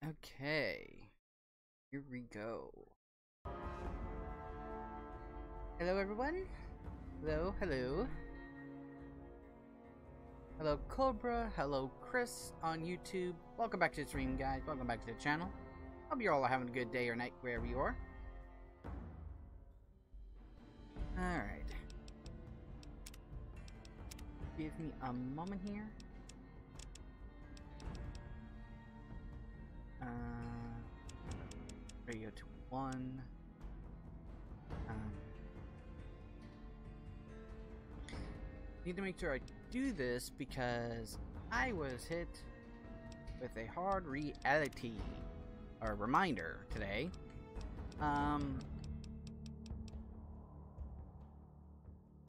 Okay, here we go. Hello everyone. Hello. Hello Cobra, hello Chris on YouTube. Welcome back to the stream, guys. Welcome back to the channel. Hope you're all having a good day or night wherever you are. Alright. Give me a moment here. Radio to 1. Need to make sure I do this because I was hit with a hard reality or reminder today.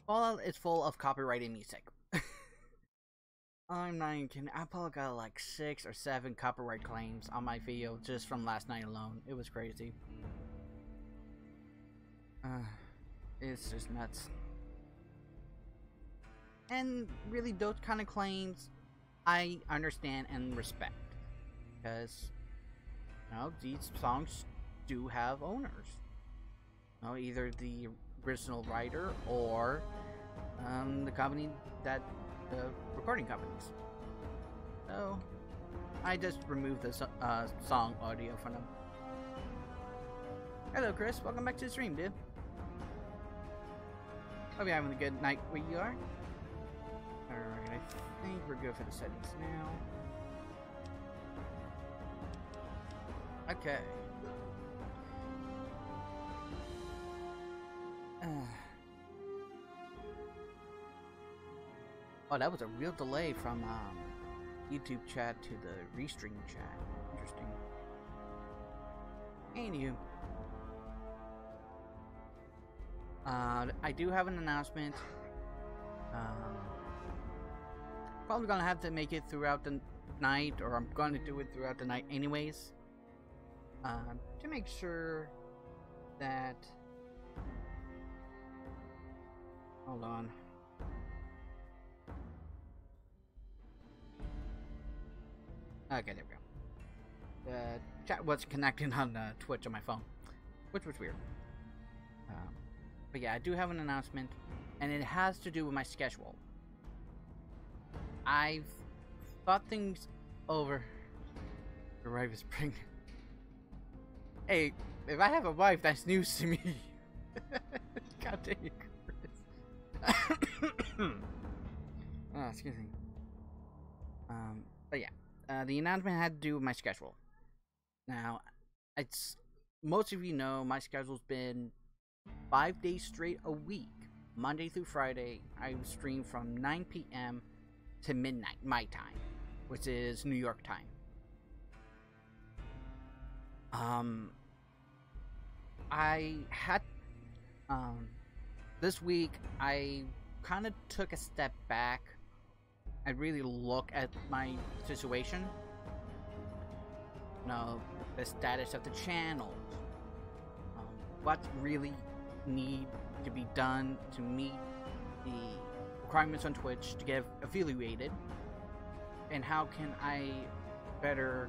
Fallout is full of copyrighted music. I'm not even kidding. I probably got like 6 or 7 copyright claims on my video just from last night alone. It was crazy. It's just nuts. And really, those kind of claims, I understand and respect. Because, you know, these songs do have owners. You know, either the original writer or the company that the recording companies. So I just removed the song audio from them. Hello Chris, welcome back to the stream, dude. Hope you're having a good night where you are. Alright, I think we're good for the settings now. Okay. Oh, that was a real delay from YouTube chat to the restream chat. Interesting. Anywho. I do have an announcement. Probably gonna have to make it throughout the night, or I'm gonna do it throughout the night anyways. To make sure that... Hold on. Okay, there we go. The chat was connecting on Twitch on my phone, which was weird. But yeah, I do have an announcement, and it has to do with my schedule. I've thought things over. Your wife is pregnant. Hey, if I have a wife, that's news to me. God dang it, Chris. Oh, excuse me. But yeah, the announcement had to do with my schedule. Now, it's most of you know my schedule's been 5 days straight a week, Monday through Friday. I stream from 9 p.m. to midnight, my time, which is New York time. I had, this week, I kind of took a step back and really look at my situation. You know, the status of the channel, what really need to be done to meet the requirements on Twitch to get affiliated, and how can I better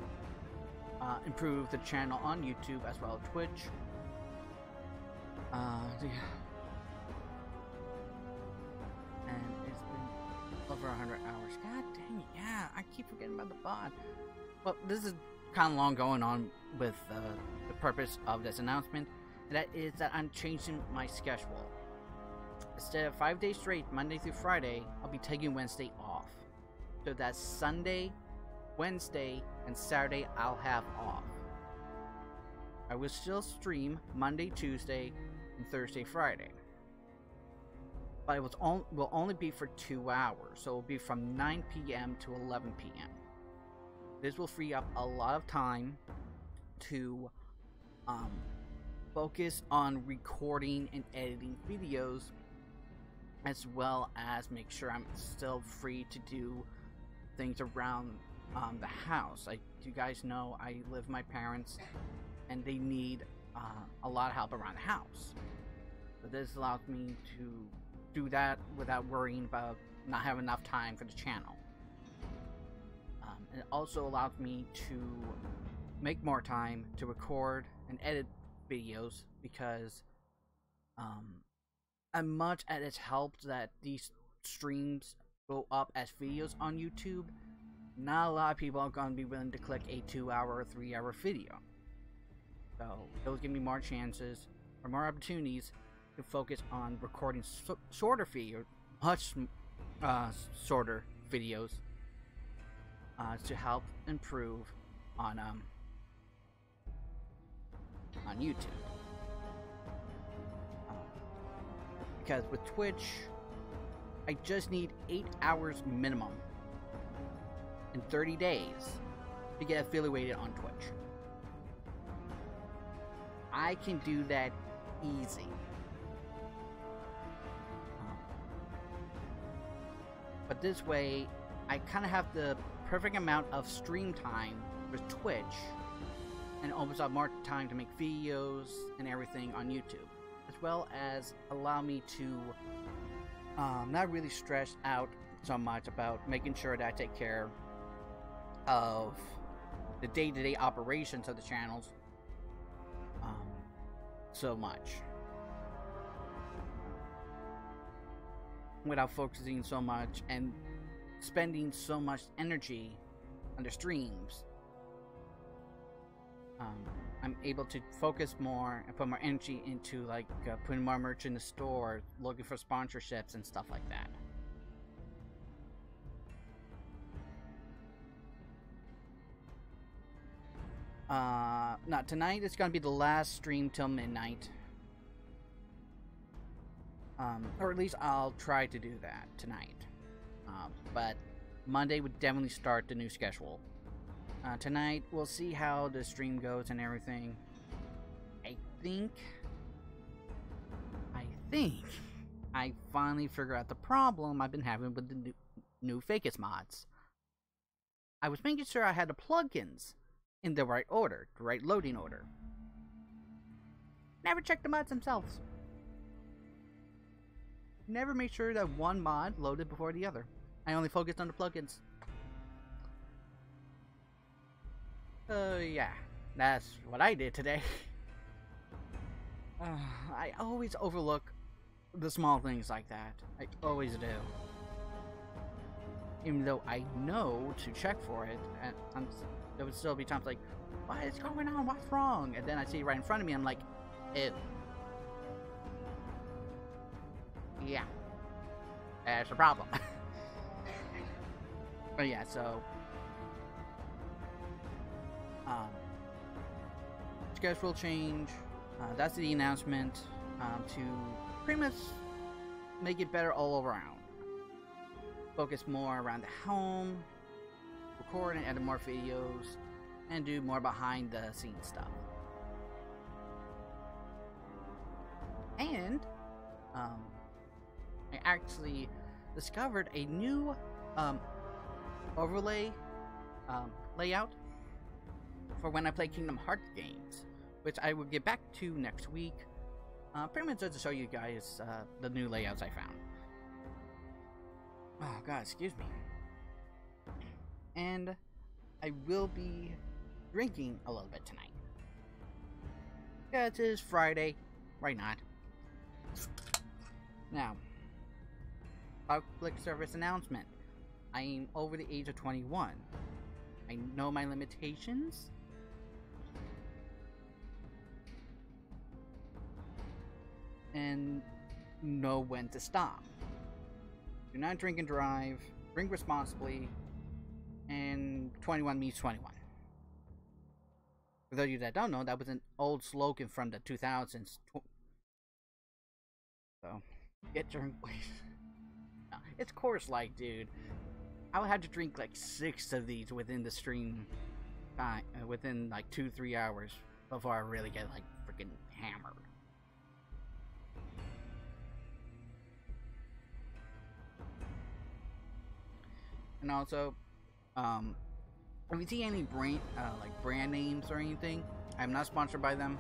improve the channel on YouTube as well as Twitch. And it's been over 100 hours. God dang it, yeah, I keep forgetting about the bot. Well, this is kind of long going on with the purpose of this announcement. That is that I'm changing my schedule. Instead of 5 days straight, Monday through Friday, I'll be taking Wednesday off. So that's Sunday, Wednesday, and Saturday I'll have off. I will still stream Monday, Tuesday, and Thursday, Friday. But it will only be for 2 hours, so it will be from 9 p.m. to 11 p.m. This will free up a lot of time to focus on recording and editing videos, as well as make sure I'm still free to do things around the house. Like you guys know, I live with my parents, and they need a lot of help around the house. So this allows me to do that without worrying about not having enough time for the channel. It also allows me to make more time to record and edit videos because as much as it's helped that these streams go up as videos on YouTube, not a lot of people are going to be willing to click a 2-hour or 3-hour video. So it'll give me more chances or more opportunities to focus on recording shorter videos, much shorter videos, to help improve on YouTube. Because with Twitch, I just need 8 hours minimum in 30 days to get affiliated on Twitch. I can do that easy. But this way, I kind of have the perfect amount of stream time with Twitch, and it opens up more time to make videos and everything on YouTube, as well as allow me to not really stress out so much about making sure that I take care of the day-to-day operations of the channels so much, without focusing so much and spending so much energy on the streams. I'm able to focus more and put more energy into like putting more merch in the store, looking for sponsorships and stuff like that. Now tonight it's gonna be the last stream till midnight. Or at least I'll try to do that tonight. But Monday would definitely start the new schedule. Tonight we'll see how the stream goes and everything. I think I finally figured out the problem I've been having with the new Fakest mods. I was making sure I had the plugins in the right order, the right loading order. Never checked the mods themselves. Never made sure that one mod loaded before the other. I only focused on the plugins. Yeah, that's what I did today. I always overlook the small things like that. I always do. Even though I know to check for it, and there would still be times like, what is going on? What's wrong? And then I see it right in front of me, I'm like, ew. Yeah. That's a problem. But yeah, so schedule change. That's the announcement to pretty much make it better all around. Focus more around the home, record and edit more videos, and do more behind the scenes stuff. And I actually discovered a new overlay layout for when I play Kingdom Hearts games, which I will get back to next week. Pretty much just to show you guys the new layouts I found. Oh god, excuse me. And I will be drinking a little bit tonight. Yeah, it is Friday. Why not? Now, public service announcement. I am over the age of 21. I know my limitations. And know when to stop. Do not drink and drive. Drink responsibly. And 21 means 21. For those of you that don't know, that was an old slogan from the 2000s. So, get drunk, please. No, it's Coors Light, dude. I would have to drink like 6 of these within the stream time, within like 2-3 hours before I really get like freaking hammered. And also, if you see any brand names or anything, I'm not sponsored by them.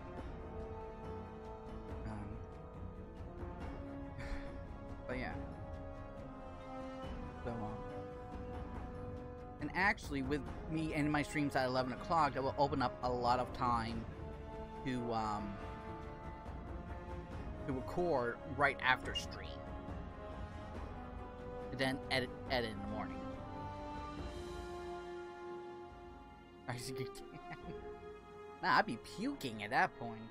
But yeah. So And actually, with me ending my streams at 11 o'clock, that will open up a lot of time to record right after stream. And then edit in the morning. I see you can. Nah, I'd be puking at that point.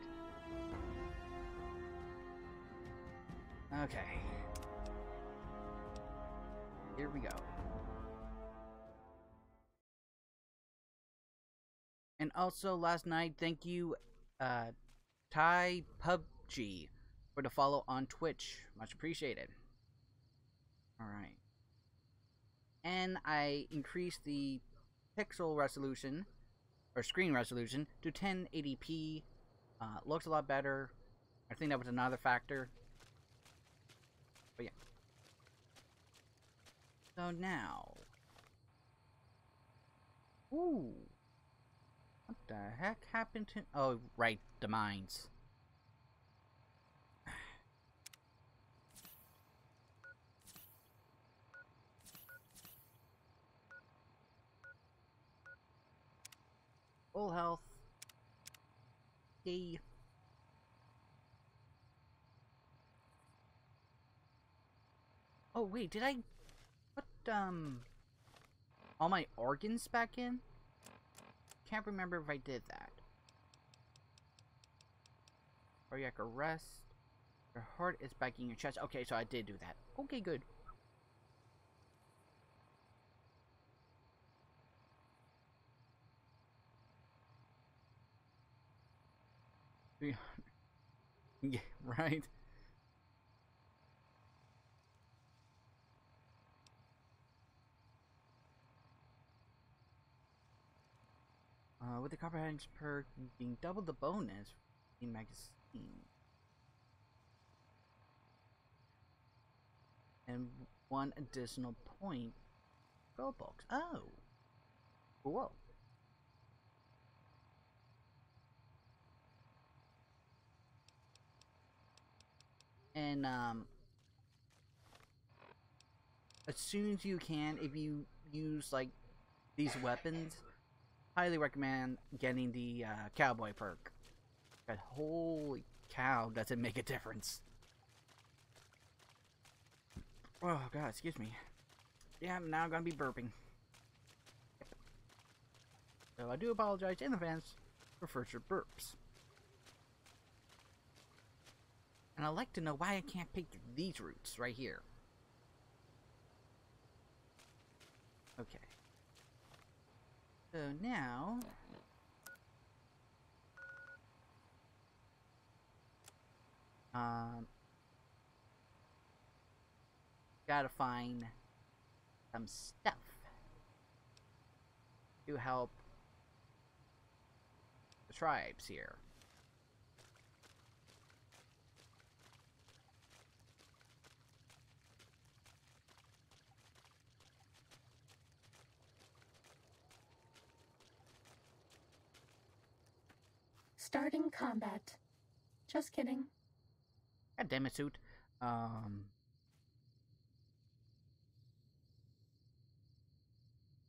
Okay. Here we go. And also, last night, thank you, Thai PUBG, for the follow on Twitch. Much appreciated. Alright. And I increased the pixel resolution, or screen resolution, to 1080p. Looks a lot better. I think that was another factor. But yeah. So now. Ooh. What the heck happened to... Oh, right. The mines. Full health. Yay. Oh, wait. Did I put, all my organs back in? Can't remember if I did that. Cardiac arrest. Your heart is back in your chest. Okay, so I did do that. Okay, good. Yeah, right. With the comprehension perk being double the bonus in magazine. And 1 additional point gold box. Oh. Whoa. And as soon as you can, if you use like these weapons, highly recommend getting the cowboy perk. But holy cow, does it make a difference. Oh god, excuse me. Yeah, I'm now gonna be burping. So I do apologize in advance for future burps. And I'd like to know why I can't pick these routes right here. Okay. So now... gotta find some stuff to help the tribes here. Starting combat. Just kidding. God damn it, suit.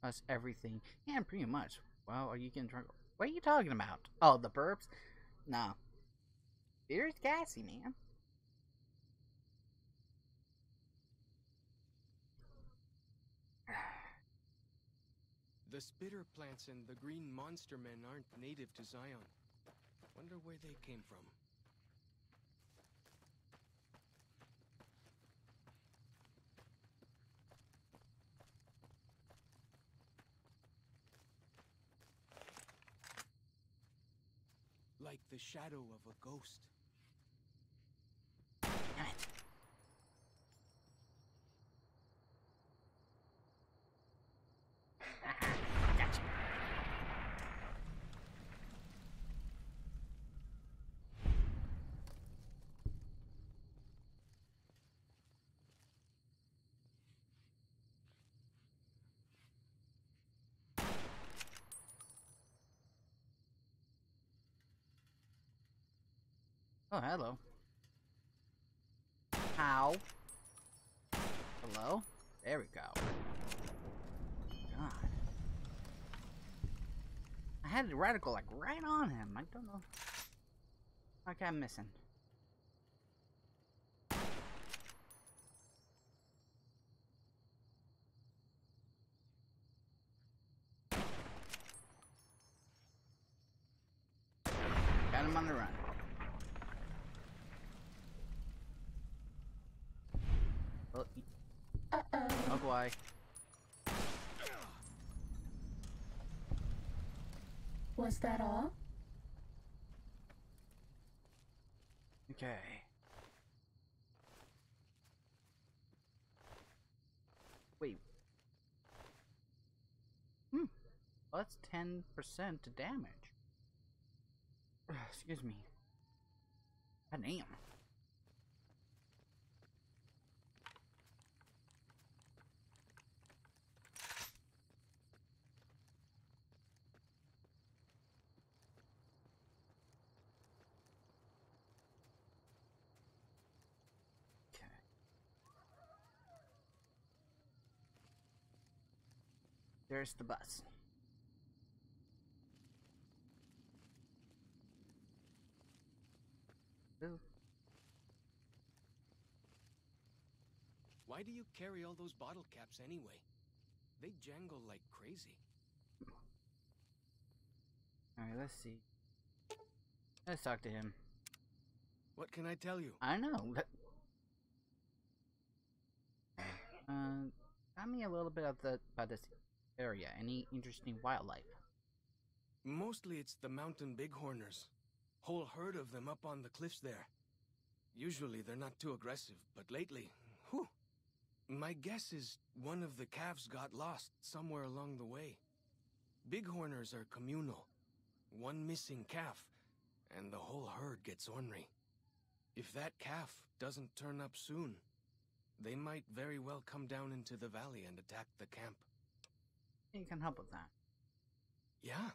That's everything. Yeah, pretty much. Well, are you getting drunk? What are you talking about? Oh, the burps? No. Beer is gassy, man. The spitter plants and the green monster men aren't native to Zion. Wonder where they came from. Like the shadow of a ghost. Damn it. Gotcha. Oh, hello. How? Hello? There we go. God. I had the reticle like right on him. I don't know. Okay, I'm missing. Got him on the run. Oh, oh boy. Was that all? Okay. Wait. Well, that's 10% damage. Excuse me. God damn. Okay. There's the bus. Ooh. Why do you carry all those bottle caps anyway? They jangle like crazy. Alright, let's see. Let's talk to him. What can I tell you? I know. Tell me a little bit about this area. Any interesting wildlife? Mostly it's the mountain bighorners. Whole herd of them up on the cliffs there. Usually they're not too aggressive, but lately, whew. My guess is one of the calves got lost somewhere along the way. Bighorners are communal. One missing calf, and the whole herd gets ornery. If that calf doesn't turn up soon, they might very well come down into the valley and attack the camp. You can help with that. Yeah?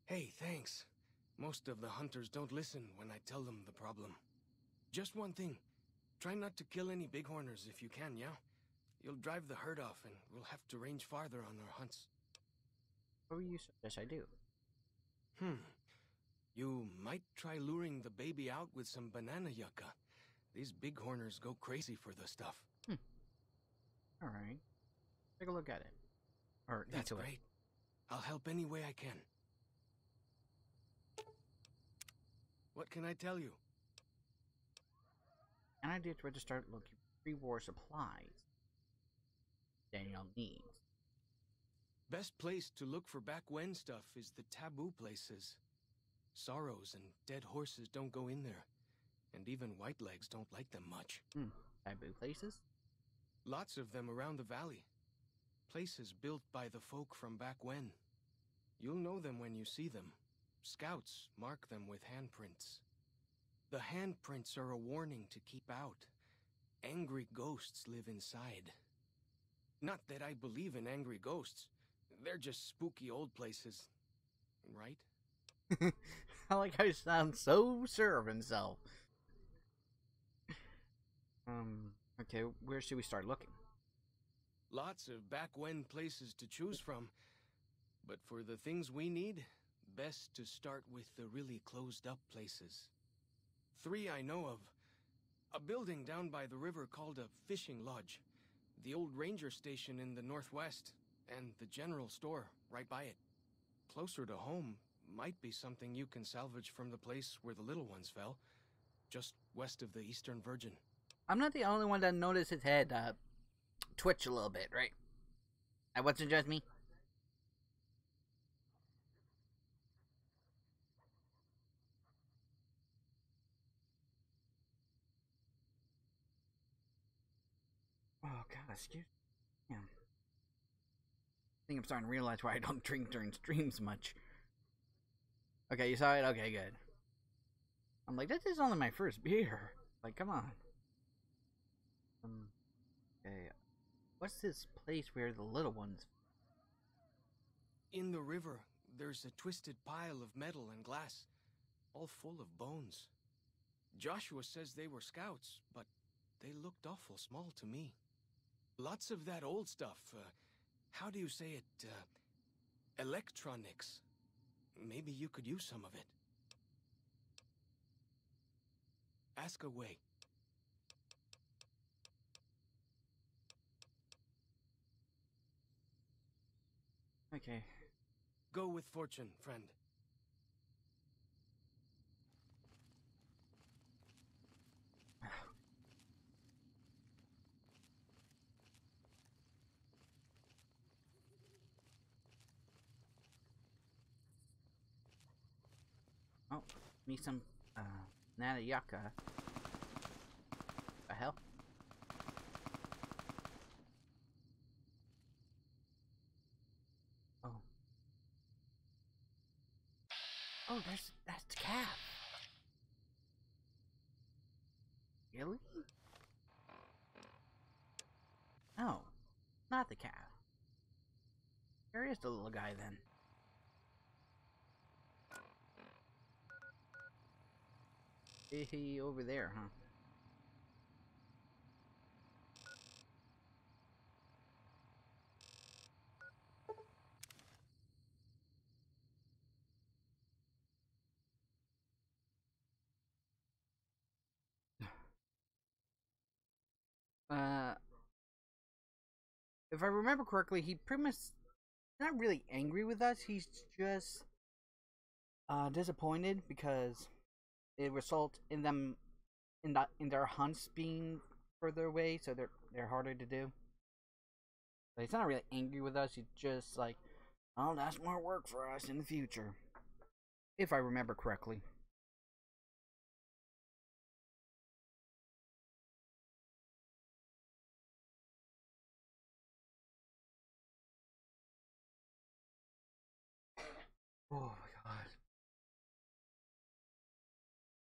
Hey, thanks. Most of the hunters don't listen when I tell them the problem. Just one thing. Try not to kill any bighorners if you can, yeah? You'll drive the herd off and we'll have to range farther on our hunts. What will you suggest I do? You might try luring the baby out with some banana yucca. These bighorners go crazy for the stuff. Alright. Take a look at it. Or That's great. I'll help any way I can. What can I tell you? An idea to start looking for pre-war supplies Daniel needs. Best place to look for back when stuff is the taboo places. Sorrows and dead horses don't go in there. And even whitelegs don't like them much. Taboo places? Lots of them around the valley. Places built by the folk from back when. You'll know them when you see them. Scouts mark them with handprints. The handprints are a warning to keep out. Angry ghosts live inside. Not that I believe in angry ghosts. They're just spooky old places. Right? I like how he sounds so sure of himself. Okay, where should we start looking? Lots of back when places to choose from. But for the things we need, best to start with the really closed up places. 3 I know of. A building down by the river called a fishing lodge. The old ranger station in the northwest. And the general store right by it. Closer to home might be something you can salvage from the place where the little ones fell. Just west of the Eastern Virgin. I'm not the only one that noticed his head twitch a little bit, right? That wasn't just me. Oh god, excuse me. I think I'm starting to realize why I don't drink during streams much. Okay, you saw it? Okay, good. I'm like, this is only my first beer. Like, come on. Okay. What's this place where the little ones... In the river, there's a twisted pile of metal and glass, all full of bones. Joshua says they were scouts, but they looked awful small to me. Lots of that old stuff, how do you say it, electronics. Maybe you could use some of it. Ask away. Okay. Go with fortune, friend. Oh, need some Nanayaka. The hell? Oh. Oh, that's the calf. Really? No, not the calf. There is the little guy then. He over there, huh? Uh, if I remember correctly, he pretty much not really angry with us. He's just disappointed because it results in them in their hunts being further away, so they're harder to do. But he's not really angry with us. He's just like, oh, that's more work for us in the future, if I remember correctly. Oh my god.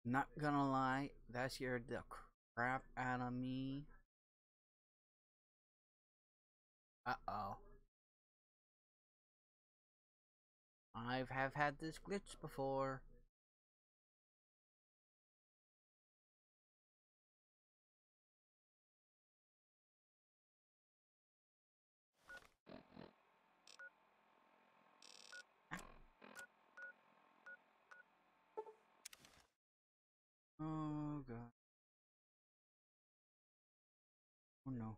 Not gonna lie, that scared the crap out of me. Uh-oh. I've had this glitch before. Oh god. Oh no.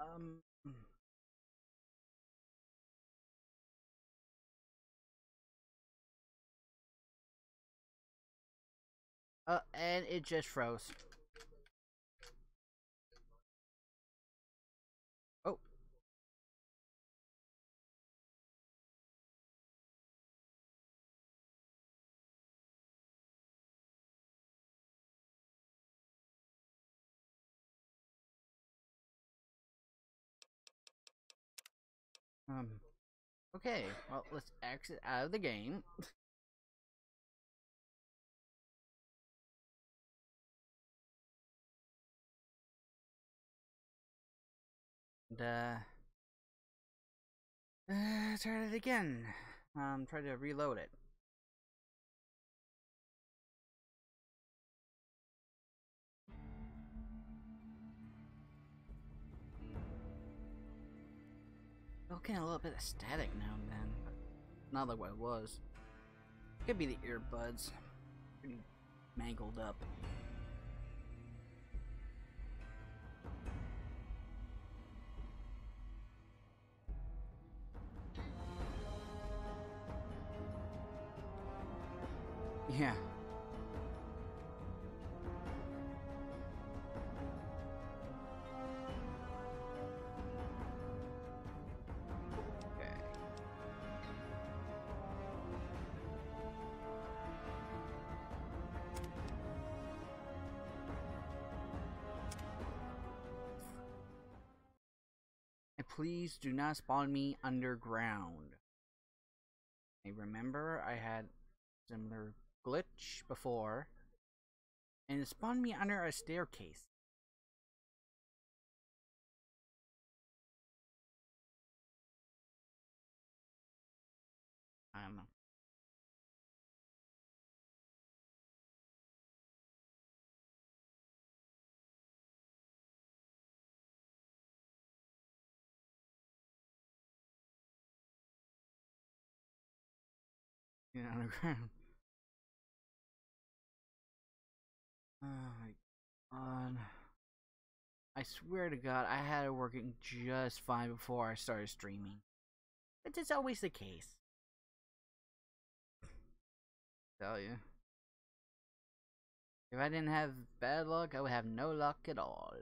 Um. And it just froze. Oh. Okay. Well, let's exit out of the game. And, try it again. Try to reload it. Okay, a little bit of static now and then, but not like what it was. Could be the earbuds. Pretty mangled up. Yeah. Okay. And please do not spawn me underground. I remember I had similar glitch before, and it spawned me under a staircase. You know, on the ground. Oh my god. I swear to God, I had it working just fine before I started streaming. But it's always the case. Tell you. If I didn't have bad luck, I would have no luck at all.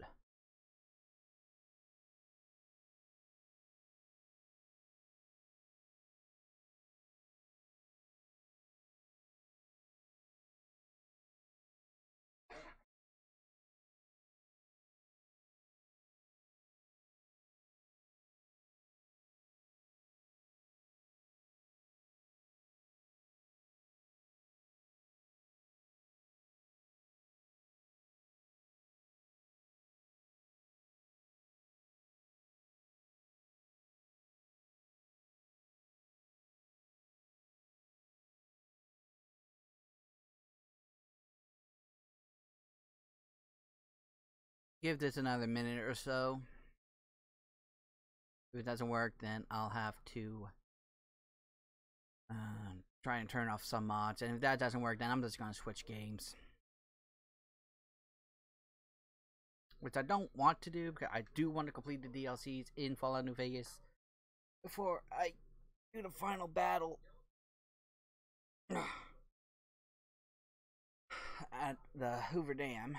Give this another minute or so. If it doesn't work, then I'll have to try and turn off some mods. And if that doesn't work, then I'm just going to switch games. Which I don't want to do, because I do want to complete the DLCs in Fallout New Vegas before I do the final battle at the Hoover Dam.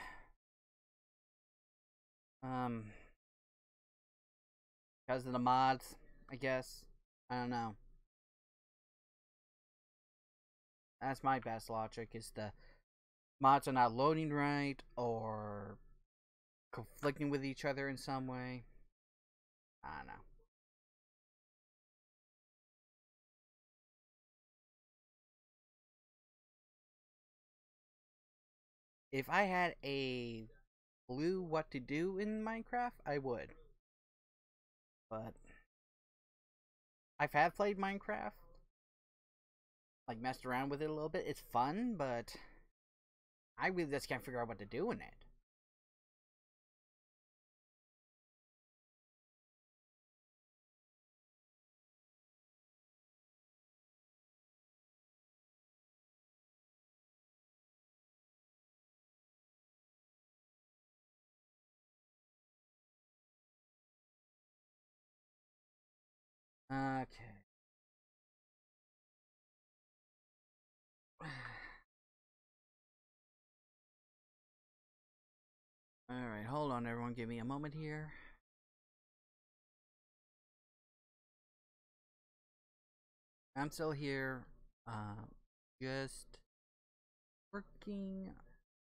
Because of the mods, I guess. I don't know. That's my best logic, is the mods are not loading right, or conflicting with each other in some way. I don't know. If I had a clue what to do in Minecraft, I would. But I've played Minecraft, like messed around with it a little bit. It's fun, but I really just can't figure out what to do in it. Okay. Alright, hold on everyone, give me a moment here. I'm still here, just working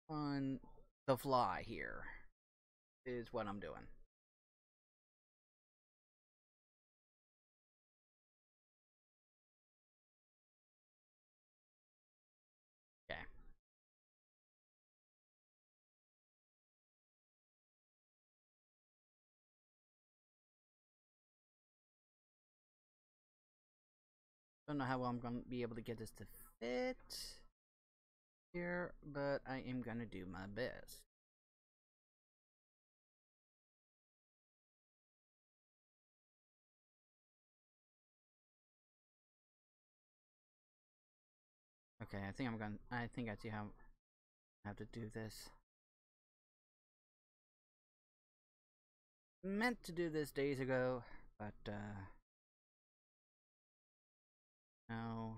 on the fly here, is what I'm doing. Okay. Don't know how well I'm gonna be able to get this to fit here, but I am gonna do my best. Okay, I think I see how I have to do this. Meant to do this days ago, but no.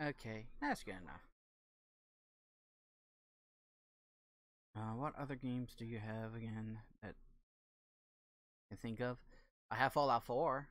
Okay, that's good enough. What other games do you have again that I think of? I have Fallout 4.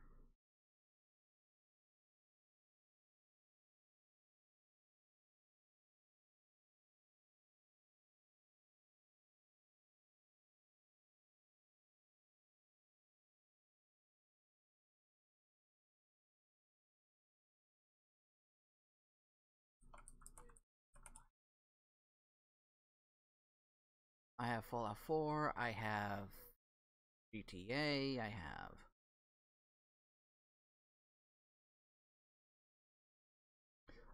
I have Fallout 4. I have GTA. I have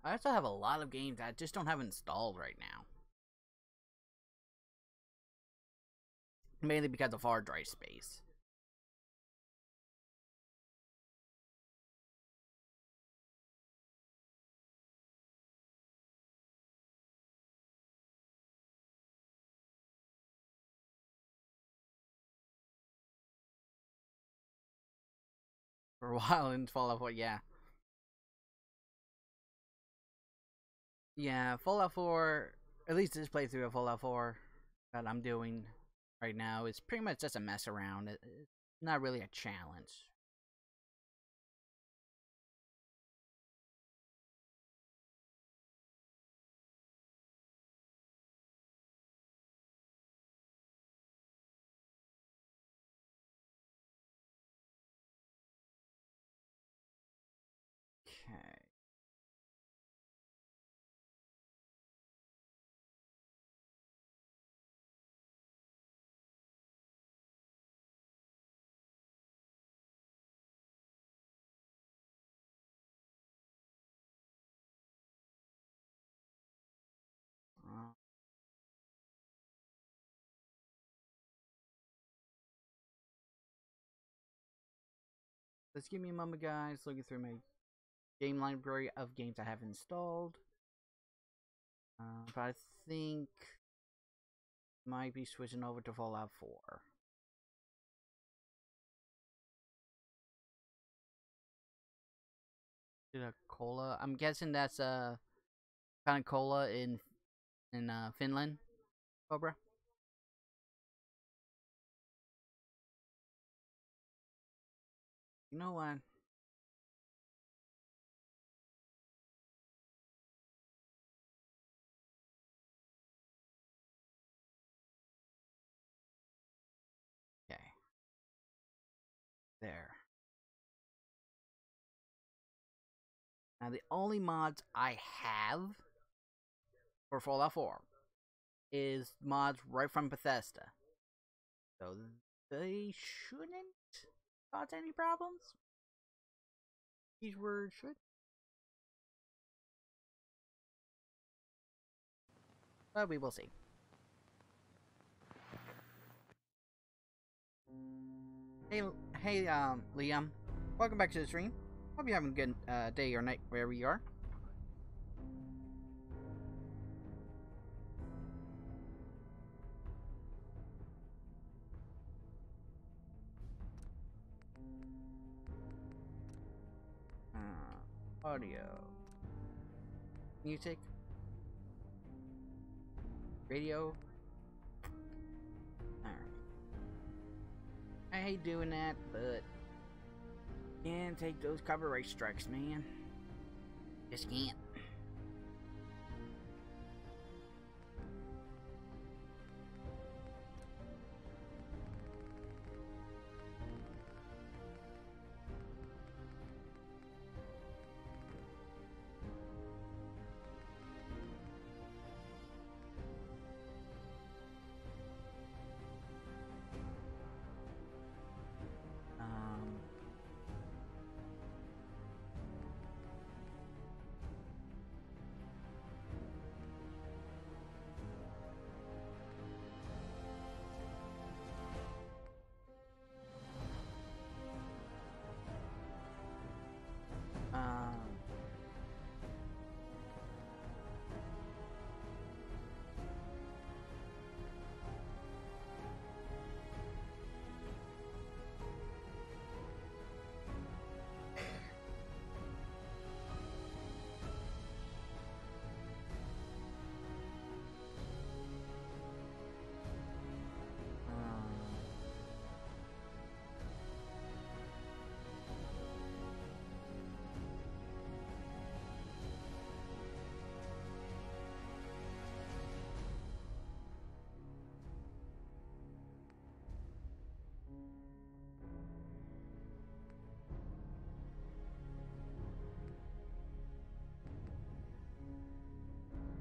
I also have a lot of games that I just don't have installed right now. Mainly because of hard drive space. For a while in Fallout 4, yeah. Yeah, Fallout 4, at least this playthrough of Fallout 4 that I'm doing right now is pretty much just a mess around. It's not really a challenge. Okay. Let's give me a moment, guys. Looking through my game library of games I have installed. But I think might be switching over to Fallout 4. Did a cola? I'm guessing that's a kind of cola in Finland, Cobra. You know what? Okay. There. Now the only mods I have for Fallout 4 is mods right from Bethesda. So they shouldn't cause any problems. These words should. But we will see. Hey, Liam. Welcome back to the stream. Hope you're having a good day or night wherever you are. Audio. Music. Radio. Alright. I hate doing that, but can't take those copyright strikes, man. Just can't.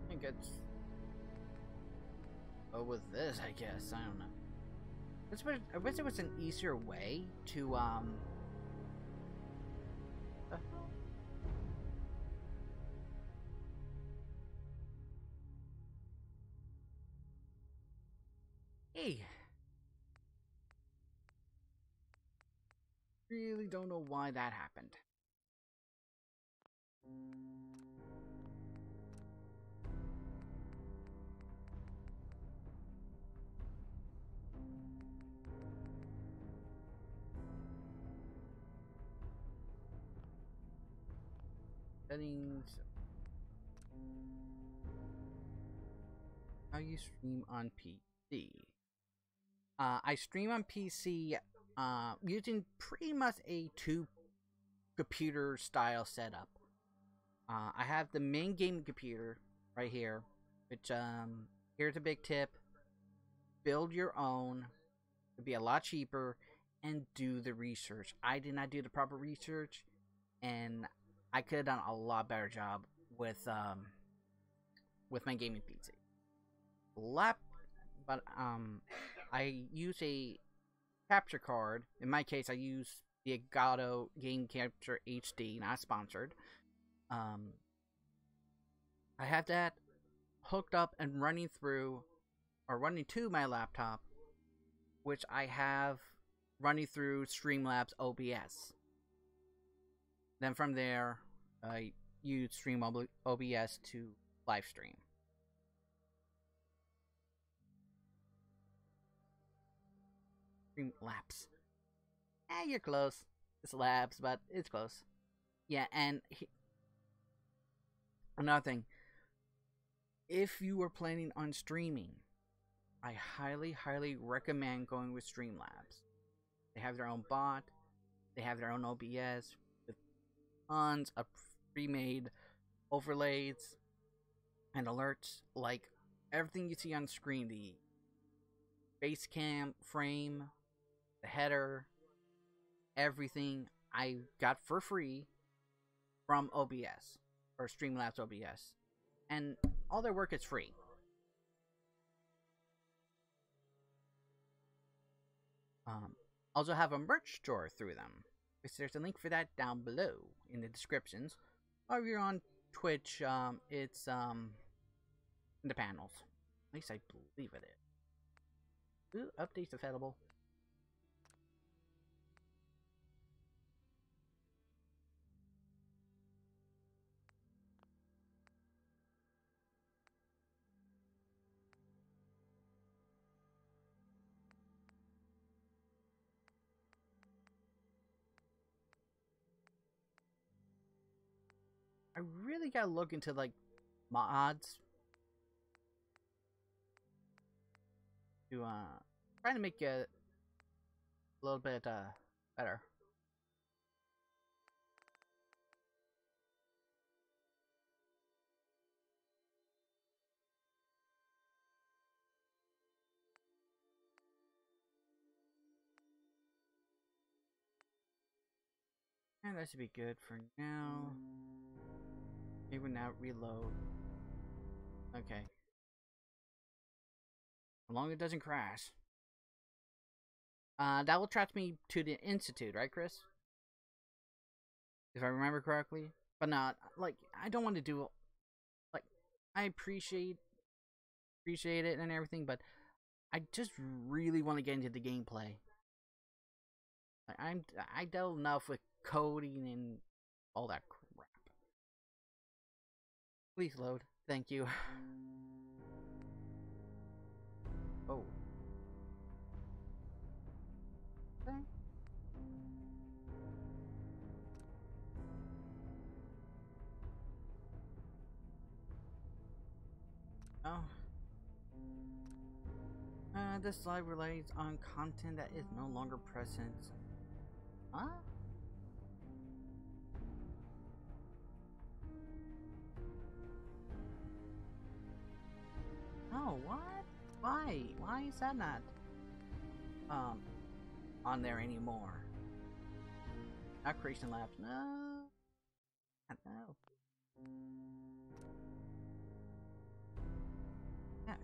I think it's... Oh, with this, I guess. I don't know. I wish there was an easier way to, Hey. Really don't know why that happened. Settings. How you stream on PC? I stream on PC using pretty much a two-computer style setup. I have the main gaming computer right here, which here's a big tip: build your own. It'd be a lot cheaper, and do the research. I did not do the proper research, and I could have done a lot better job with my gaming PC. But I use a capture card. In my case, I use the Elgato Game Capture HD, not sponsored. I have that hooked up and running to my laptop, which I have running through Streamlabs OBS. Then from there, I use OBS to live stream. Streamlabs. You're close. It's labs, but it's close. Yeah, and another thing. If you are planning on streaming, I highly, highly recommend going with Streamlabs. They have their own bot. They have their own OBS with tons of pre-made overlays and alerts. Like everything you see on screen, the base cam frame, the header, everything I got for free from OBS or Streamlabs OBS, and all their work is free. Also have a merch store through them. There's a link for that down below in the descriptions. Or if you're on Twitch, it's in the panels. At least I believe it is. Ooh, updates available. I really gotta look into like mods to try to make it a little bit better. And that should be good for now. Maybe now reload. Okay. As long as it doesn't crash. That will track me to the Institute, right, Chris? If I remember correctly. But not like I don't want to do like I appreciate it and everything, but I just really want to get into the gameplay. Like, I dealt enough with coding and all that crap. Please load. Thank you. Oh. Okay. Oh. This slide relies on content that is no longer present. Huh? Oh, what? Why? Why is that not on there anymore? Not Creation Labs. No. No. Heck.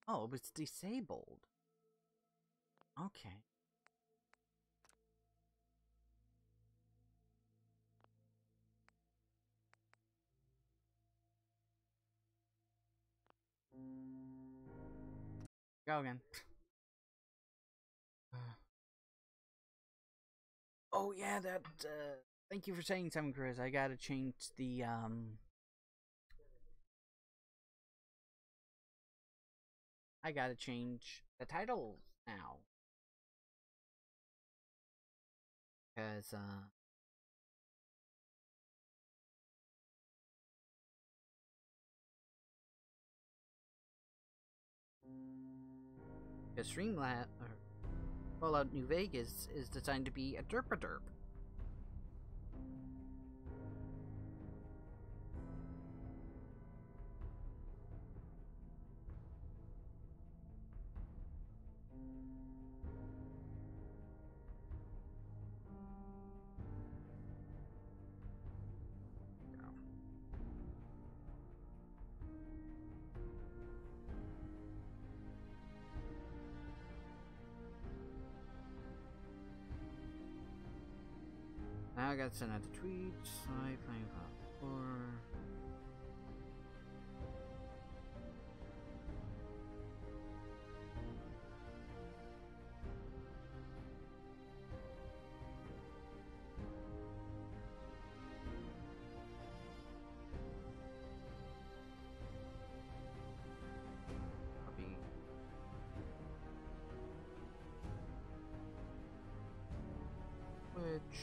Oh, it's disabled. Okay. Go again. Oh yeah, that. Thank you for saying something, Chris. I gotta change the I gotta change the title now, cause Streamlab or Fallout New Vegas is designed to be a derp. Now I gotta send out the tweets. I playing Fallout 4. Which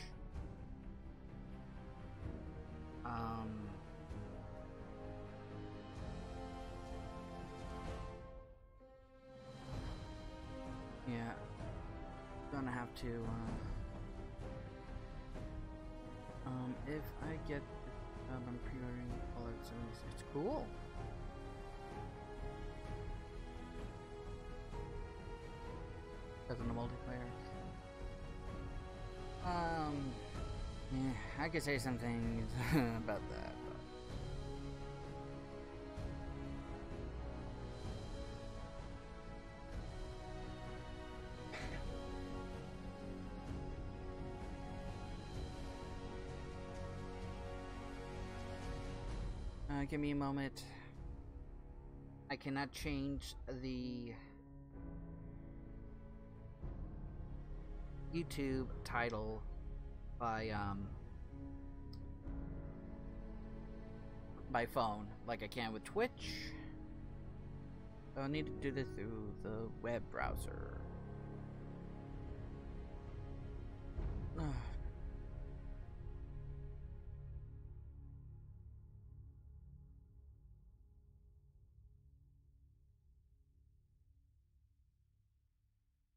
yeah, gonna have to if I get I'm pre-ordering Fallout 76. Cool. Because of the multiplayer. Yeah, I could say something about that, but give me a moment. I cannot change the YouTube title by phone like I can with Twitch. So I'll need to do this through the web browser.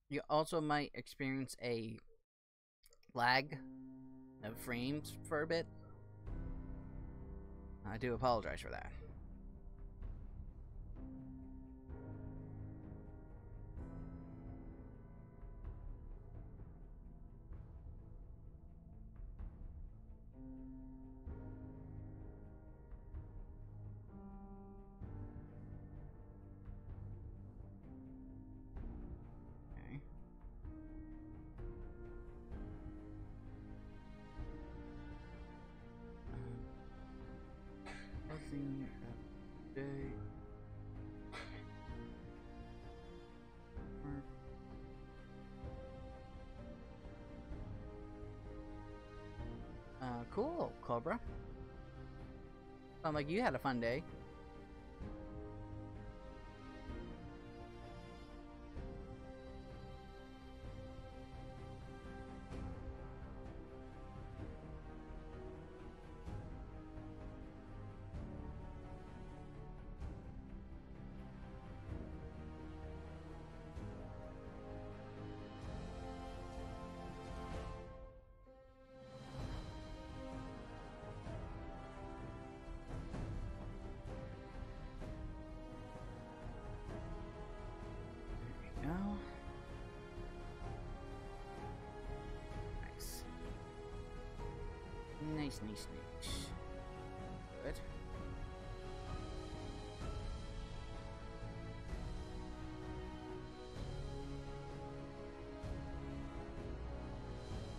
You also might experience a lag of frames for a bit. I do apologize for that. Okay. Nothing today. Cool, Cobra. Sound like you had a fun day. There we go. Nice. Nice, nice, nice. Good.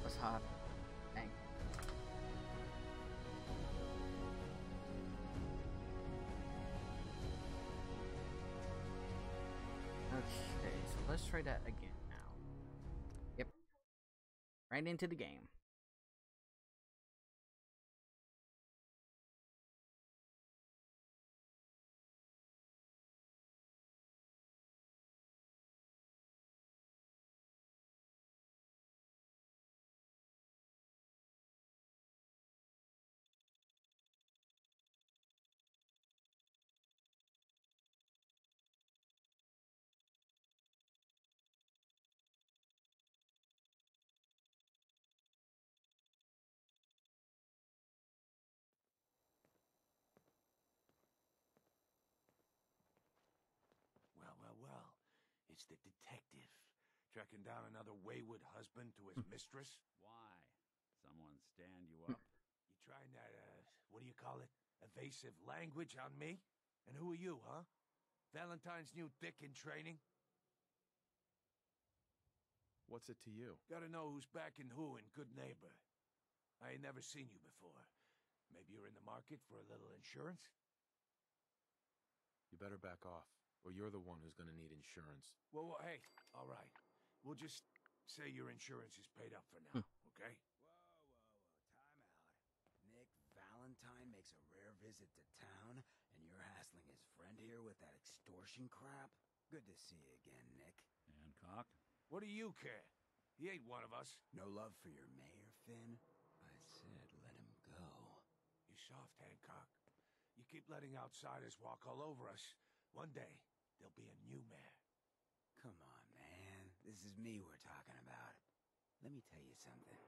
That's hot. Dang. try that again now. Yep. Right into the game. Well. It's the detective. Tracking down another wayward husband to his mistress? Why? Someone stand you up? You trying that, what do you call it? Evasive language on me? And who are you, huh? Valentine's new dick in training? What's it to you? Gotta know who's backing who in Good Neighbor. I ain't never seen you before. Maybe you're in the market for a little insurance? You better back off, or you're the one who's gonna need insurance. Well, hey, all right. We'll just say your insurance is paid up for now, okay? Whoa, time out. Nick Valentine makes a rare visit to town, and you're hassling his friend here with that extortion crap? Good to see you again, Nick. Hancock? What do you care? He ain't one of us. No love for your mayor, Finn? I said let him go. You soft, Hancock. You keep letting outsiders walk all over us. One day, there'll be a new mayor. Come on, man. This is me we're talking about. Let me tell you something.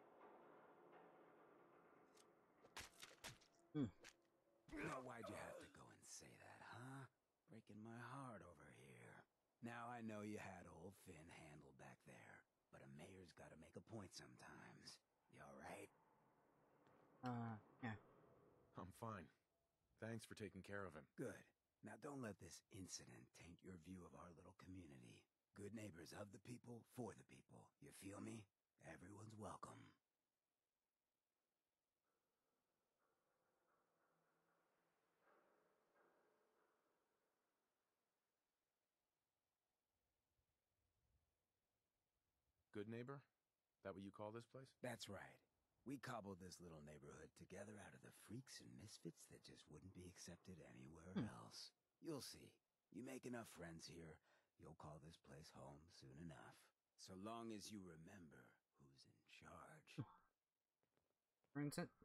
Now, why'd you have to go and say that, huh? Breaking my heart over here. Now I know you had old Finn handled back there, but a mayor's gotta make a point sometimes. You alright? Yeah. I'm fine. Thanks for taking care of him. Good. Now don't let this incident taint your view of our little community. Good neighbors of the people, for the people. You feel me? Everyone's welcome. Good neighbor? That what you call this place? That's right. We cobbled this little neighborhood together out of the freaks and misfits that just wouldn't be accepted anywhere else. You'll see. You make enough friends here, you'll call this place home soon enough. So long as you remember who's in charge. For instance,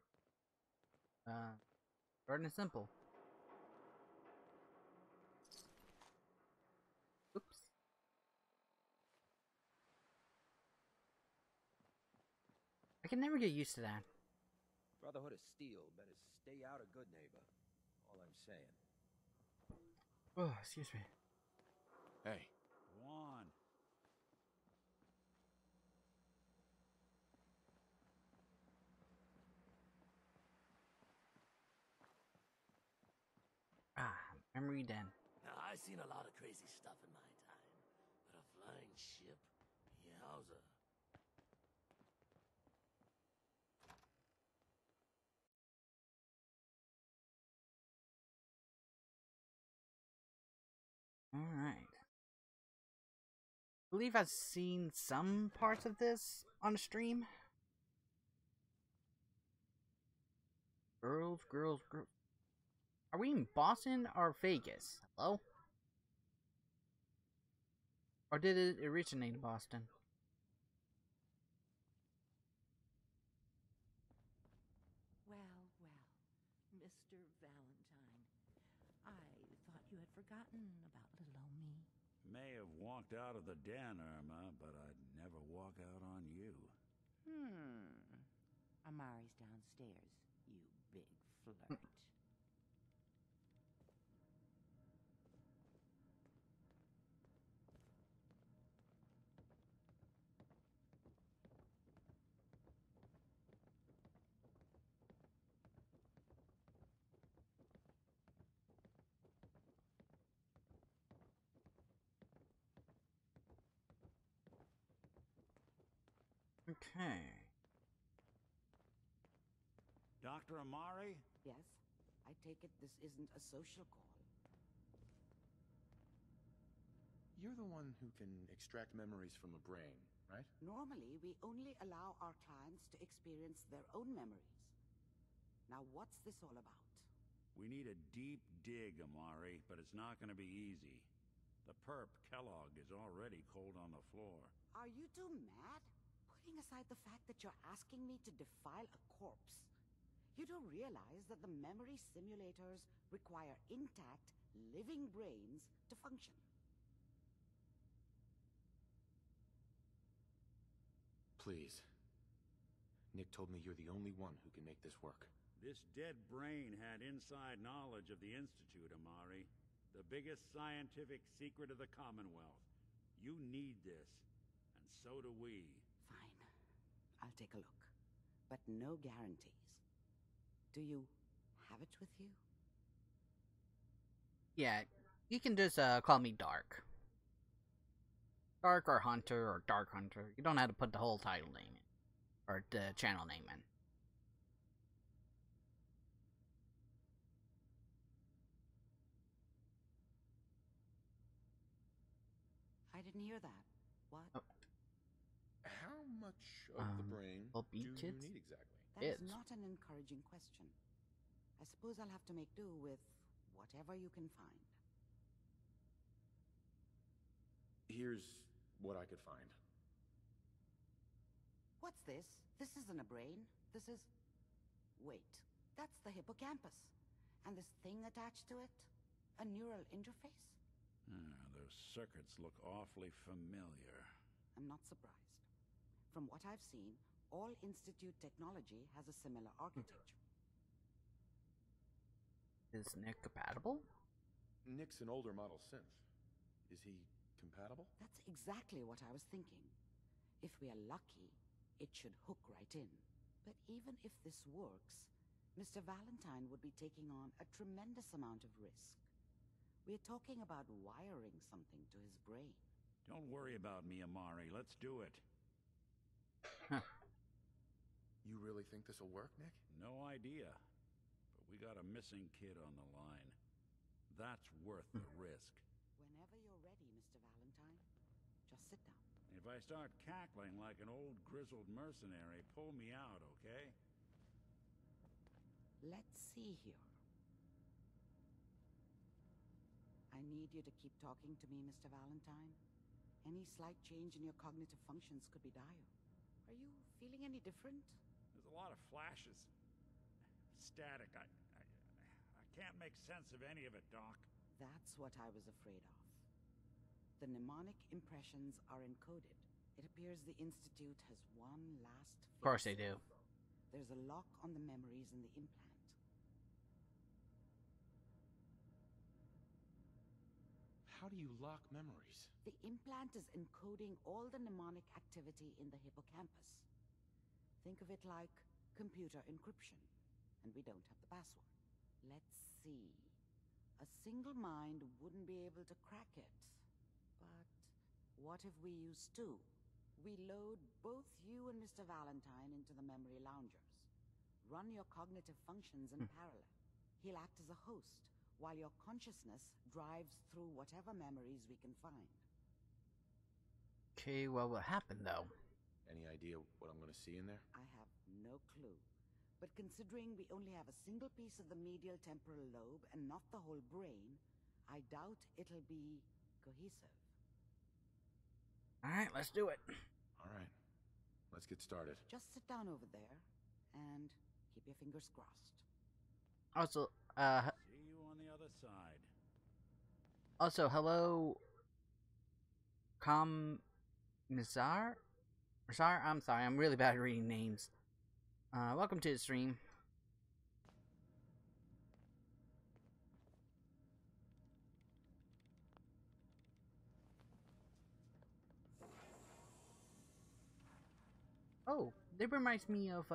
short and simple. Oops. I can never get used to that. Brotherhood of Steel better stay out of Good Neighbor. All I'm saying. Oh, excuse me. Hey. Go on. Memory den. Now, I've seen a lot of crazy stuff in my time, but a flying ship? Yowza. Alright. I believe I've seen some parts of this on the stream. Girls. Are we in Boston or Vegas? Hello? Or did it originate in Boston? Well, Mr. Valentine, I thought you had forgotten about little old me. May have walked out of the den, Irma, but I'd never walk out on you. Amari's downstairs, you big flirt. Okay. Dr. Amari? Yes? I take it this isn't a social call. you're the one who can extract memories from a brain, right? Normally, we only allow our clients to experience their own memories. Now, what's this all about? We need a deep dig, Amari, but it's not gonna be easy. The perp, Kellogg, is already cold on the floor. Are you two mad? Putting aside the fact that you're asking me to defile a corpse, you do realize that the memory simulators require intact, living brains to function. Please. Nick told me you're the only one who can make this work. This dead brain had inside knowledge of the Institute, Amari. The biggest scientific secret of the Commonwealth. You need this, and so do we. Fine. I'll take a look. But no guarantees. Do you have it with you? Yeah, you can just call me Dark. Dark or Hunter or Darkhunter. You don't have to put the whole title name in. Or the channel name in. I didn't hear that. What? Oh. How much of the brain well, do you kids? need exactly? That is not an encouraging question. I suppose I'll have to make do with whatever you can find. Here's what I could find. What's this? This isn't a brain. This is... Wait. That's the hippocampus. And this thing attached to it? A neural interface? Those circuits look awfully familiar. I'm not surprised. From what I've seen, all Institute technology has a similar architecture. Is Nick compatible? Nick's an older model synth. Is he compatible? That's exactly what I was thinking. If we are lucky, it should hook right in. But even if this works, Mr. Valentine would be taking on a tremendous amount of risk. We're talking about wiring something to his brain. Don't worry about me, Amari. Let's do it. You really think this'll work, Nick? No idea. But we got a missing kid on the line. That's worth the risk. Whenever you're ready, Mr. Valentine. Just sit down. If I start cackling like an old grizzled mercenary, pull me out, okay? Let's see here. I need you to keep talking to me, Mr. Valentine. Any slight change in your cognitive functions could be dire. Are you feeling any different? There's a lot of flashes. Static. I can't make sense of any of it, Doc. That's what I was afraid of. The mnemonic impressions are encoded. It appears the Institute has one last... Of course they do. There's a lock on the memories in the implant. How do you lock memories? The implant is encoding all the mnemonic activity in the hippocampus. Think of it like computer encryption, and we don't have the password. Let's see. A single mind wouldn't be able to crack it. But what if we use two? We load both you and Mr. Valentine into the memory loungers. Run your cognitive functions in parallel. He'll act as a host, while your consciousness drives through whatever memories we can find. Okay, what will happen though? Any idea what I'm gonna see in there? I have no clue. But considering we only have a single piece of the medial temporal lobe and not the whole brain, I doubt it'll be cohesive. Alright, let's do it. Alright. Let's get started. Just sit down over there and keep your fingers crossed. Also, See you on the other side. Also, hello, Mizar? I'm sorry, I'm really bad at reading names. Welcome to the stream. Oh, that reminds me of,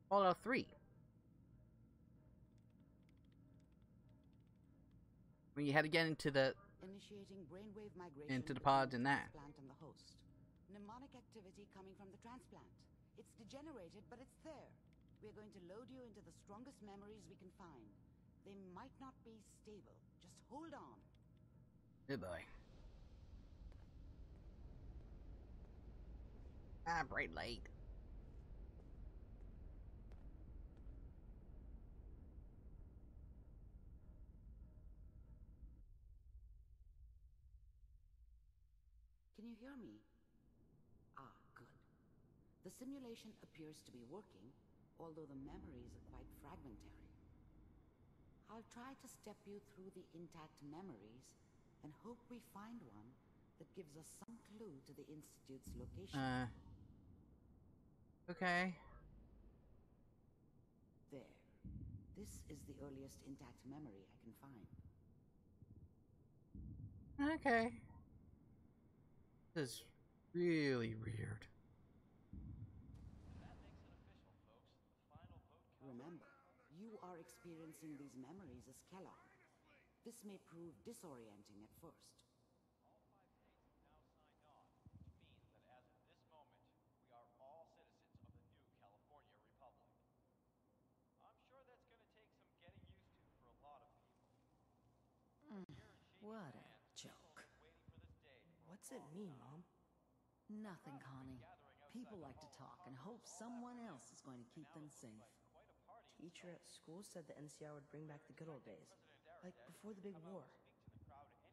Fallout 3. When you had to get into the Initiating brainwave migration into the between pods and that. transplant and the host. Mnemonic activity coming from the transplant. It's degenerated, but it's there. We're going to load you into the strongest memories we can find. They might not be stable. Just hold on. Good boy. Ah, bright light. Can you hear me? Ah, good. The simulation appears to be working, although the memories are quite fragmentary. I'll try to step you through the intact memories and hope we find one that gives us some clue to the Institute's location. Okay. There. This is the earliest intact memory I can find. Okay. This is really weird. Remember, you are experiencing these memories as Kellogg. This may prove disorienting at first. What a joke. What's it mean, Mom? Nothing, Connie. People like to talk and hope someone else is going to keep them safe. Teacher at school said the NCR would bring back the good old days, like before the big war.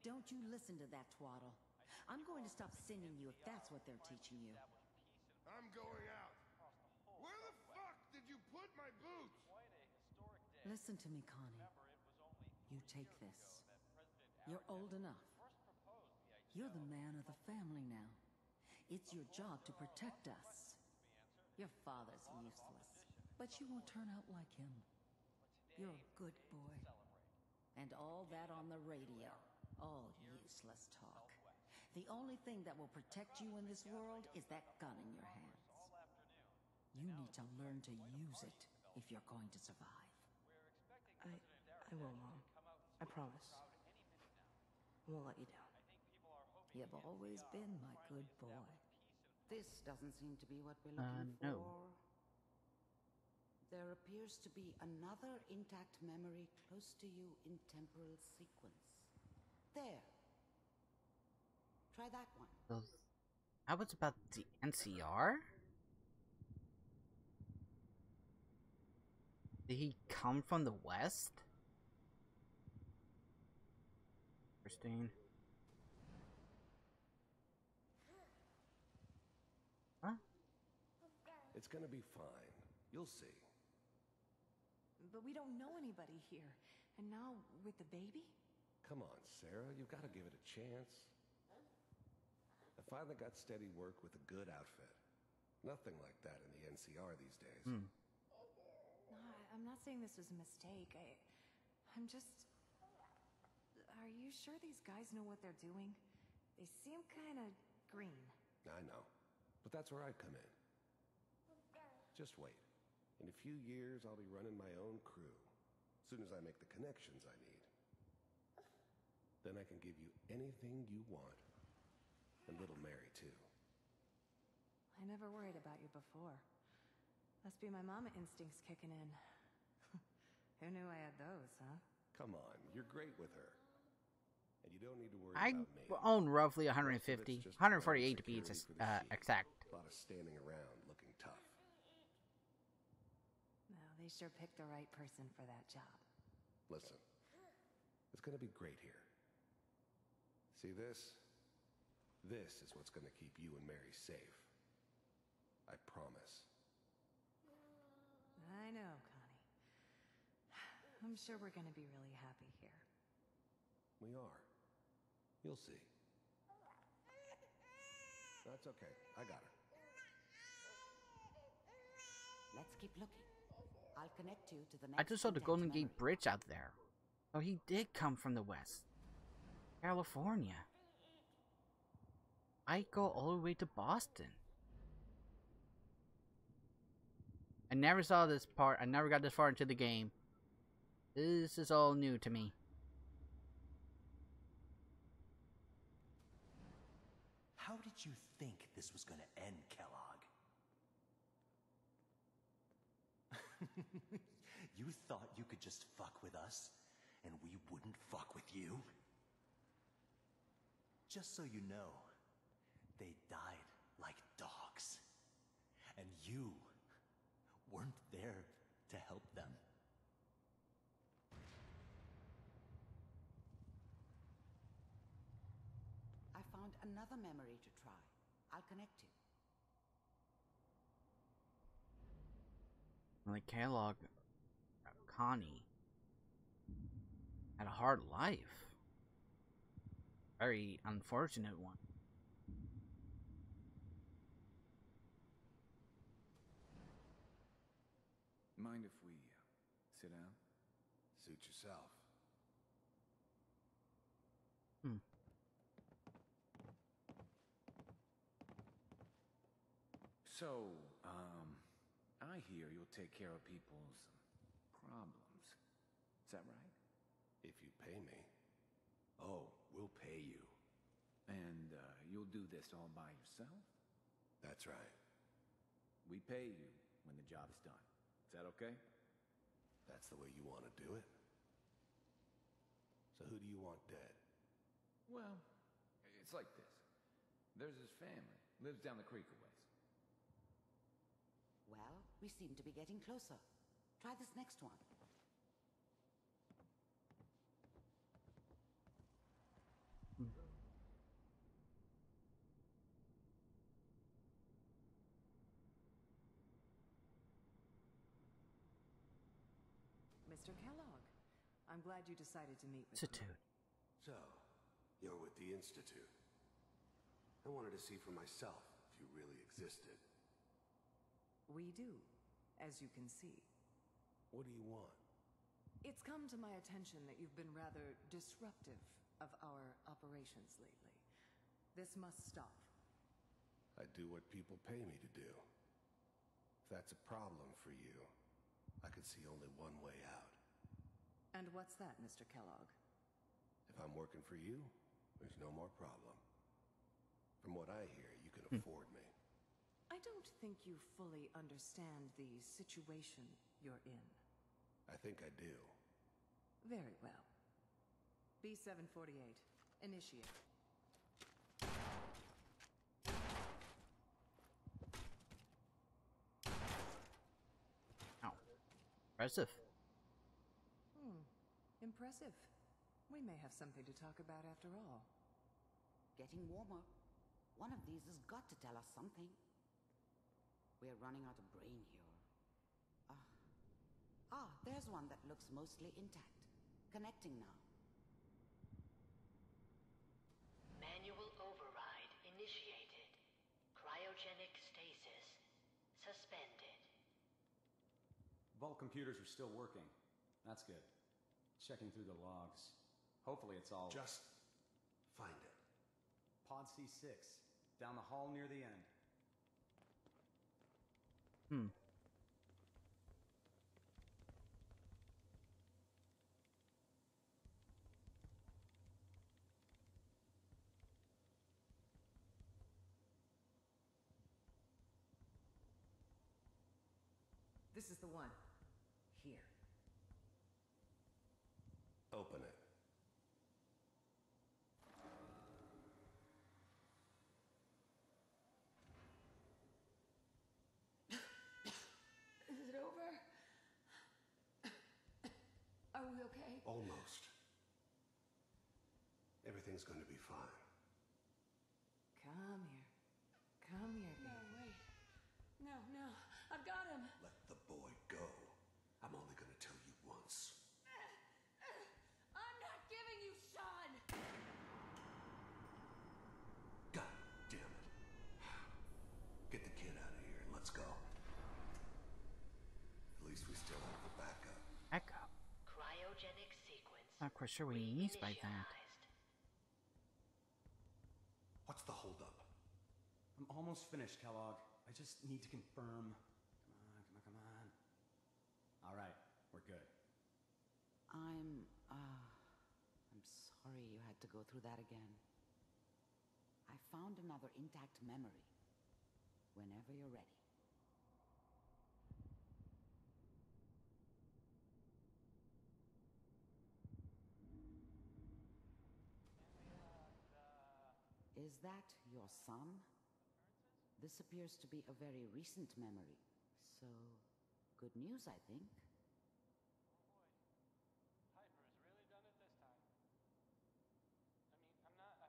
Don't you listen to that twaddle. I'm going to stop singing you if that's what they're teaching you. I'm going out. Where the fuck did you put my boots? Listen to me, Connie. You take this. You're old enough. You're the man of the family now. It's your job to protect us. Your father's useless, but you won't turn out like him. You're a good boy. And all that on the radio, all useless talk. The only thing that will protect you in this world is that gun in your hands. You need to learn to use it if you're going to survive. I will, Mom. I promise. I won't let you down. You've always been my good boy. This doesn't seem to be what we're looking no. for. There appears to be another intact memory close to you in temporal sequence. There. Try that one. So, how was about the NCR? Did he come from the West? Interesting. Huh? It's gonna be fine. You'll see. But we don't know anybody here. And now, with the baby? Come on, Sarah. You've got to give it a chance. I finally got steady work with a good outfit. Nothing like that in the NCR these days. No, I'm not saying this was a mistake. I'm just... Are you sure these guys know what they're doing? They seem kind of green. I know. But that's where I come in. Just wait. In a few years, I'll be running my own crew. As soon as I make the connections I need. Then I can give you anything you want. And little Mary, too. I never worried about you before. Must be my mama instincts kicking in. Who knew I had those, huh? Come on, you're great with her. And you don't need to worry I about me. own roughly 150, 148 to be exact. A lot of standing around looking tough. No, they sure picked the right person for that job. Listen, it's gonna be great here. See this? This is what's gonna keep you and Mary safe. I promise. I know, Connie. I'm sure we're gonna be really happy here. We are. You'll see. That's okay. I got her. Let's keep looking. I'll connect you to the next. I just saw the intact Golden memory. Gate Bridge out there. Oh, he did come from the West. California. I go all the way to Boston. I never saw this part. I never got this far into the game. This is all new to me. How did you think this was going to end, Kellogg? You thought you could just fuck with us, and we wouldn't fuck with you? Just so you know, they died like dogs. and you weren't there to help them. I found another memory to try. I'll connect you. Like Kellogg, Connie had a hard life. Very unfortunate one. Mind if we sit down? Suit yourself. So, I hear you'll take care of people's problems. Is that right? If you pay me. Oh, we'll pay you. And, you'll do this all by yourself? That's right. We pay you when the job's done. Is that okay? That's the way you want to do it? So who do you want dead? Well, it's like this. There's his family. Lives down the creek a ways. Well, we seem to be getting closer. Try this next one. Mr. Kellogg, I'm glad you decided to meet with Institute. So, you're with the Institute. I wanted to see for myself if you really existed. We do, as you can see. What do you want? It's come to my attention that you've been rather disruptive of our operations lately. This must stop. I do what people pay me to do. If that's a problem for you, I could see only one way out. And what's that, Mr. Kellogg? If I'm working for you, there's no more problem. From what I hear, you can afford me. I don't think you fully understand the situation you're in. I think I do. Very well. B-748, initiate. Oh, impressive. Impressive. We may have something to talk about after all. Getting warmer. One of these has got to tell us something. We're running out of brain here. There's one that looks mostly intact. Connecting now. Manual override initiated. Cryogenic stasis suspended. Vault computers are still working. That's good. Checking through the logs. Hopefully it's all... Just find it. Pod C6. Down the hall near the end. This is the one. Here. Open it. Is it over? Are we okay? Almost. Everything's going to be fine. Come here. Come here, baby. No, wait. No. I've got him. Let the boy go. I'm only going to tell you once. I'm not giving you Sean! God damn it. Get the kid out of here and let's go. At least we still have the backup. Backup? Cryogenic sequence. Not quite sure what he means by that. What's the holdup? I'm almost finished, Kellogg. I just need to confirm. Come on. All right, we're good. I'm sorry you had to go through that again. I found another intact memory. Whenever you're ready. Is that your son? This appears to be a very recent memory. So, good news, I think. Piper has really done it this time. I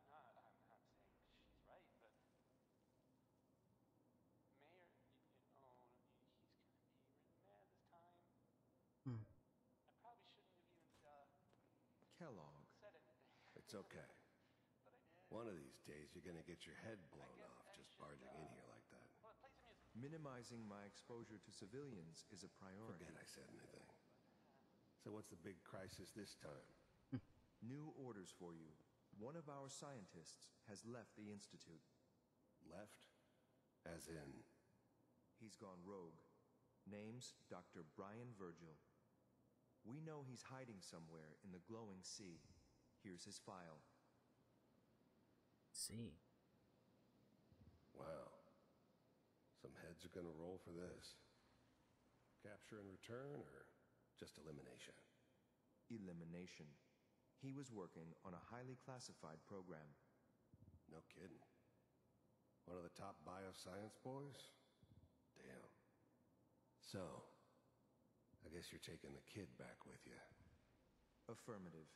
mean, I'm not saying she's right, but Mayor, he's gonna be really mad this time. I probably shouldn't have even, Kellogg. said anything. It's okay. One of these days, you're gonna get your head blown off just barging in here like that. Minimizing my exposure to civilians is a priority. Forget I said anything. So what's the big crisis this time? New orders for you. One of our scientists has left the Institute. Left? As in? He's gone rogue. Name's Dr. Brian Virgil. We know he's hiding somewhere in the glowing sea. Here's his file. See. Wow. Some heads are gonna roll for this. Capture and return, or just elimination? Elimination. He was working on a highly classified program. No kidding. One of the top bioscience boys? Damn. So, I guess you're taking the kid back with you. Affirmative.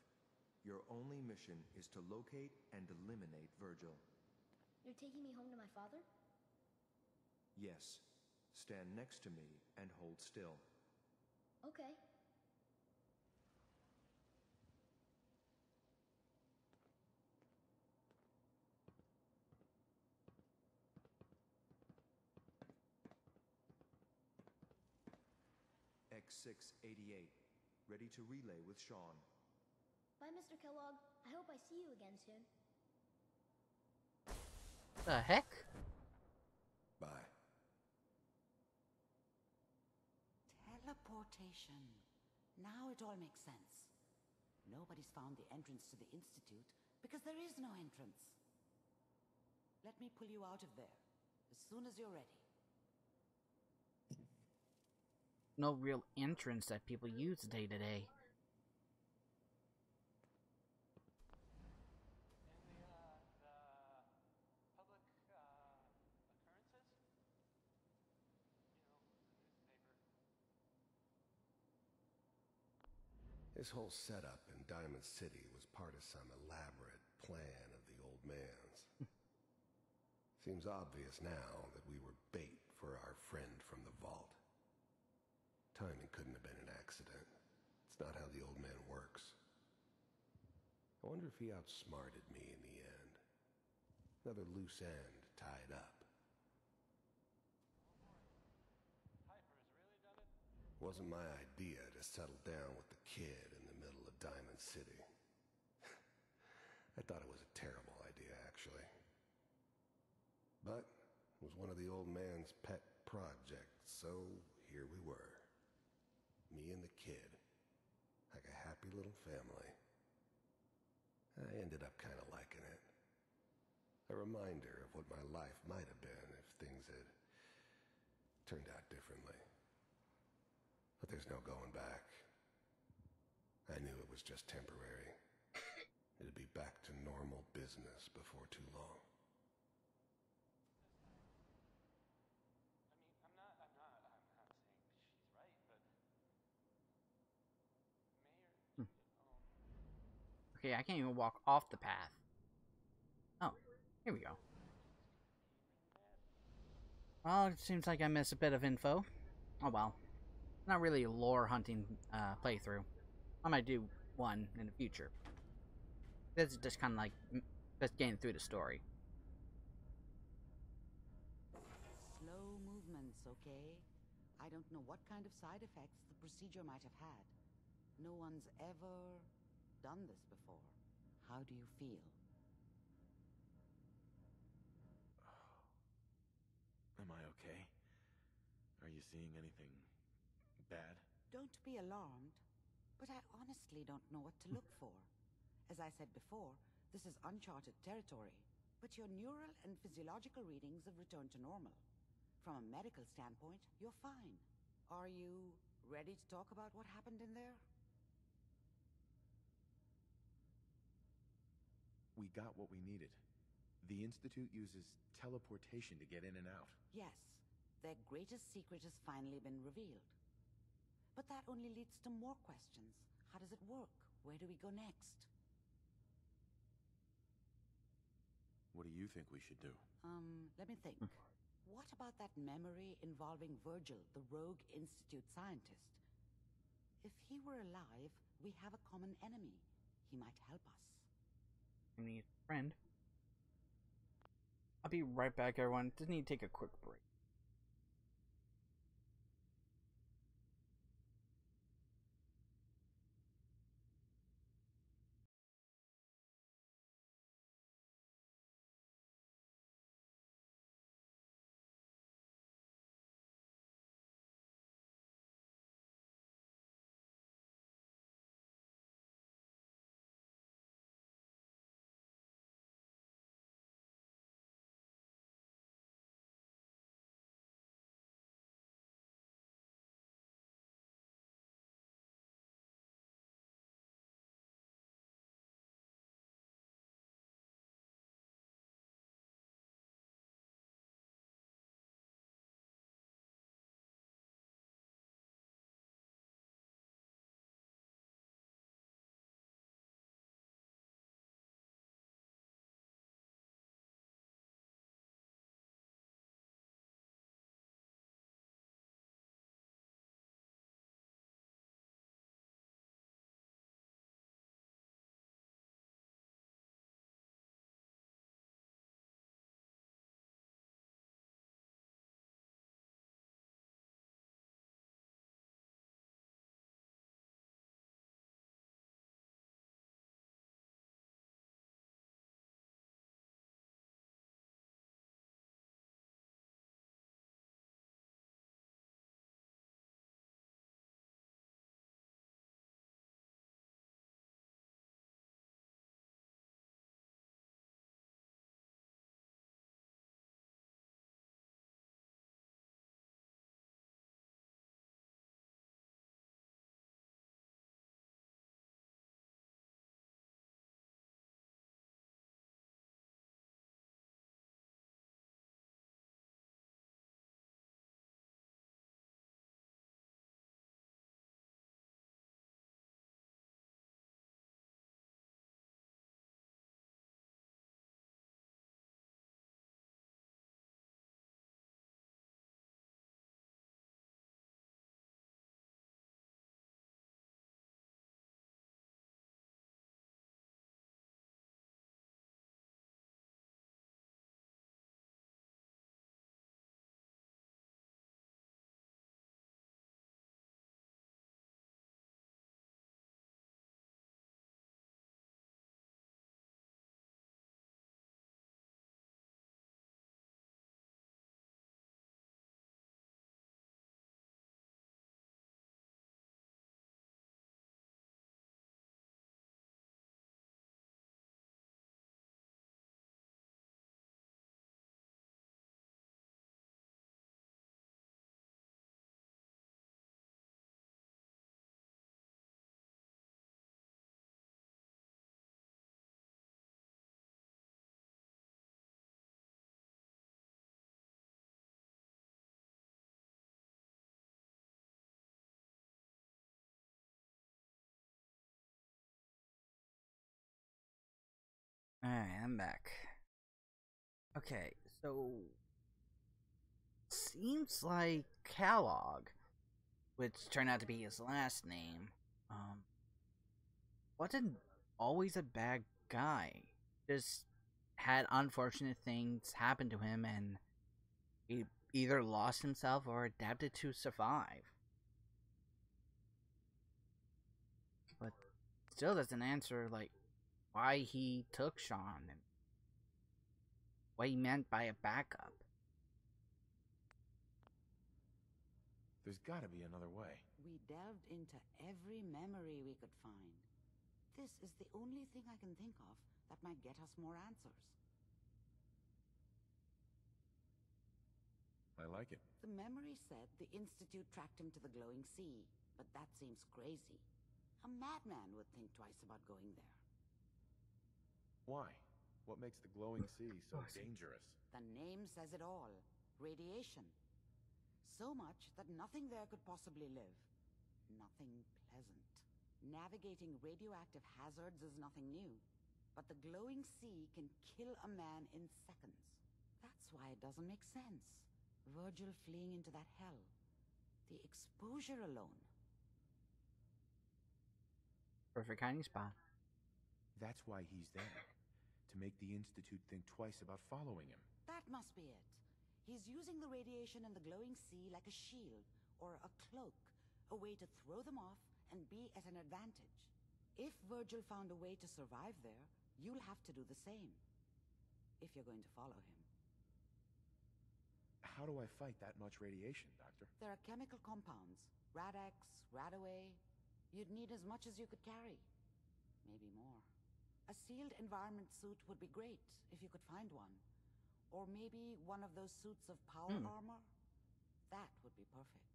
Your only mission is to locate and eliminate Virgil. You're taking me home to my father? Yes. Stand next to me and hold still. Okay. X688. Ready to relay with Sean. Bye, Mr. Kellogg. I hope I see you again soon. The heck? Bye. Teleportation. Now it all makes sense. Nobody's found the entrance to the Institute because there is no entrance. Let me pull you out of there as soon as you're ready. No real entrance that people use day to day. This whole setup in Diamond City was part of some elaborate plan of the old man's. Seems obvious now that we were bait for our friend from the vault. Timing couldn't have been an accident. It's not how the old man works. I wonder if he outsmarted me in the end. Another loose end tied up. Wasn't my idea to settle down with the kid in the middle of Diamond City. I thought it was a terrible idea, actually. But it was one of the old man's pet projects, so here we were. Me and the kid. Like a happy little family. I ended up kind of liking it. A reminder of what my life might have been if things had turned out differently. But there's no going back. I knew it was just temporary. It'd be back to normal business before too long. I'm not saying she's right, but Mayor, Okay, I can't even walk off the path. Oh, here we go. Well, it seems like I missed a bit of info. Oh well. Not really a lore hunting playthrough. I might do one in the future. This is just kind of like just getting through the story. Slow movements, okay? I don't know what kind of side effects the procedure might have had. No one's ever done this before. How do you feel? Am I okay? Are you seeing anything bad? Don't be alarmed, but I honestly don't know what to look for. As I said before, this is uncharted territory, but your neural and physiological readings have returned to normal. From a medical standpoint, you're fine. Are you ready to talk about what happened in there? We got what we needed. The Institute uses teleportation to get in and out. Yes, their greatest secret has finally been revealed. But that only leads to more questions. How does it work? Where do we go next? What do you think we should do? Let me think. What about that memory involving Virgil, the rogue Institute scientist? If he were alive, we have a common enemy. He might help us. I need a friend. I'll be right back, everyone. Just need to take a quick break. Alright, I'm back. Okay, so seems like Kellogg, which turned out to be his last name, wasn't always a bad guy. Just had unfortunate things happen to him and he either lost himself or adapted to survive. But still doesn't answer, like, why he took Sean and what he meant by a backup. There's gotta be another way. We delved into every memory we could find. This is the only thing I can think of that might get us more answers. I like it. The memory said the Institute tracked him to the glowing sea, but that seems crazy. A madman would think twice about going there. Why? What makes the glowing sea so dangerous? The name says it all. Radiation. So much that nothing there could possibly live. Nothing pleasant. Navigating radioactive hazards is nothing new. But the glowing sea can kill a man in seconds. That's why it doesn't make sense. Virgil fleeing into that hell. The exposure alone. Perfect hiding spot. That's why he's there. To make the Institute think twice about following him. That must be it. He's using the radiation in the glowing sea like a shield, or a cloak, a way to throw them off and be at an advantage. If Virgil found a way to survive there, you'll have to do the same. If you're going to follow him. How do I fight that much radiation, Doctor? There are chemical compounds. Rad-X, Radaway. You'd need as much as you could carry. Maybe more. A sealed environment suit would be great, if you could find one. Or maybe one of those suits of power armor? That would be perfect.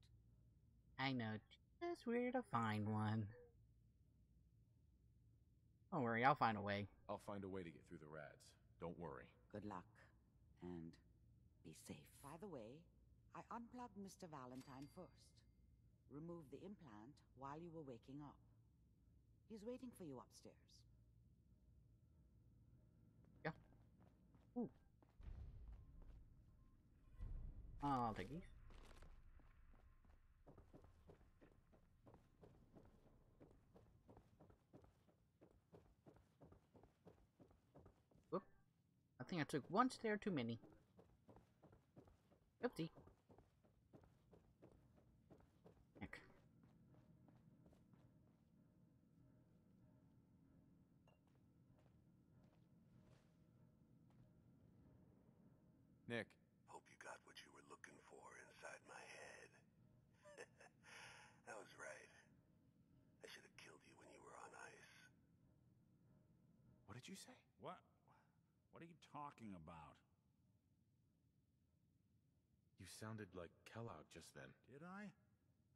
I know just where to find one. Don't worry, I'll find a way. I'll find a way to get through the rads. Don't worry. Good luck. And be safe. By the way, I unplugged Mr. Valentine first. Removed the implant while you were waking up. He's waiting for you upstairs. Yeah. Ooh. I'll take these. Whoop. I think I took one stair too many. Oopsie. Heck. Nick. Hope you got what you were looking for inside my head. I was right. I should have killed you when you were on ice. What did you say? What? What are you talking about? You sounded like Kellogg just then. Did I?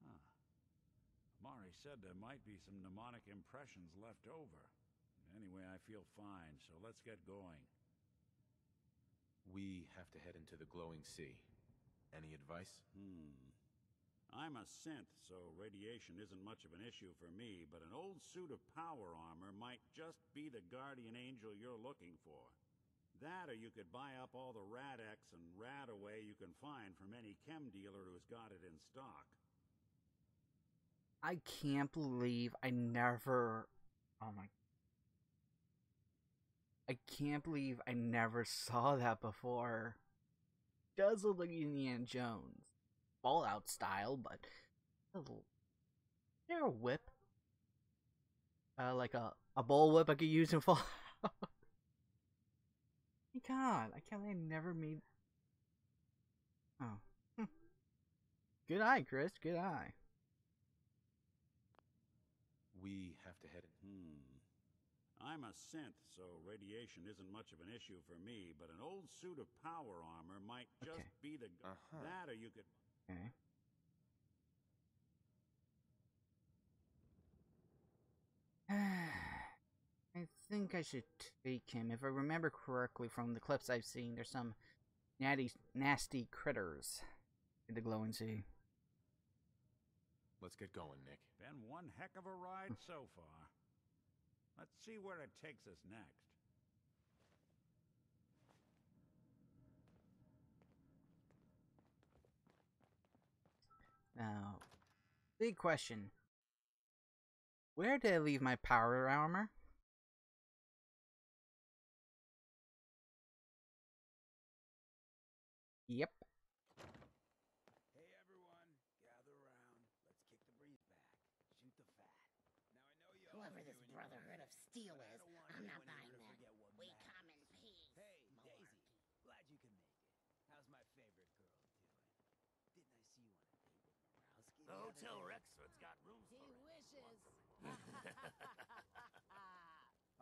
Huh. Amari said there might be some mnemonic impressions left over. Anyway, I feel fine, so let's get going. We have to head into the glowing sea. Any advice? I'm a synth, so radiation isn't much of an issue for me, but an old suit of power armor might just be the guardian angel you're looking for. That, or you could buy up all the Rad-X and Radaway you can find from any chem dealer who's got it in stock. I can't believe I never... Oh my... I can't believe I never saw that before. Does look like Indiana Jones. Fallout style, but... Is there a whip? Like a bull whip I could use in Fallout? God, I can't believe I never made... Oh. Good eye, Chris. Good eye. We have to head in. I'm a synth, so radiation isn't much of an issue for me, but an old suit of power armor might just be the... That, or you could... Okay. I think I should take him. If I remember correctly from the clips I've seen, there's some nasty critters in the glowing sea. Let's get going, Nick. Been one heck of a ride so far. Let's see where it takes us next. Now, big question. Where did I leave my power armor? Yep. Hey everyone, gather around. Let's kick the breeze back. Shoot the fat. Now I know you Whoever this Brotherhood of Steel is, I'm not buying that. We come in peace. Hey, Daisy. Glad you can make it. How's my favorite girl doing? Didn't I see you on a date with Morowski? The Hotel Rexford's got rooms for He wishes.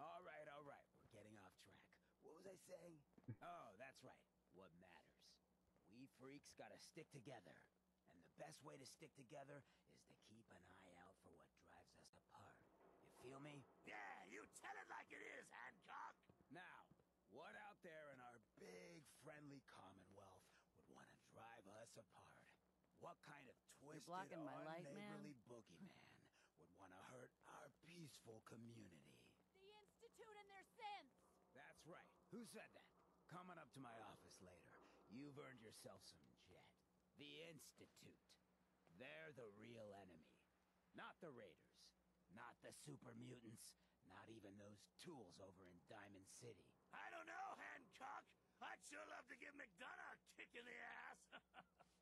All right. We're getting off track. What was I saying? Oh, that's right. What matters? We freaks gotta stick together. And the best way to stick together is to keep an eye out for what drives us apart. You feel me? Yeah, you tell it like it is, Hancock. Now, What out there in our big, friendly Commonwealth would want to drive us apart? What kind of twisted, blocking my light, man. unneighborly boogeyman would want to hurt our peaceful community? The Institute and their sins! That's right. Who said that? Coming up to my office later. You've earned yourself some jet. The Institute. They're the real enemy. Not the Raiders. Not the super mutants. Not even those tools over in Diamond City. I don't know, Hancock. I'd sure love to give McDonough a kick in the ass.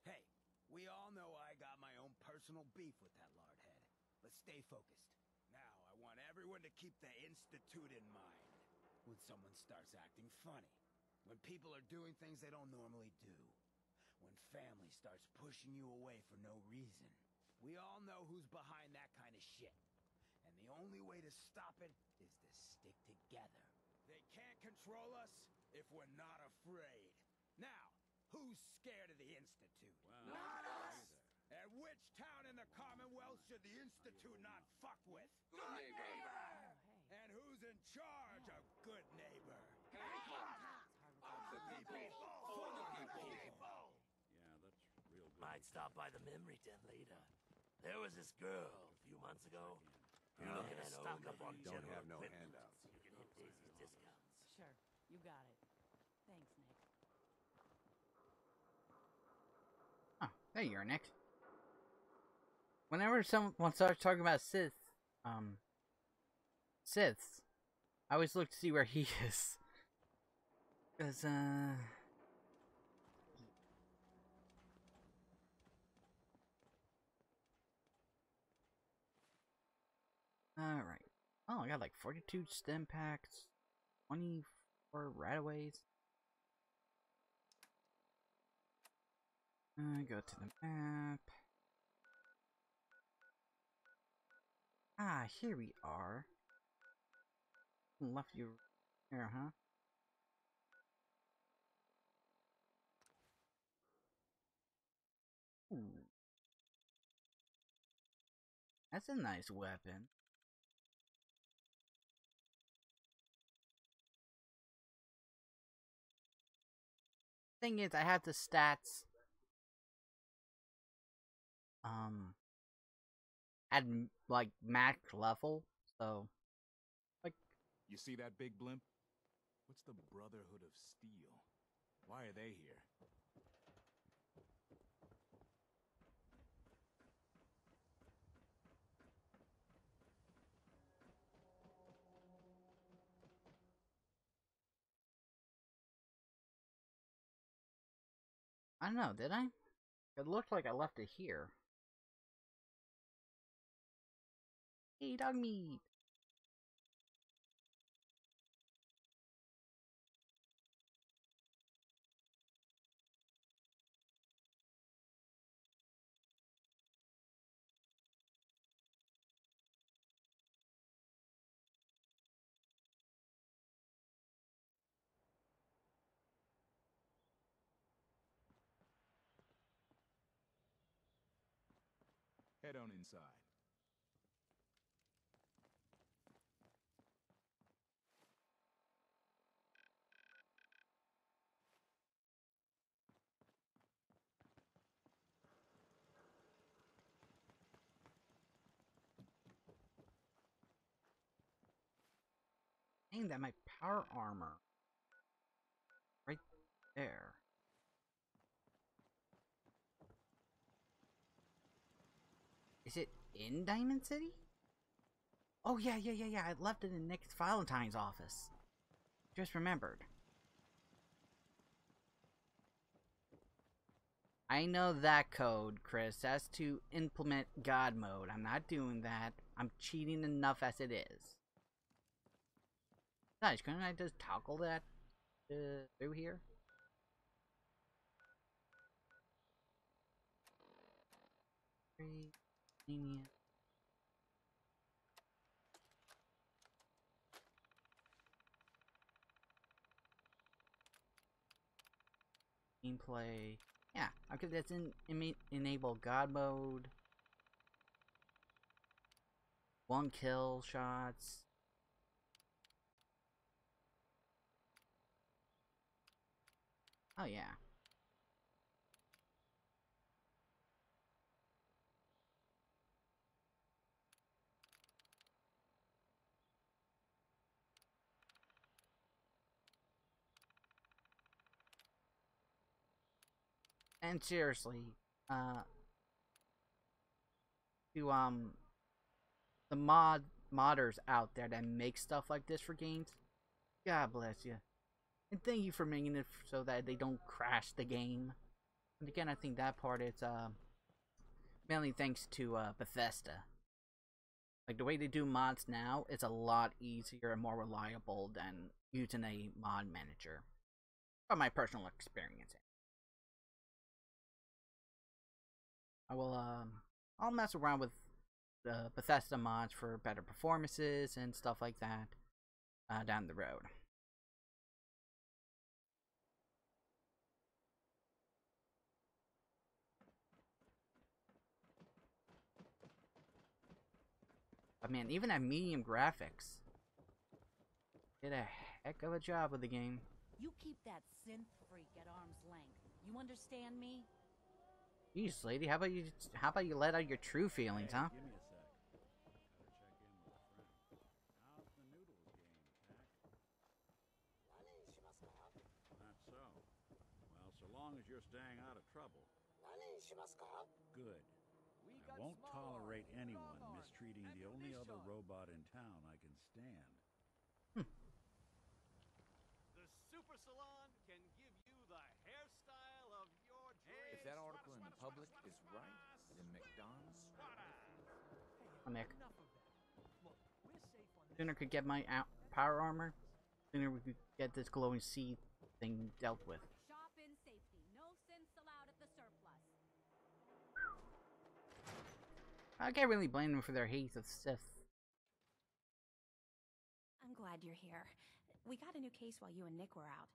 Hey, we all know I got my own personal beef with that lardhead. But stay focused. Now, I want everyone to keep the Institute in mind. When someone starts acting funny. When people are doing things they don't normally do. When family starts pushing you away for no reason. We all know who's behind that kind of shit. And the only way to stop it is to stick together. They can't control us if we're not afraid. Now, who's scared of the Institute? Well, Not us! And which town in the Commonwealth should the Institute not fuck with? Good neighbor! And who's in charge of good neighbor? Of the people! For the people! Yeah, that's real good. Might stop by the memory den later. There was this girl a few months ago. You're looking to stock up on Don't general have no equipment. handouts. You can hit Daisy's discounts. Sure, you got it. Thanks, Nick. Oh, there you are, Nick. Whenever someone starts talking about Siths, I always look to see where he is. Cause, alright. Oh, I got like 42 stem packs, 24 rataways. Go to the map. Ah, here we are. Left you here, huh? Ooh. That's a nice weapon. Thing is, I have the stats at like max level, so like. You see that big blimp? What's the Brotherhood of Steel? Why are they here? I don't know, did I? It looked like I left it here. Hey, dog meat! Head on inside. Aimed at my power armor. Right there. Is it in Diamond City? Oh, yeah. I left it in Nick's Valentine's office. Just remembered. I know that code, Chris. That's to implement God mode. I'm not doing that. I'm cheating enough as it is. Guys, couldn't I just toggle that through here? Gameplay. Yeah, okay, that's enable God mode. 1 kill shots. Oh yeah. And seriously, to the modders out there that make stuff like this for games, God bless you. And thank you for making it so that they don't crash the game. And again, I think that part is mainly thanks to Bethesda. Like, the way they do mods now, it's a lot easier and more reliable than using a mod manager. From my personal experience. I'll mess around with the Bethesda mods for better performances and stuff like that down the road. But man, even at medium graphics, did a heck of a job with the game. You keep that synth freak at arm's length. You understand me? Jeez, lady, how about you let out your true feelings, huh? Give me a sec. Gotta check in with a friend. How's the noodles game, Tack? Not so. Well, so long as you're staying out of trouble. Good. I won't tolerate anyone mistreating the only other robot in town I can stand. The Super Salon can give you the hairstyle of your dreams. If that article in the public is right, then McDonald's. I'm Mick. Sooner could get my power armor, sooner we could get this glowing sea thing dealt with. Shop in safety. No synths allowed at the surplus. I can't really blame them for their hate of Sith. I'm glad you're here. We got a new case while you and Nick were out.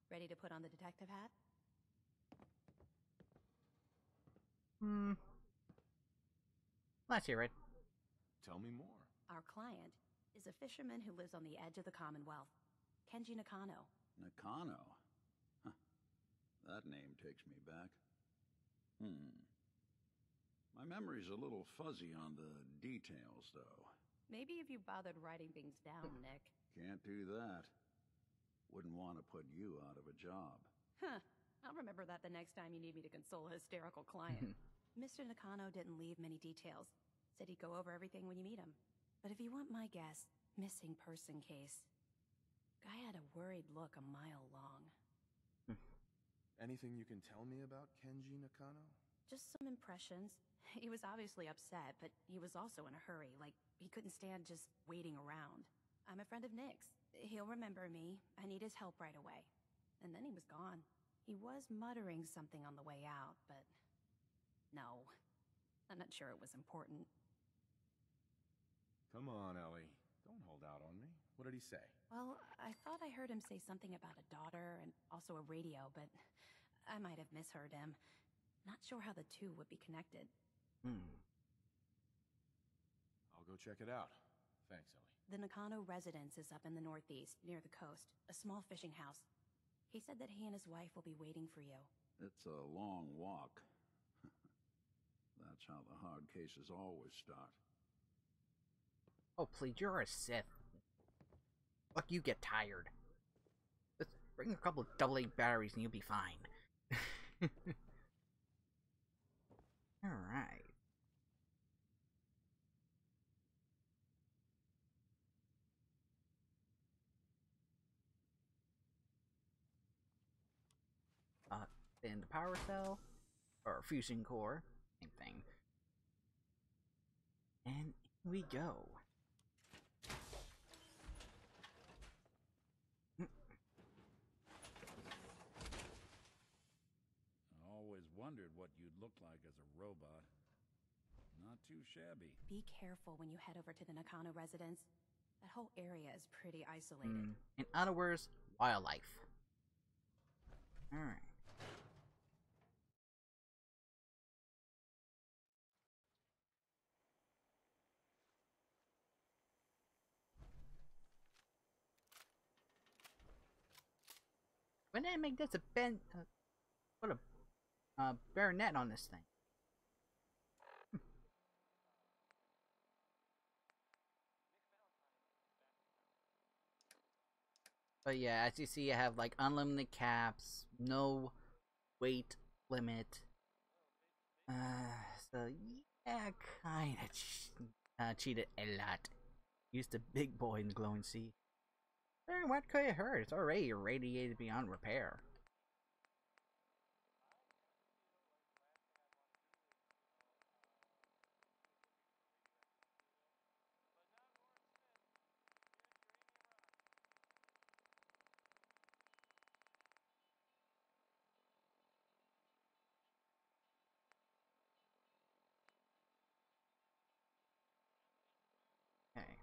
Ready to put on the detective hat? Let's hear it. Tell me more. Our client is a fisherman who lives on the edge of the Commonwealth. Kenji Nakano. Nakano? Huh. That name takes me back. My memory's a little fuzzy on the details, though. Maybe if you bothered writing things down, Nick. Can't do that. Wouldn't want to put you out of a job. Huh. I'll remember that the next time you need me to console a hysterical client. Mr. Nakano didn't leave many details. Said he'd go over everything when you meet him. But if you want my guess, missing person case. Guy had a worried look a mile long. Anything you can tell me about Kenji Nakano? Just some impressions. He was obviously upset, but he was also in a hurry. Like, he couldn't stand just waiting around. I'm a friend of Nick's. He'll remember me. I need his help right away. And then he was gone. He was muttering something on the way out, but... no. I'm not sure it was important. Come on, Ellie. Don't hold out on me. What did he say? Well, I thought I heard him say something about a daughter and also a radio, but I might have misheard him. Not sure how the two would be connected. I'll go check it out. Thanks, Ellie. The Nakano residence is up in the northeast, near the coast. A small fishing house. He said that he and his wife will be waiting for you. It's a long walk. That's how the hard cases always start. Oh, please, you're a Sith. Look, you get tired. Just bring a couple of AA batteries and you'll be fine. Alright. Then the power cell, or fusion core, same thing. And here we go. I always wondered what you'd look like as a robot. Not too shabby. Be careful when you head over to the Nakano residence. That whole area is pretty isolated. In other words, wildlife. Alright. Why didn't I make this a put a baronet on this thing. But yeah, as you see, I have like unlimited caps, no weight limit. So yeah, kinda cheated a lot. Used the big boy in the glowing sea. What could it hurt? It's already irradiated beyond repair. Okay.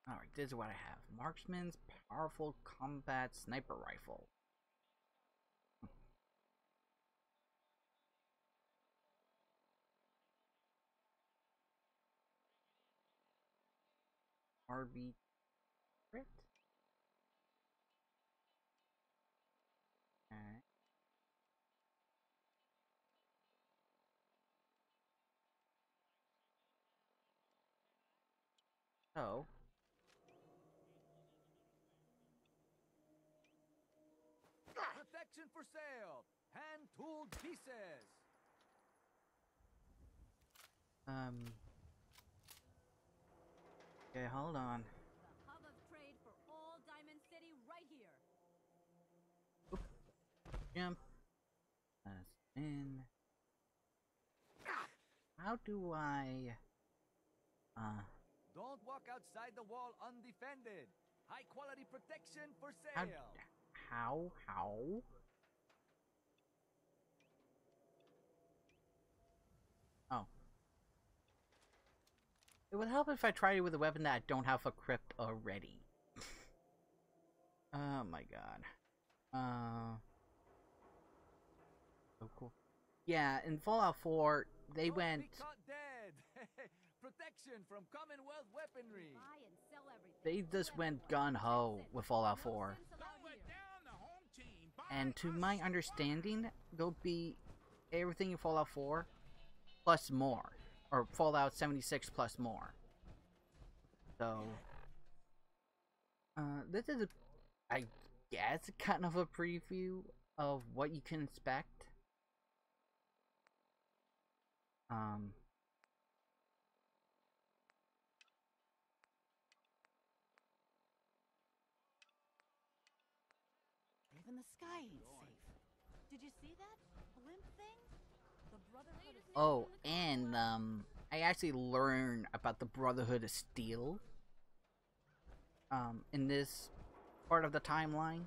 Alright, this is what I have. Marksman's powerful combat sniper rifle. RB crit. Okay. So Protection for sale! Hand-tooled pieces! Okay, hold on. The hub of trade for all Diamond City right here. Jump. In. How do I Don't walk outside the wall undefended. High quality protection for how sale. how Oh. It would help if I tried it with a weapon that I don't have equipped already. Oh my god. So cool. Yeah, in Fallout 4, they Don't went. Be caught dead. Protection from Commonwealth weaponry. Buy and sell everything. They just went gun ho with Fallout 4. And to my understanding, there'll be everything in Fallout 4 plus more. Or Fallout 76 plus more. So, this is, I guess, kind of a preview of what you can expect. Even the sky ain't safe. Did you see that blimp thing? The Brotherhood of Oh, and, I actually learned about the Brotherhood of Steel. In this part of the timeline.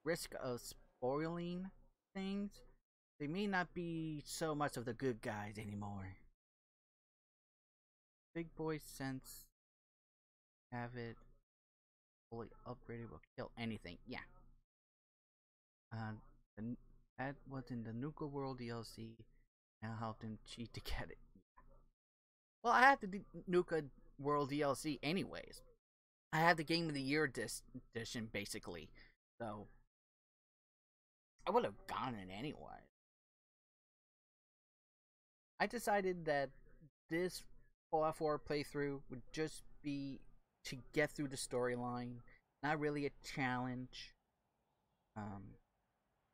Risk of spoiling things. They may not be so much of the good guys anymore. Big boy sense. Have it fully upgraded will kill anything. Yeah. That was in the Nuka World DLC. Now helped him cheat to get it. Well, I had the Nuka World DLC anyways. I had the Game of the Year edition basically. So I would have gotten it anyway. I decided that this Fallout 4 playthrough would just be to get through the storyline, not really a challenge.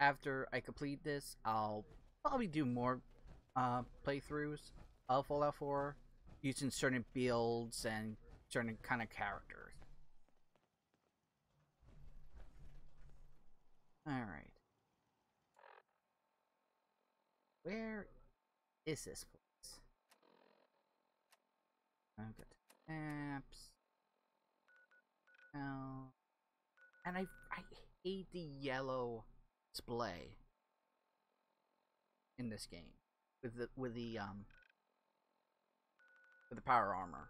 After I complete this, I'll probably do more playthroughs of Fallout 4 using certain builds and certain kind of characters. Alright. Where is this place? I've got apps. Now, and I hate the yellow display in this game with the power armor.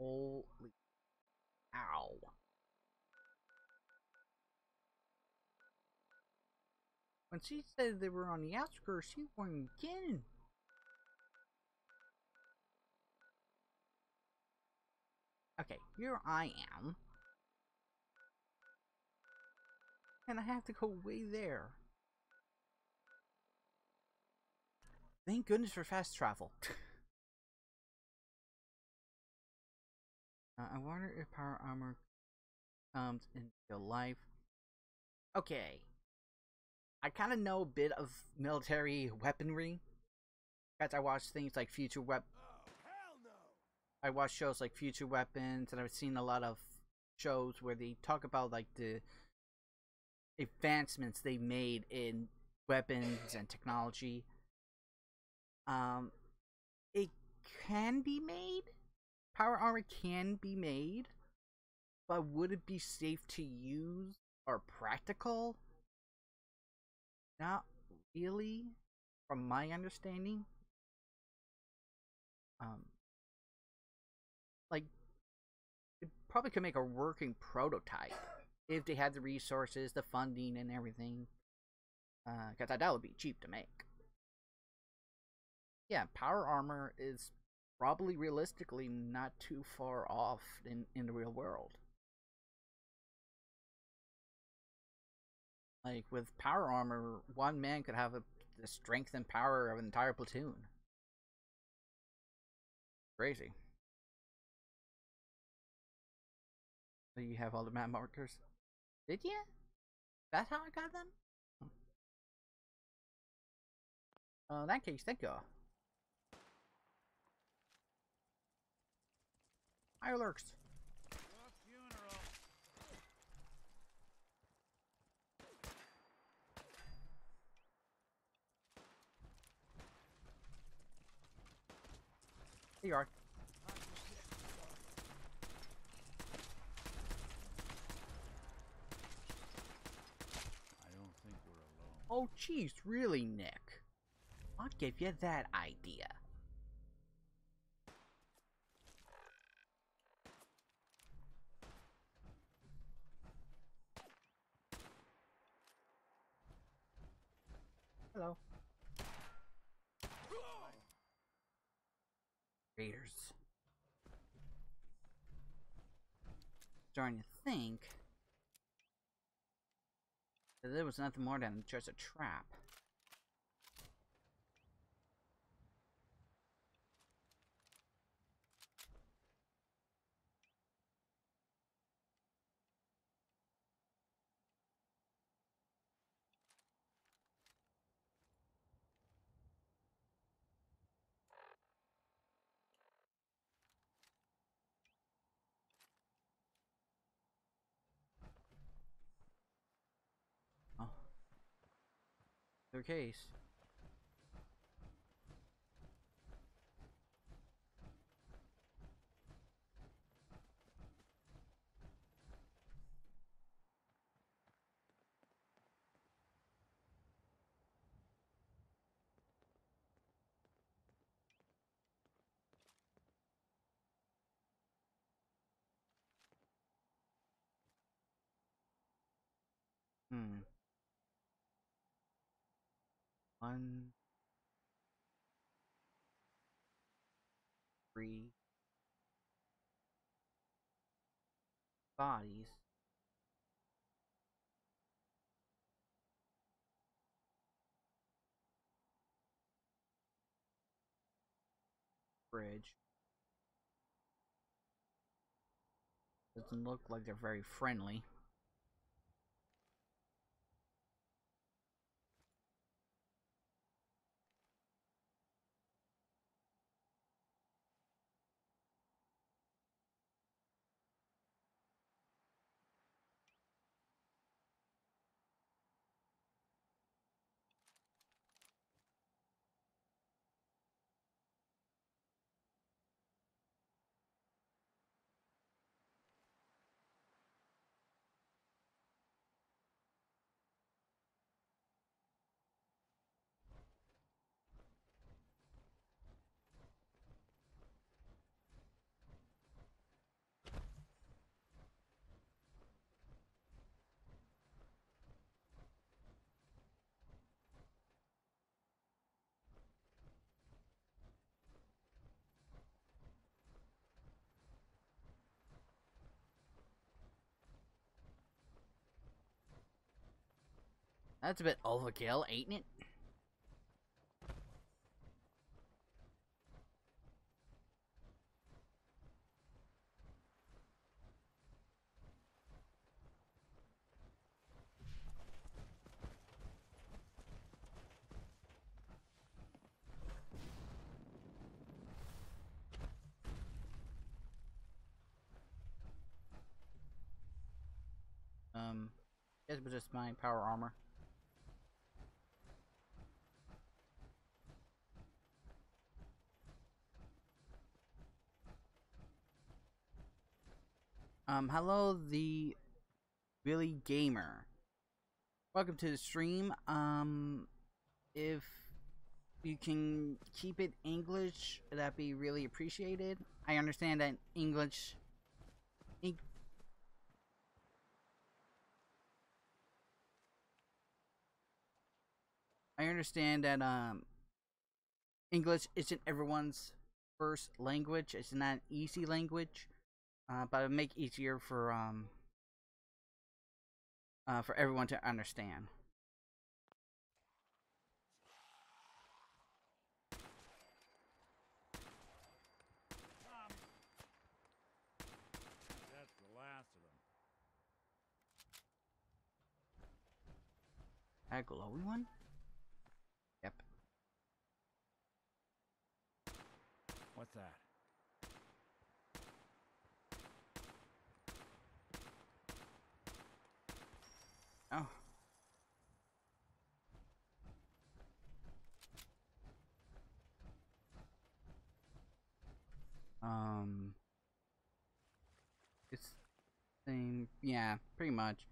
Holy ow. When she said they were on the outskirts, she wasn't kidding. Okay, here I am. And I have to go way there. Thank goodness for fast travel. I wonder if power armor comes into real life. Okay. I kind of know a bit of military weaponry. As I watch things like Future Weapons. I watch shows like Future Weapons, and I've seen a lot of shows where they talk about like the advancements they made in weapons and technology. It can be made. Power armor can be made, but would it be safe to use or practical? Not really, from my understanding. Like, it probably could make a working prototype if they had the resources, the funding, and everything. Because I doubt it would be cheap to make. Yeah, power armor is probably realistically not too far off in the real world. Like, with power armor, one man could have the strength and power of an entire platoon. Crazy. So you have all the map markers. Did you? That's how I got them? In that case, thank you. Hi, lurks. Here you are. I don't think we're alone. Oh, jeez, really, Nick? I'll give you that idea. Hello. Raiders. Starting to think that there was nothing more than just a trap. Oh. Their case. One, three bodies. Bridge. Doesn't look like they're very friendly. That's a bit overkill, ain't it? Guess it was just my power armor. Hello, the Billy Gamer. Welcome to the stream. If you can keep it English, that'd be really appreciated. I understand that English. I understand that English isn't everyone's first language. It's not an easy language, but it'll make it easier for everyone to understand. That's the last of them. That glowy one? Yep. What's that? Oh. It's same, yeah, pretty much.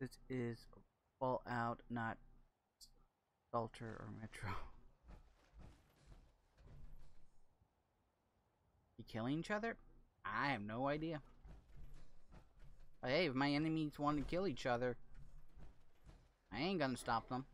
This is Fallout, not Salter or Metro. You killing each other? I have no idea. But hey, if my enemies want to kill each other, I ain't gonna stop them.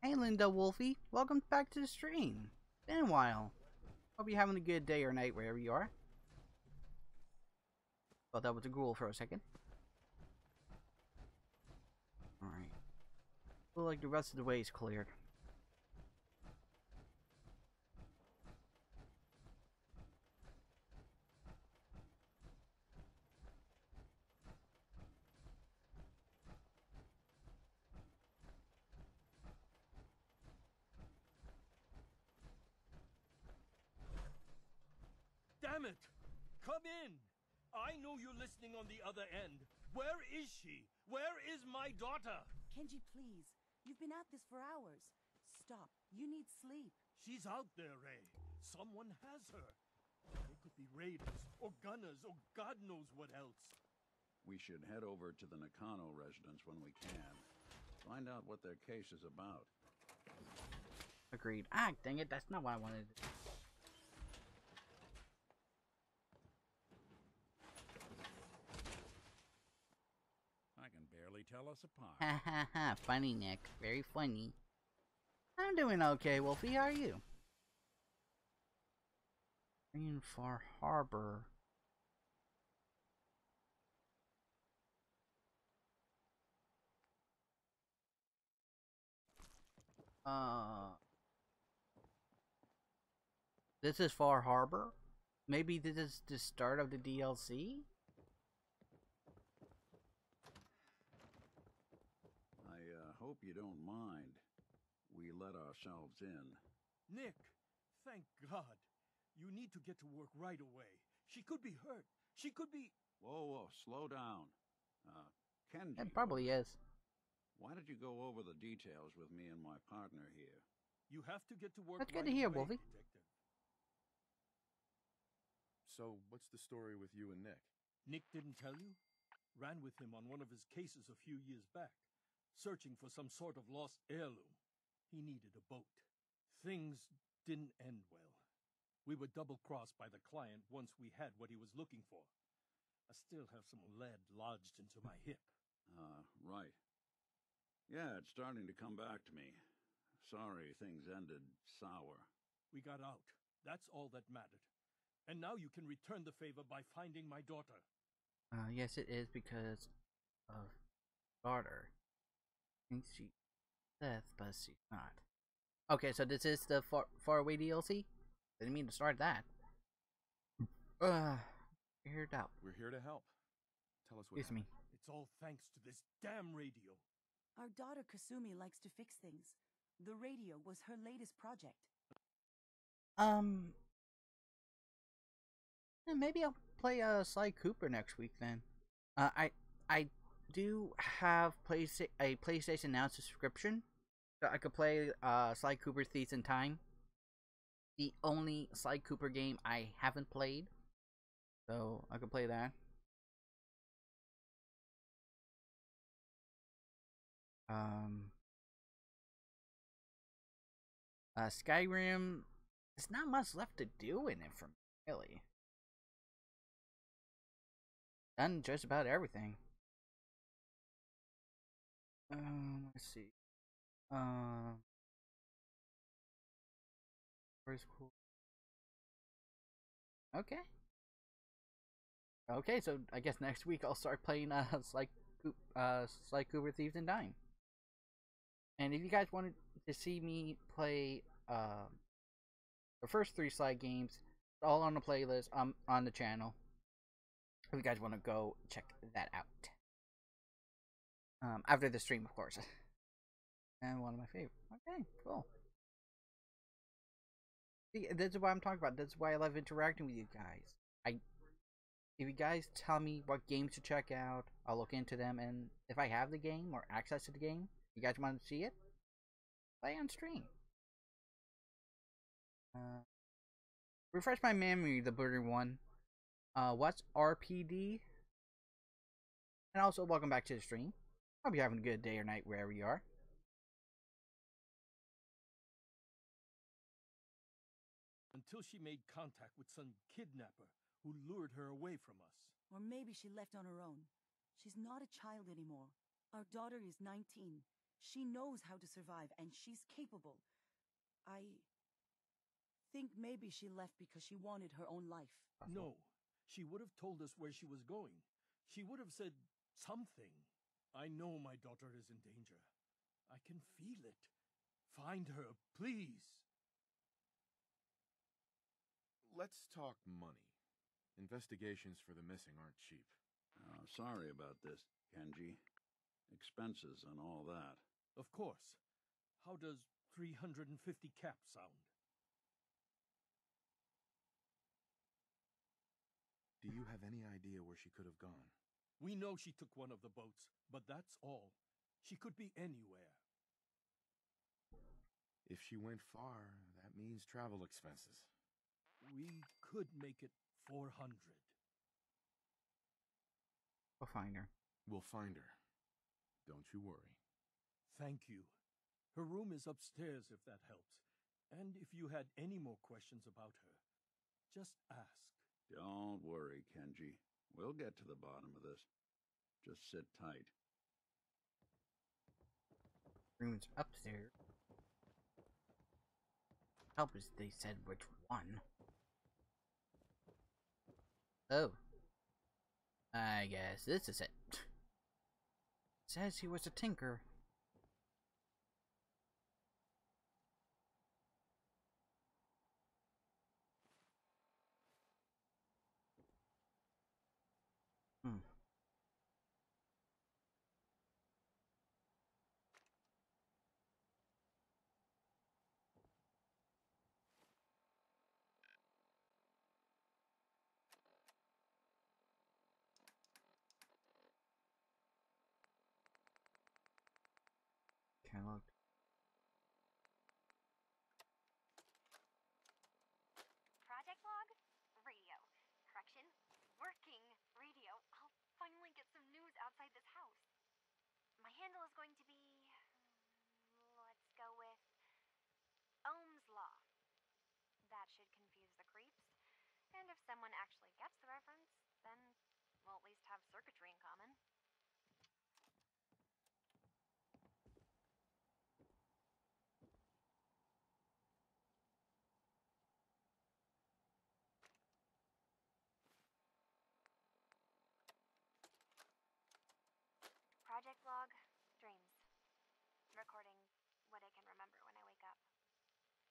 Hey Linda Wolfie, welcome back to the stream. Been a while. Hope you're having a good day or night wherever you are. Thought that was a ghoul for a second. Alright. Look like the rest of the way is cleared. Damn it! Come in! I know you're listening on the other end. Where is she? Where is my daughter? Kenji, please. You've been at this for hours. Stop. You need sleep. She's out there, Ray. Someone has her. They could be raiders, or gunners, or God knows what else. We should head over to the Nakano residence when we can. Find out what their case is about. Agreed. Ah, dang it, that's not what I wanted. I can barely tell us apart. Ha ha ha, funny Nick. Very funny. I'm doing okay, Wolfie, how are you? In Far Harbor. This is Far Harbor? Maybe this is the start of the DLC? I hope you don't mind. We let ourselves in. Nick, thank God. You need to get to work right away. She could be hurt. She could be... Whoa, slow down. Kenji... It probably is. Why did you go over the details with me and my partner here? You have to get to work That's right good to hear, away, Wolfie. Detective. So, what's the story with you and Nick? Nick didn't tell you? Ran with him on one of his cases a few years back, searching for some sort of lost heirloom. He needed a boat. Things didn't end well. We were double-crossed by the client once we had what he was looking for. I still have some lead lodged into my hip. Right. Yeah, it's starting to come back to me. Sorry things ended sour. We got out. That's all that mattered. And now you can return the favor by finding my daughter. Yes, it is because of daughter. I think she's Seth, but she's not. Okay, so this is the far away DLC? Didn't mean to start that. Heard out. We're here to help. Tell us what Excuse me. It's all thanks to this damn radio. Our daughter Kasumi likes to fix things. The radio was her latest project. Maybe I'll play Sly Cooper next week then. I do have a PlayStation Now subscription, so I could play Sly Cooper Thieves in Time. The only Sly Cooper game I haven't played, so I could play that. Skyrim, there's not much left to do in it for me, really. Done just about everything. Let's see. Where's cool? Okay. Okay, so I guess next week I'll start playing Sly Cooper Thieves and Dime. And if you guys wanted to see me play the first 3 Sly games, it's all on the playlist on the channel. If you guys want to go check that out. After the stream, of course. And one of my favorites. Okay, cool. See, this is what I'm talking about. That's why I love interacting with you guys. If you guys tell me what games to check out, I'll look into them, and if I have the game or access to the game, you guys want to see it, play on stream. Refresh my memory, the Burger one. What's RPD? And also, welcome back to the stream. Hope you're having a good day or night wherever you are. Until she made contact with some kidnapper who lured her away from us. Or maybe she left on her own. She's not a child anymore. Our daughter is 19. She knows how to survive, and she's capable. I think maybe she left because she wanted her own life. No, she would have told us where she was going. She would have said something. I know my daughter is in danger. I can feel it. Find her, please. Let's talk money. Investigations for the missing aren't cheap. Sorry about this, Kenji. Expenses and all that. Of course. How does 350 cap sound? Do you have any idea where she could have gone? We know she took one of the boats, but that's all. She could be anywhere. If she went far, that means travel expenses. We could make it 400. We'll find her. We'll find her. Don't you worry. Thank you. Her room is upstairs if that helps. And if you had any more questions about her, just ask. Don't worry, Kenji. We'll get to the bottom of this. Just sit tight. Room's upstairs. Help us, they said which one. Oh. I guess this is it. Says he was a tinker. Catalog. Project log? Radio. Correction. Working radio. I'll finally get some news outside this house. My handle is going to be... let's go with... Ohm's Law. That should confuse the creeps. And if someone actually gets the reference, then we'll at least have circuitry in common. Project log, dreams. Recording what I can remember when I wake up.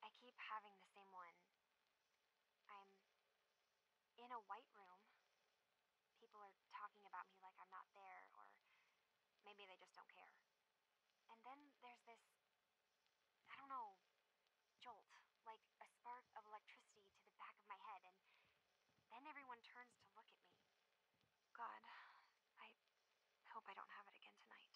I keep having the same one. I'm in a white room. People are talking about me like I'm not there, or maybe they just don't care. And then there's this, I don't know, jolt, like a spark of electricity to the back of my head, and then everyone turns to look at me. God, I hope I don't have it again tonight.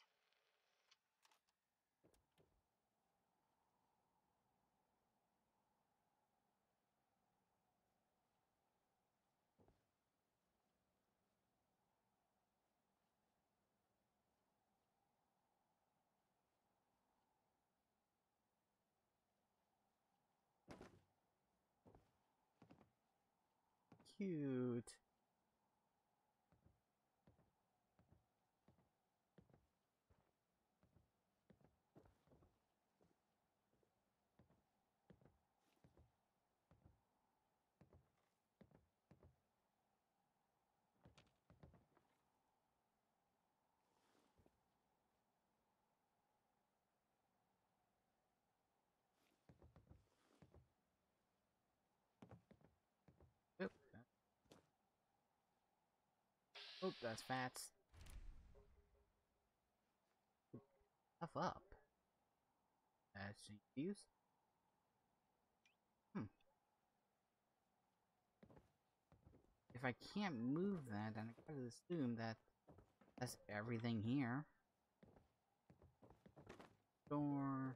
Cute. Oop. Oop, that's fats. Stuff up. That's use. If I can't move that, then I gotta assume that that's everything here. Door.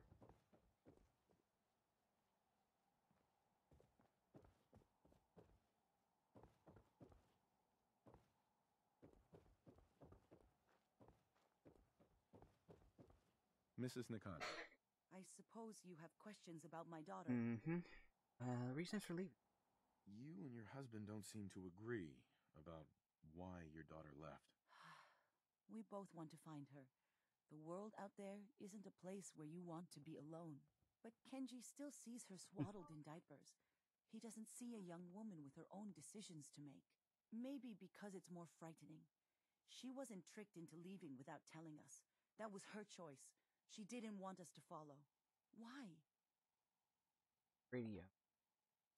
Mrs. Nakano. I suppose you have questions about my daughter. Mm-hmm. Reasons for leaving. You and your husband don't seem to agree about why your daughter left. We both want to find her. The world out there isn't a place where you want to be alone. But Kenji still sees her swaddled in diapers. He doesn't see a young woman with her own decisions to make. Maybe because it's more frightening. She wasn't tricked into leaving without telling us. That was her choice. She didn't want us to follow. Why? Radio.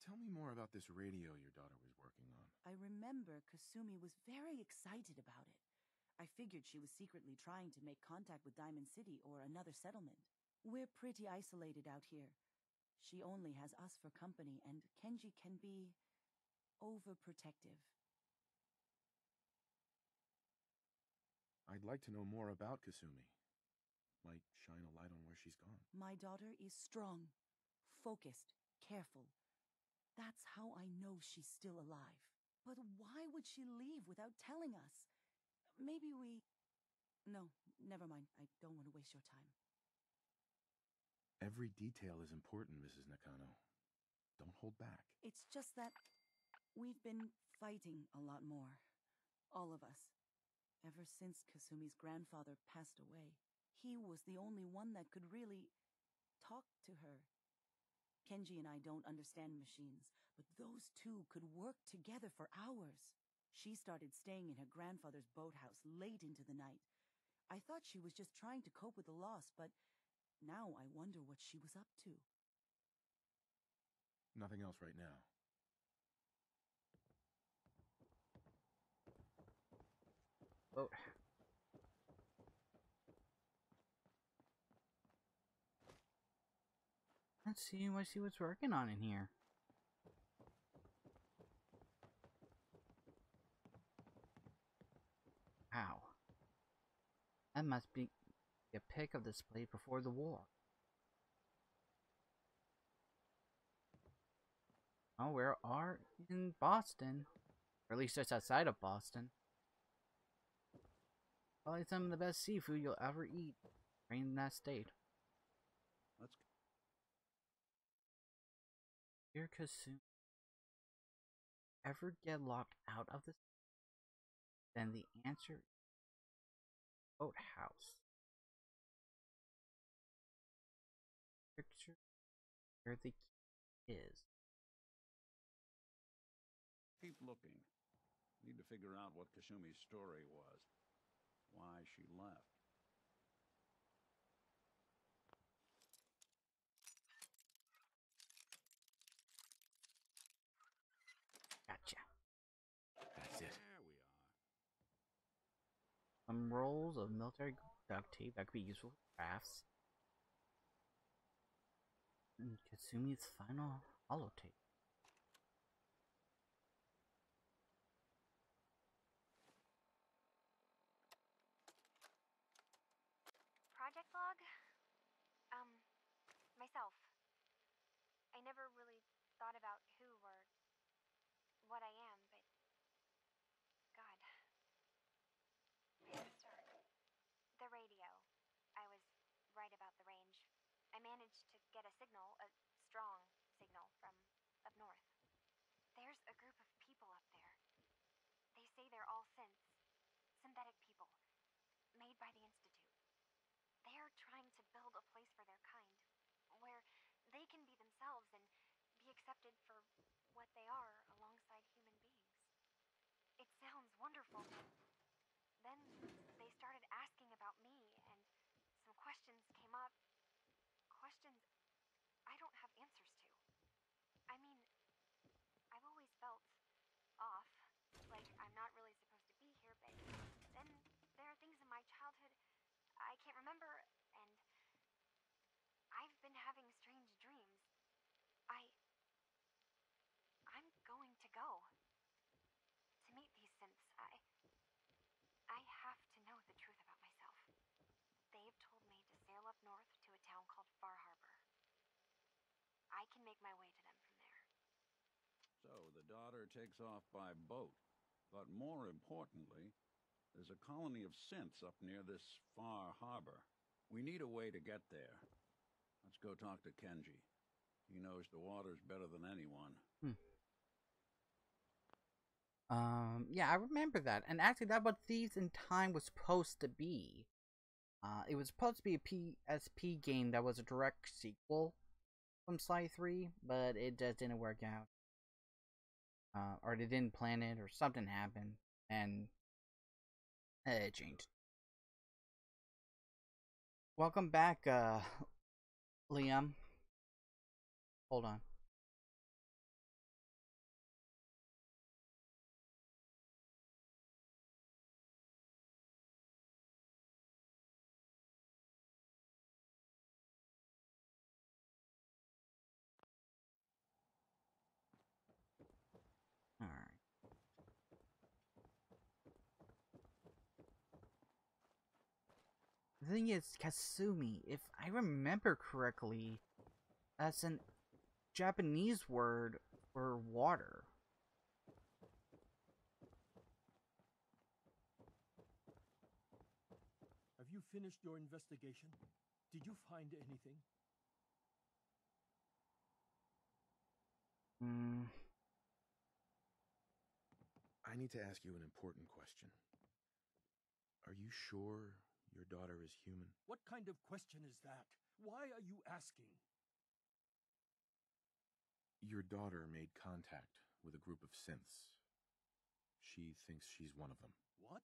Tell me more about this radio your daughter was working on. I remember Kasumi was very excited about it. I figured she was secretly trying to make contact with Diamond City or another settlement. We're pretty isolated out here. She only has us for company, and Kenji can be overprotective. I'd like to know more about Kasumi. Might shine a light on where she's gone. My daughter is strong, focused, careful. That's how I know she's still alive. But why would she leave without telling us? Maybe we... No, never mind. I don't want to waste your time. Every detail is important, Mrs. Nakano. Don't hold back. It's just that we've been fighting a lot more. All of us. Ever since Kasumi's grandfather passed away. He was the only one that could really talk to her. Kenji and I don't understand machines, but those two could work together for hours. She started staying in her grandfather's boathouse late into the night. I thought she was just trying to cope with the loss, but now I wonder what she was up to. Nothing else right now. Boat. Let's see what she was working on in here. Wow. That must be a pic of display before the war. Oh, we are in Boston. Or at least just outside of Boston. Probably some of the best seafood you'll ever eat in that state. Let's go. Dear Kasumi, ever get locked out of this? then the answer is boathouse. Picture where the key is. Keep looking. Need to figure out what Kasumi's story was. Why she left. Gotcha. That's it. There we are. Some rolls of military duct tape that could be useful for crafts. And Kasumi's final holotape. Project log? Myself. I never really thought about who or what I am, but God. Where to start? The radio. I was right about the range. I managed to get a signal, a strong signal, from up north. There's a group of people up there. They say they're all synthetic people, made by the Institute. They're trying to build a place for their kind, where they can be themselves and be accepted for what they are alongside human beings. It sounds wonderful. Then they started asking about me, and some questions came up. Questions I don't have answers to. I mean, I've always felt off, like I'm not really supposed to be here, but then there are things in my childhood I can't remember, and I've been having strange dreams. I'm going to go to meet these synths. I have to know the truth about myself. They've told me to sail up north to a town called Far Harbor. I can make my way to them from there. So the daughter takes off by boat. But more importantly, there's a colony of synths up near this Far Harbor. We need a way to get there. Let's go talk to Kenji. He knows the waters better than anyone. Yeah, I remember that. And actually, that's what Thieves in Time was supposed to be. It was supposed to be a PSP game that was a direct sequel from Sly 3, but it just didn't work out. Or they didn't plan it, or something happened, and it changed. Welcome back, Liam. Hold on. Alright. The thing is, Kasumi, if I remember correctly, that's an Japanese word for water. Have you finished your investigation? Did you find anything? I need to ask you an important question. Are you sure your daughter is human? What kind of question is that? Why are you asking? Your daughter made contact with a group of synths. She thinks she's one of them. What?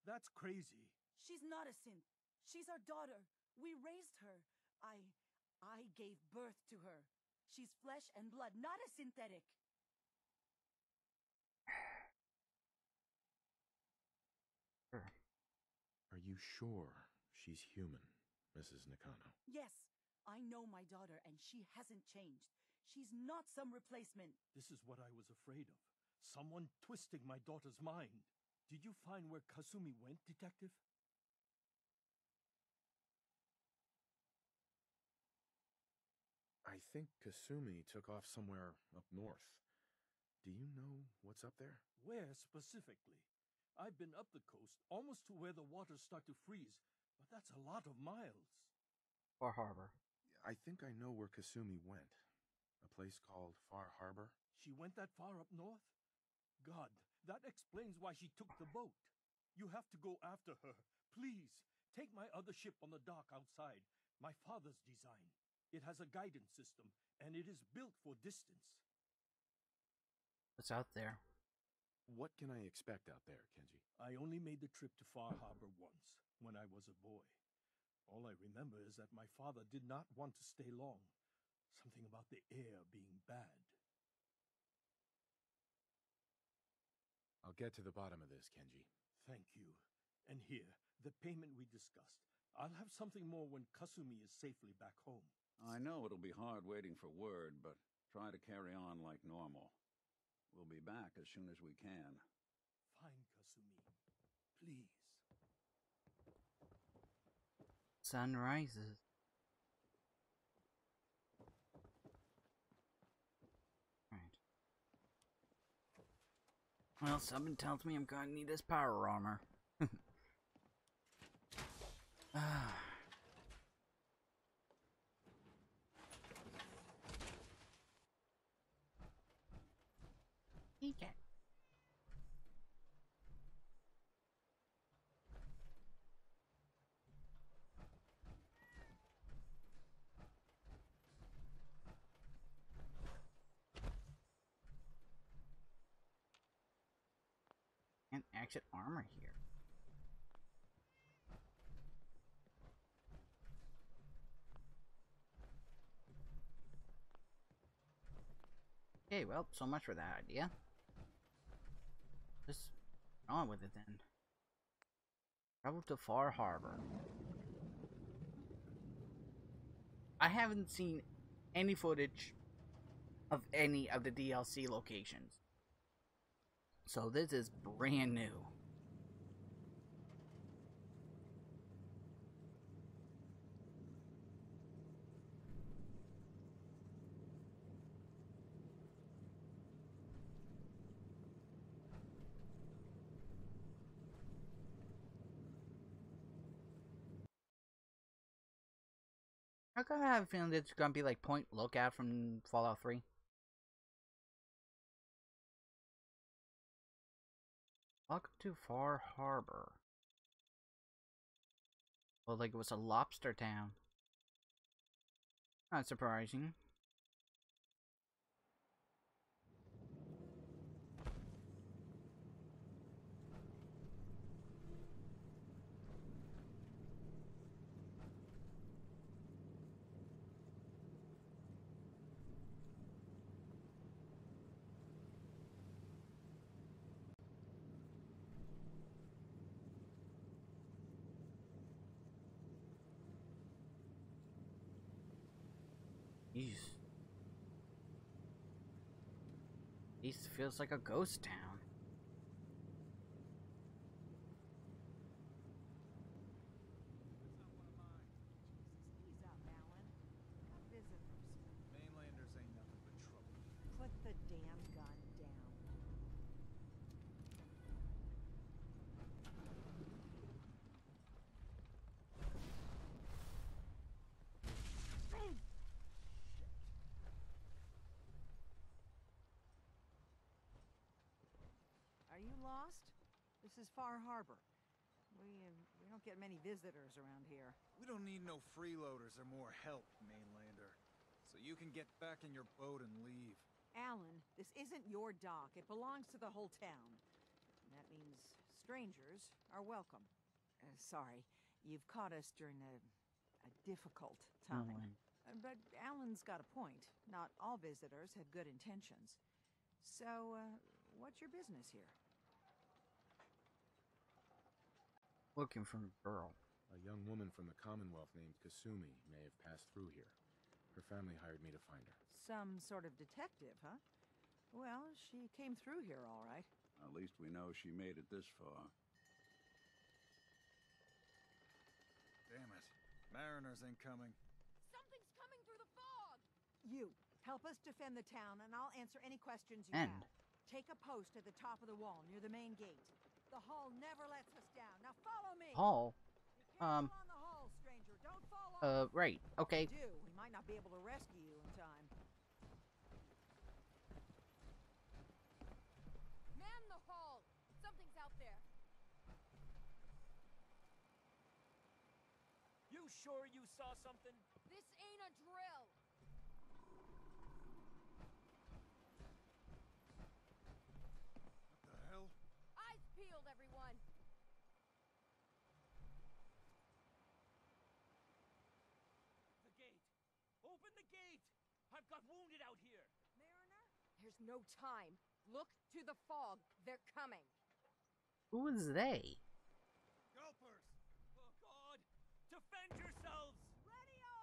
That's crazy. She's not a synth. She's our daughter. We raised her. I gave birth to her. She's flesh and blood, not a synthetic. Are you sure she's human, Mrs. Nakano? Yes, I know my daughter, and she hasn't changed. She's not some replacement. This is what I was afraid of. Someone twisting my daughter's mind. Did you find where Kasumi went, Detective? I think Kasumi took off somewhere up north. Do you know what's up there? Where specifically? I've been up the coast, almost to where the waters start to freeze, but that's a lot of miles. Far Harbor. I think I know where Kasumi went. A place called Far Harbor. She went that far up north? God, that explains why she took the boat. You have to go after her. Please, take my other ship on the dock outside. My father's design. It has a guidance system, and it is built for distance. What's out there? What can I expect out there, Kenji? I only made the trip to Far Harbor once, when I was a boy. All I remember is that my father did not want to stay long. Something about the air being bad. I'll get to the bottom of this, Kenji. Thank you. And here, the payment we discussed. I'll have something more when Kasumi is safely back home. I know it'll be hard waiting for word, but try to carry on like normal. We'll be back as soon as we can. Fine, Kasumi. Please. Sun rises. Well, something tells me I'm gonna need this power armor. Okay. And exit armor here. Okay, well, so much for that idea. Just on with it then. Travel to Far Harbor. I haven't seen any footage of any of the DLC locations. So this is brand new. I kind of have a feeling it's gonna be like Point Lookout from Fallout 3. Welcome to Far Harbor. Well, like it was a lobster town. Not surprising. Jeez. This feels like a ghost town. Ease up, Alan. Got visitors. Mainlanders ain't nothing but trouble. Put the damn gun down. Are you lost? This is Far Harbor. We don't get many visitors around here. We don't need no freeloaders or more help, mainlander. So you can get back in your boat and leave. Alan, this isn't your dock. It belongs to the whole town. And that means strangers are welcome. Sorry, you've caught us during a difficult time. But Alan's got a point. Not all visitors have good intentions. So, what's your business here? Looking for a girl. A young woman from the Commonwealth named Kasumi may have passed through here. Her family hired me to find her. Some sort of detective, huh? Well, she came through here all right. At least we know she made it this far. Damn it. Mariners incoming. Something's coming through the fog! You, help us defend the town, and I'll answer any questions you have. Take a post at the top of the wall, near the main gate. The hall never lets us down. Now follow me! Hall? On the hall, stranger. Don't fall off. Right. Okay. If you do, we might not be able to rescue you in time. Man You sure you saw something? This ain't a drill. What the hell? Eyes peeled, everyone. The gate. Open the gate. I've got wounded out here. Mariner? There's no time. Look to the fog. They're coming. Who is they? Gulpers. Oh, God. Defend yourselves. Radio!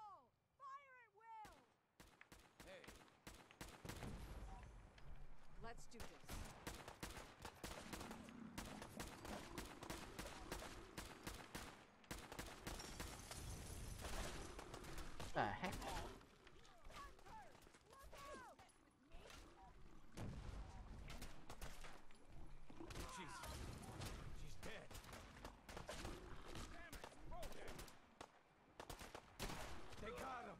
Fire at will! Hey. Let's do this. The heck? She's dead. Damn it! Broken. They got him.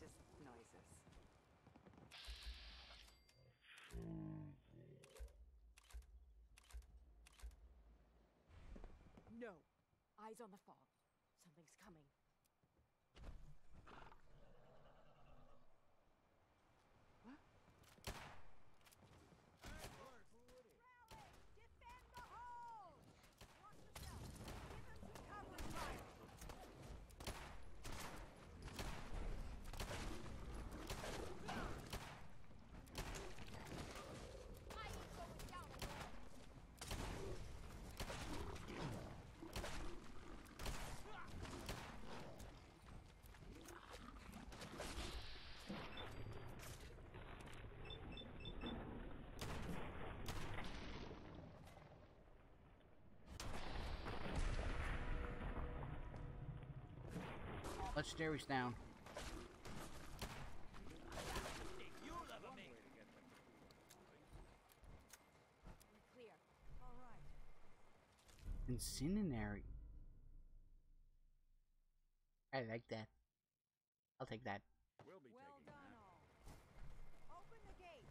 Just noises. No. Eyes on the fog. Something's coming. What? Defend the hole! Watch yourself. Give them some covering fire. I ain't going down alone. Legendary's down. You'll ever make it. We're clear. All right. Incinerary. I like that. I'll take that. We'll be Well taking done, that. all. Open the gate.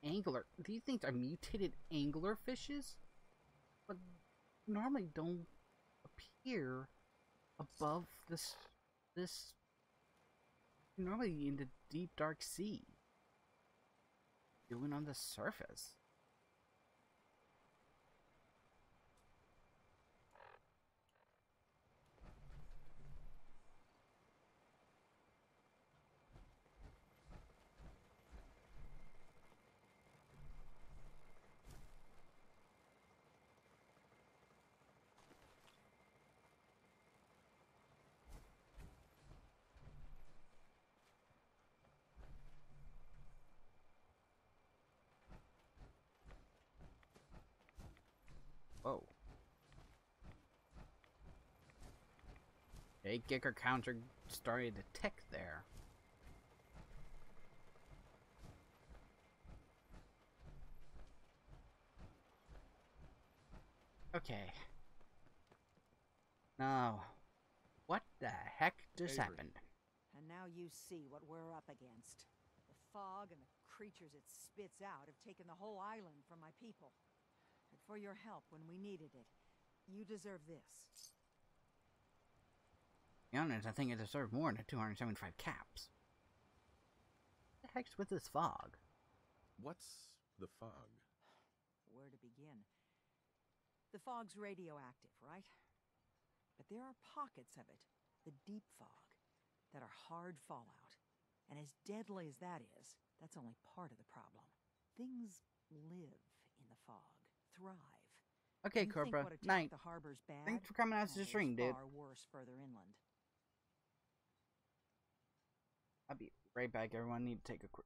Angler. These things are mutated angler fishes? But normally don't appear above this normally in the deep dark sea. Doing on the surface. Whoa. A kicker counter started to tick there. Okay. Now, what the heck just Avery. happened? And now you see what we're up against. The fog and the creatures it spits out have taken the whole island from my people. But for your help when we needed it, you deserve this. To be honest, I think I deserve more than 275 caps. What the heck's with this fog? What's the fog? Where to begin? The fog's radioactive, right? But there are pockets of it, the deep fog, that are hard fallout. And as deadly as that is, that's only part of the problem. Things live in the fog, thrive. Okay, You think Cobra. what attacked Night. the harbor's bad? Thanks for coming out to the There's stream, dude. far worse further inland. I'll be right back, everyone. Need to take a quick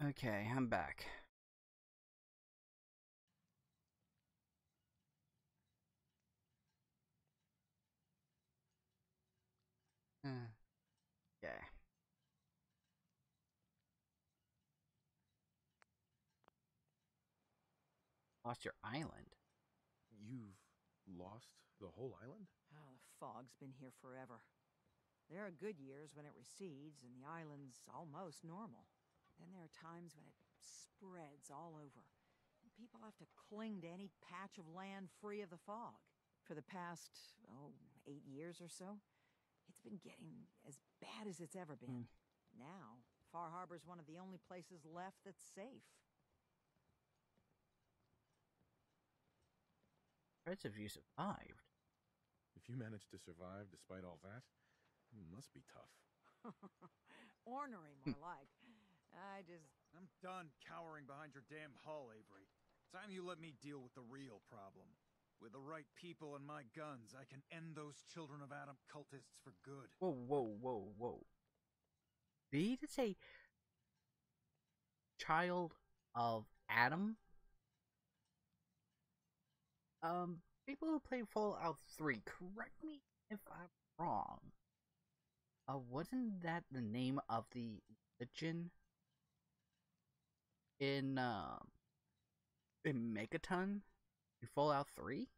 Okay, I'm back. Okay. Lost your island? You've lost the whole island? Oh, the fog's been here forever. There are good years when it recedes and the island's almost normal. Then there are times when it spreads all over. And people have to cling to any patch of land free of the fog. For the past, 8 years or so, it's been getting as bad as it's ever been. Now, Far Harbor's one of the only places left that's safe. Threats of you survived. If you managed to survive despite all that, it must be tough. Ornery, more like. I'm done cowering behind your damn hull, Avery. Time you let me deal with the real problem. With the right people and my guns, I can end those Children of Adam cultists for good. Whoa, whoa, whoa, whoa. Did he just say Child of Adam? People who play Fallout 3, correct me if I'm wrong. Wasn't that the name of the religion in Megaton in Fallout 3?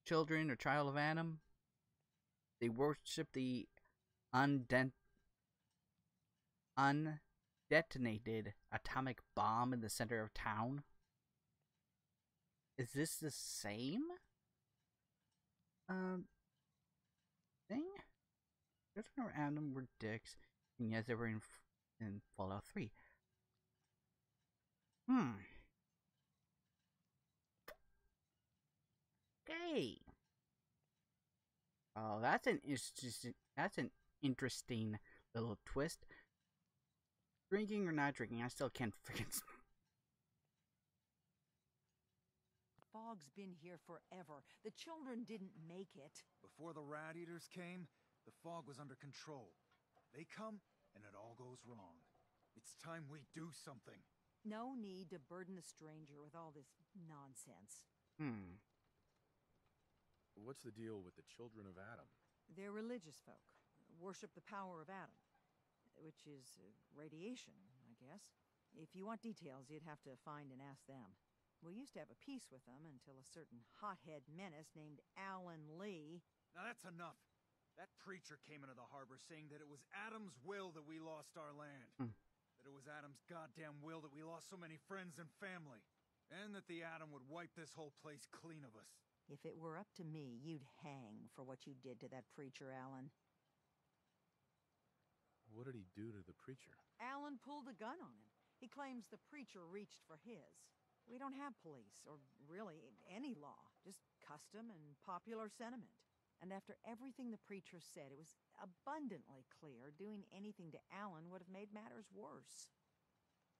Children or Child of Adam? They worship the undetonated atomic bomb in the center of town. Is this the same thing? Children of Adam were dicks, and yes, they were in Fallout 3. Okay. Oh, that's an interesting little twist. Drinking or not drinking, I still can't freaking. Fog's been here forever. The children didn't make it. Before the rat eaters came, the fog was under control. They come, and it all goes wrong. It's time we do something. No need to burden the stranger with all this nonsense. What's the deal with the Children of Adam? They're religious folk. Worship the power of Adam. Which is radiation, I guess. If you want details, you'd have to find and ask them. We used to have a peace with them until a certain hothead menace named Alan Lee... Now that's enough. That preacher came into the harbor saying that it was Adam's will that we lost our land. That it was Adam's goddamn will that we lost so many friends and family. And that the Adam would wipe this whole place clean of us. If it were up to me, you'd hang for what you did to that preacher, Alan. What did he do to the preacher? Alan pulled a gun on him. He claims the preacher reached for his. We don't have police, or really any law, just custom and popular sentiment. And after everything the preacher said, it was abundantly clear doing anything to Alan would have made matters worse.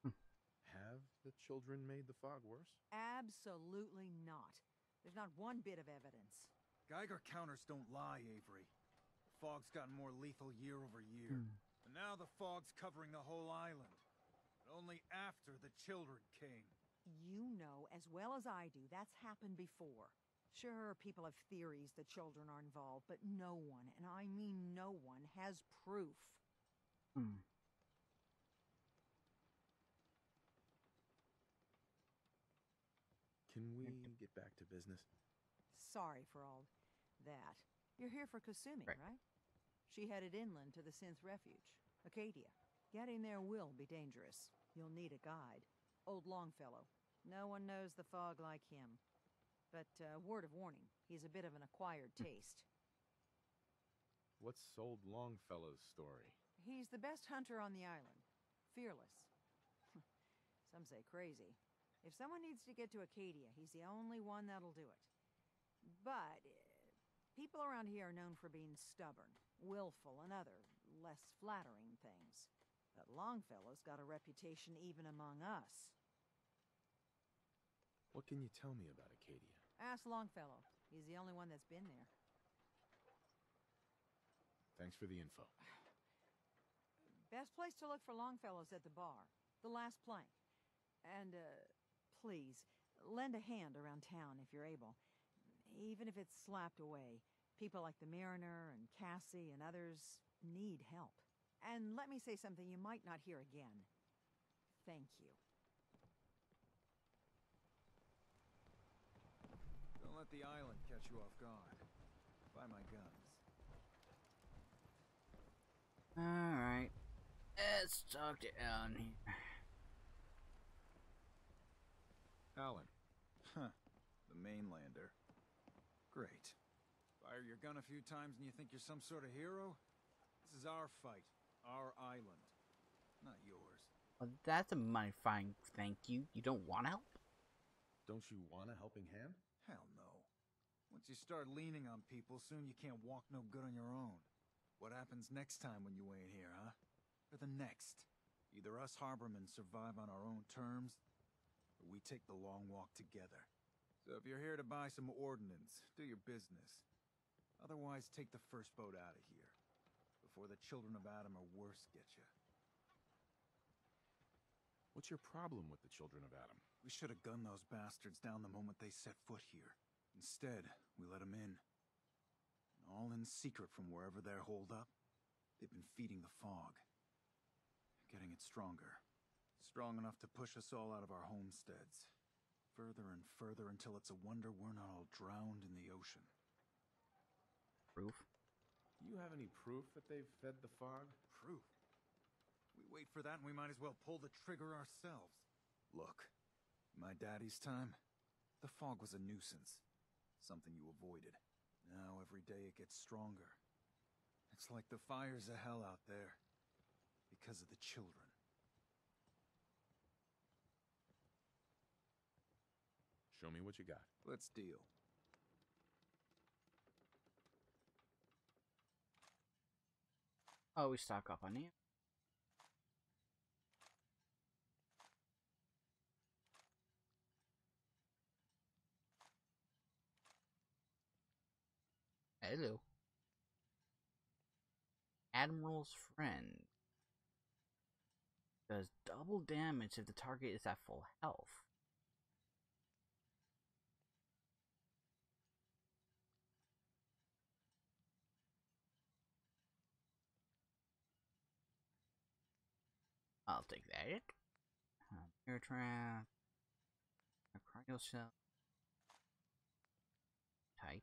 Have the children made the fog worse? Absolutely not. There's not one bit of evidence. Geiger counters don't lie, Avery. The fog's gotten more lethal year over year. And now the fog's covering the whole island. But only after the children came. You know as well as I do that's happened before. Sure, people have theories the children are involved, but no one, and I mean no one, has proof. Can we get back to business? Sorry for all that. You're here for Kasumi, right? She headed inland to the Synth Refuge, Acadia. Getting there will be dangerous. You'll need a guide. Old Longfellow. No one knows the fog like him. But, word of warning, he's a bit of an acquired taste. What's Old Longfellow's story? He's the best hunter on the island. Fearless. Some say crazy. If someone needs to get to Acadia, he's the only one that'll do it. But, people around here are known for being stubborn, willful, and other, less flattering things. But Longfellow's got a reputation even among us. What can you tell me about Acadia? Ask Longfellow. He's the only one that's been there. Thanks for the info. Best place to look for Longfellow's at the bar. The last plank. And, please, lend a hand around town if you're able. Even if it's slapped away. People like the Mariner and Cassie and others need help. And let me say something you might not hear again. Thank you. Don't let the island catch you off guard. Buy my guns. Alright. Let's talk to Alan here. Alan. Huh. The mainlander. Great. Fire your gun a few times and you think you're some sort of hero? This is our fight. Our island. Not yours. Well, that's a mighty fine thank you. You don't want help? Don't you want a helping hand? Hell no. Once you start leaning on people, soon you can't walk no good on your own. What happens next time when you ain't here, huh? Or the next? Either us harbormen survive on our own terms, or we take the long walk together. So if you're here to buy some ordnance, do your business. Otherwise, take the first boat out of here, before the children of Adam or worse get you. What's your problem with the children of Adam? We should have gunned those bastards down the moment they set foot here. Instead, we let them in. All in secret from wherever they're holed up. They've been feeding the fog. Getting it stronger. Strong enough to push us all out of our homesteads. Further and further until it's a wonder we're not all drowned in the ocean. Proof? You have any proof that they've fed the fog? Proof? We wait for that and we might as well pull the trigger ourselves. Look, in my daddy's time, the fog was a nuisance. Something you avoided. Now every day it gets stronger. It's like the fires of hell out there. Because of the children. Show me what you got. Let's deal. Oh, we stock up on it. Hello. Admiral's friend. Does double damage if the target is at full health. I'll take that. Air trap. A cryo cell. Type.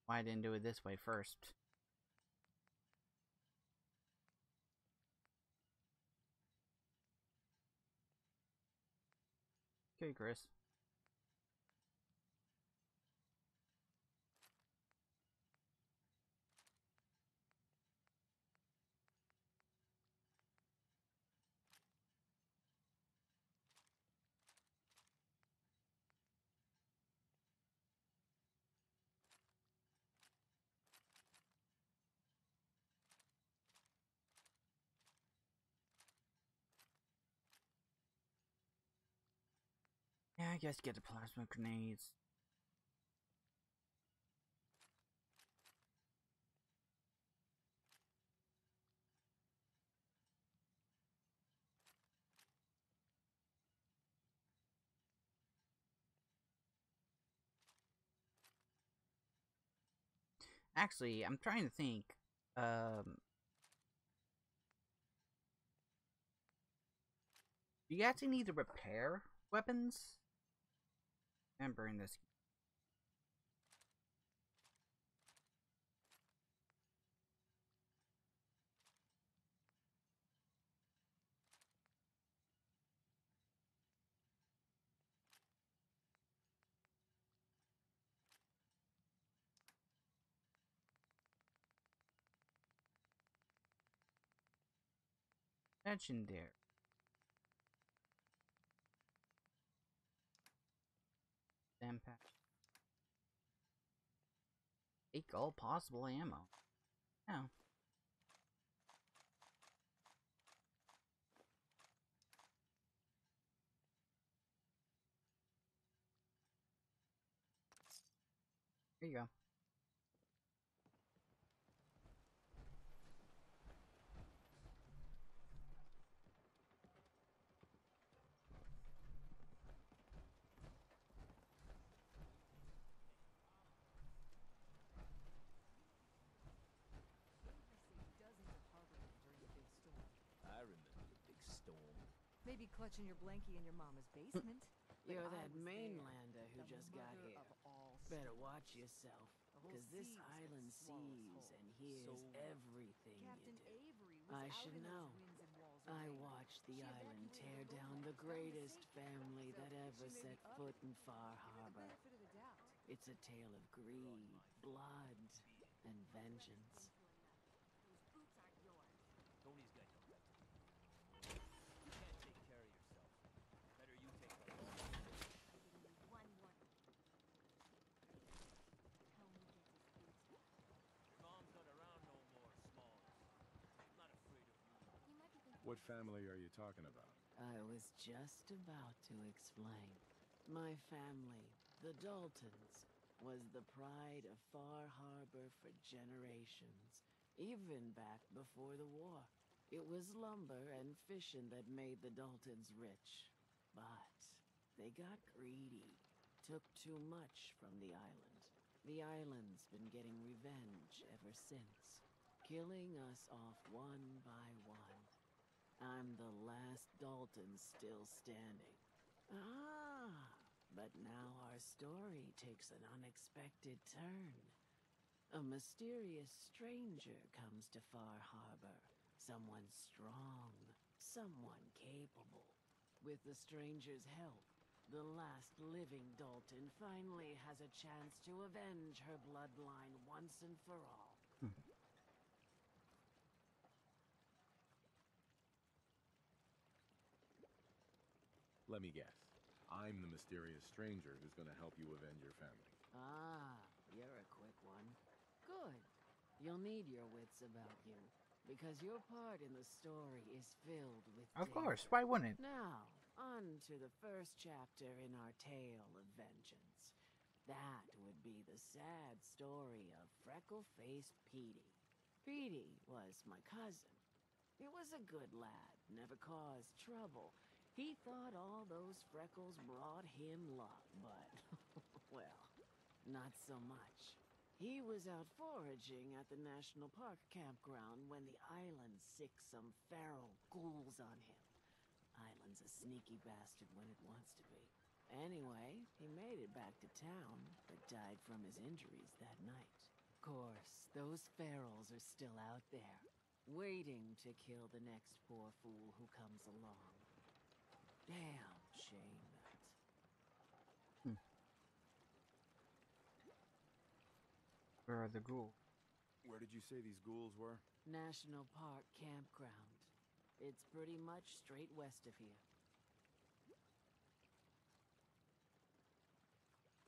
Why I didn't do it this way first. Okay, Chris. Yeah, I guess get the plasma grenades. Actually, I'm trying to think. Do you actually need to repair weapons? Remember in this. Legendary. Impact. Take all possible ammo. Oh. Here you go. I remember the big storm. Maybe clutching your blankie in your mama's basement. But You're I that was mainlander there, who the just got mother here. of all Better storms. watch yourself, The whole because this sea was what island swallows sees whole. and hears So everything Captain you do. Avery was I out should in those know. winds and walls of I rain. watched the She island evacuated tear the down the Romans down to greatest safety. family So that ever she may set be up foot in it. Far Give her the Harbor. benefit of the doubt. It's a tale of greed, blood, and vengeance. Those boots aren't yours. Tony's got you covered. You can't take care of yourself. Better you take the law. I'm giving you one warning. Tony gets his boots back. Your mom's not around no more, Smalls. I'm not afraid of you. You might be thinking. What family are you talking about? I was just about to explain. My family, the Daltons, was the pride of Far Harbor for generations, even back before the war. It was lumber and fishing that made the Daltons rich. But they got greedy, took too much from the island. The island's been getting revenge ever since, killing us off one by one. I'm the last Dalton still standing. But now our story takes an unexpected turn. A mysterious stranger comes to Far Harbor. Someone strong, someone capable. With the stranger's help, the last living Dalton finally has a chance to avenge her bloodline once and for all. Let me guess. I'm the mysterious stranger who's going to help you avenge your family. You're a quick one. Good. You'll need your wits about you, because your part in the story is filled with Of danger. course, why wouldn't it? Now, on to the first chapter in our tale of vengeance. That would be the sad story of freckle-faced Petey. Petey was my cousin. He was a good lad, never caused trouble. He thought all those freckles brought him luck, but, well, not so much. He was out foraging at the National Park campground when the island sicked some feral ghouls on him. Island's a sneaky bastard when it wants to be. Anyway, he made it back to town, but died from his injuries that night. Of course, those ferals are still out there, waiting to kill the next poor fool who comes along. Damn shame that. Where are the ghouls? Where did you say these ghouls were? National Park campground. It's pretty much straight west of here.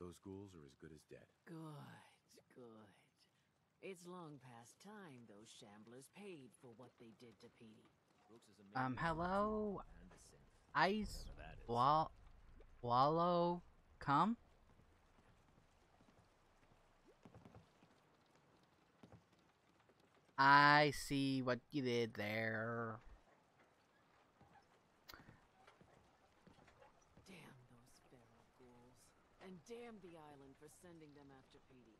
Those ghouls are as good as dead. Good. It's long past time those shamblers paid for what they did to Petey. Hello? And a synth. Ice Whatever that is. Wallow come? I see what you did there. Damn those feral ghouls. And damn the island for sending them after Petey.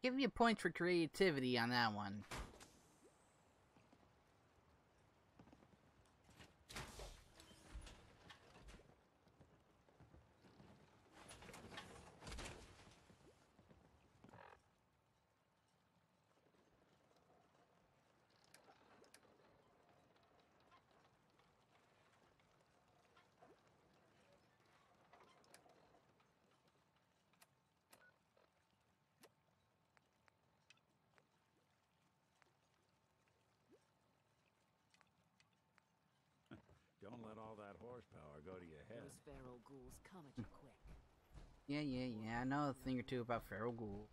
Give you points for creativity on that one. Don't let all that horsepower go to your head. Those feral ghouls come at you quick. Yeah. I know a thing or two about feral ghouls.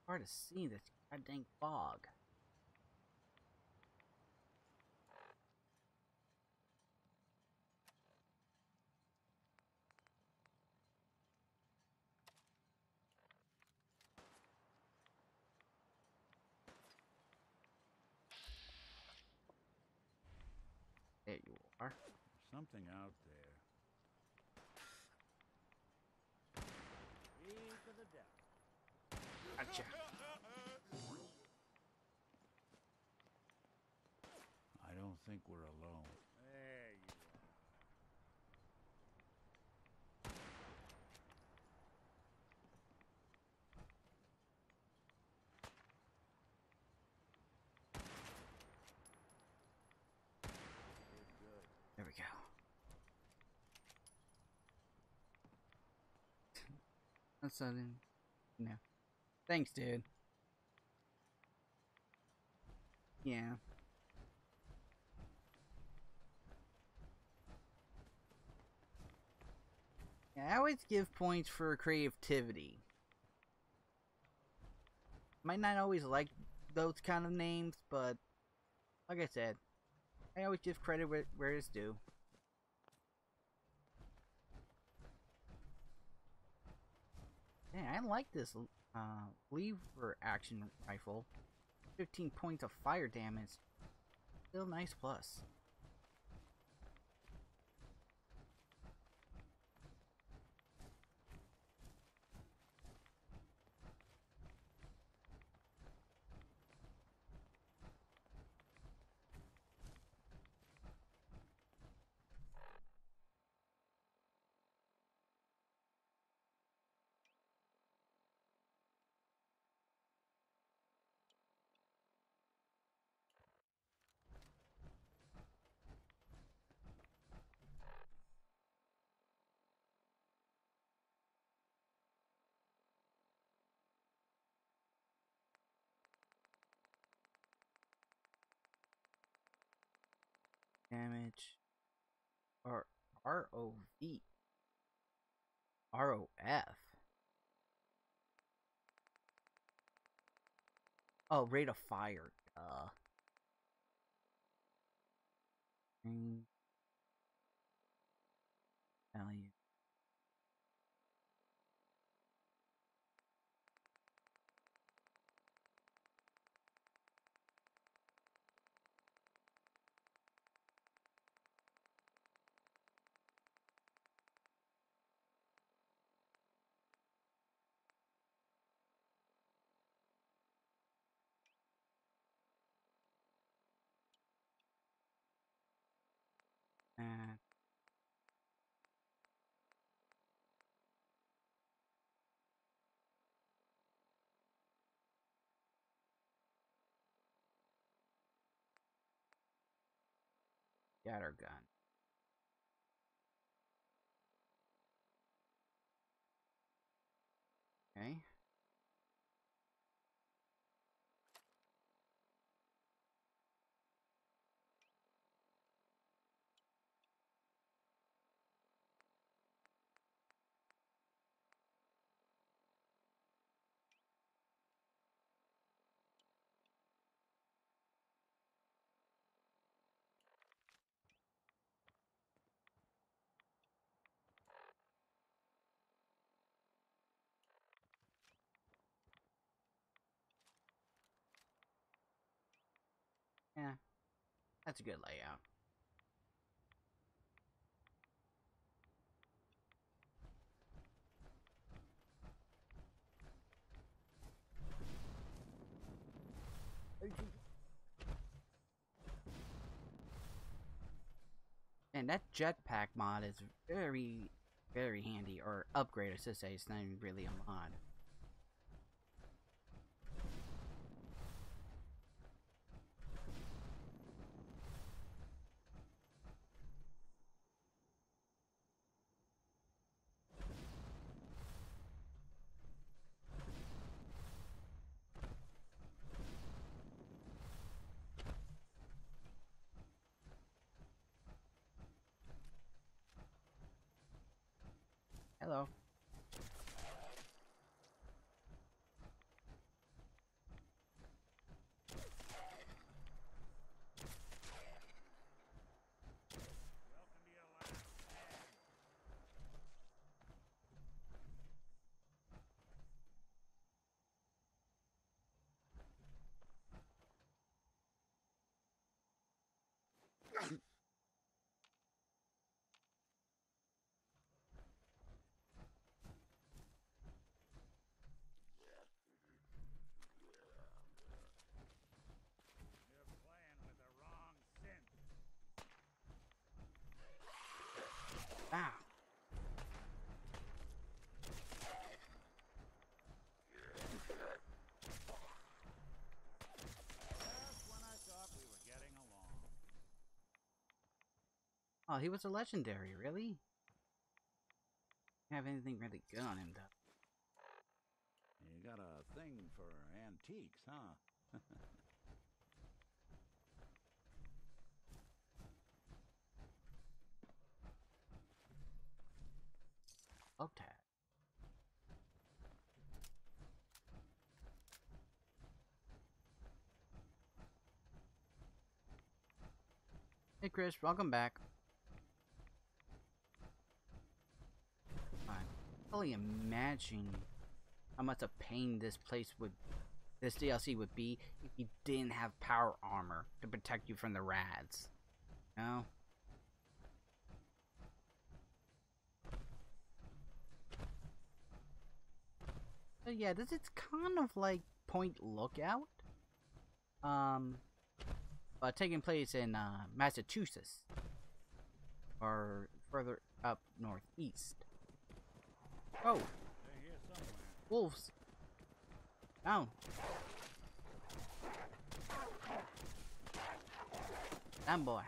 hard to see this goddamn fog. There you are. Something out there. To the death. Gotcha. I don't think we're alone. There you There we go. That's sudden. No. Thanks, dude. Yeah. Yeah, I always give points for creativity. Might not always like those kind of names, but like I said, I always give credit where it's due. Yeah, I like this lever action rifle. 15 points of fire damage. Still nice plus. Damage. Or ROV. ROF. Oh, rate of fire. Value. And scatter gun. Okay. Yeah, that's a good layout. And that jetpack mod is very, very handy. Or upgrade, I should say. It's not even really a mod. Hello. Oh, he was a legendary, really? Have anything really good on him, though. You got a thing for antiques, huh? Okay. Hey Chris, welcome back. I'm only imagining how much a pain this DLC would be if you didn't have power armor to protect you from the rads. You know? So yeah, this is kind of like Point Lookout. But taking place in Massachusetts. Or further up northeast. Oh! They're here somewhere. Wolves! Down! Down, boy!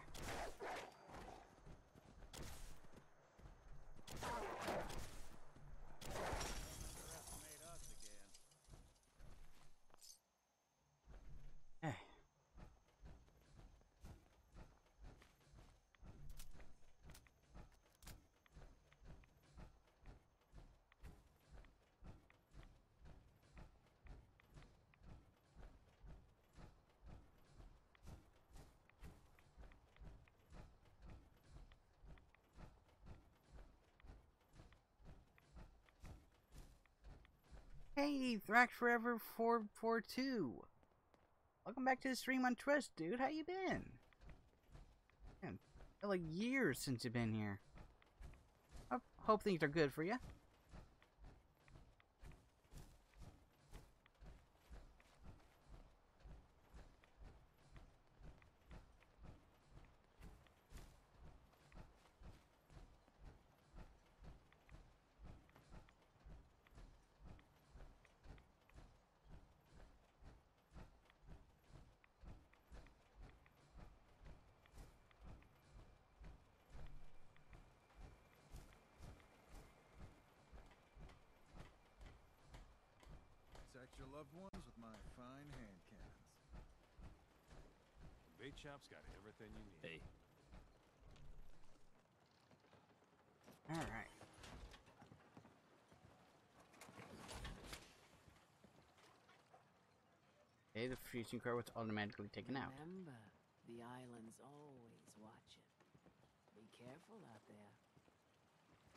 Hey, Thrax Forever 442. Welcome back to the stream on Twitch, dude. How you been? Man, feel like years since you've been here. I hope things are good for you. Protect your loved ones with my fine hand cannons. Bait shop's got everything you need. Hey. Alright. Okay, the fusing core was automatically taken out. Remember, the island's always watching. Be careful out there.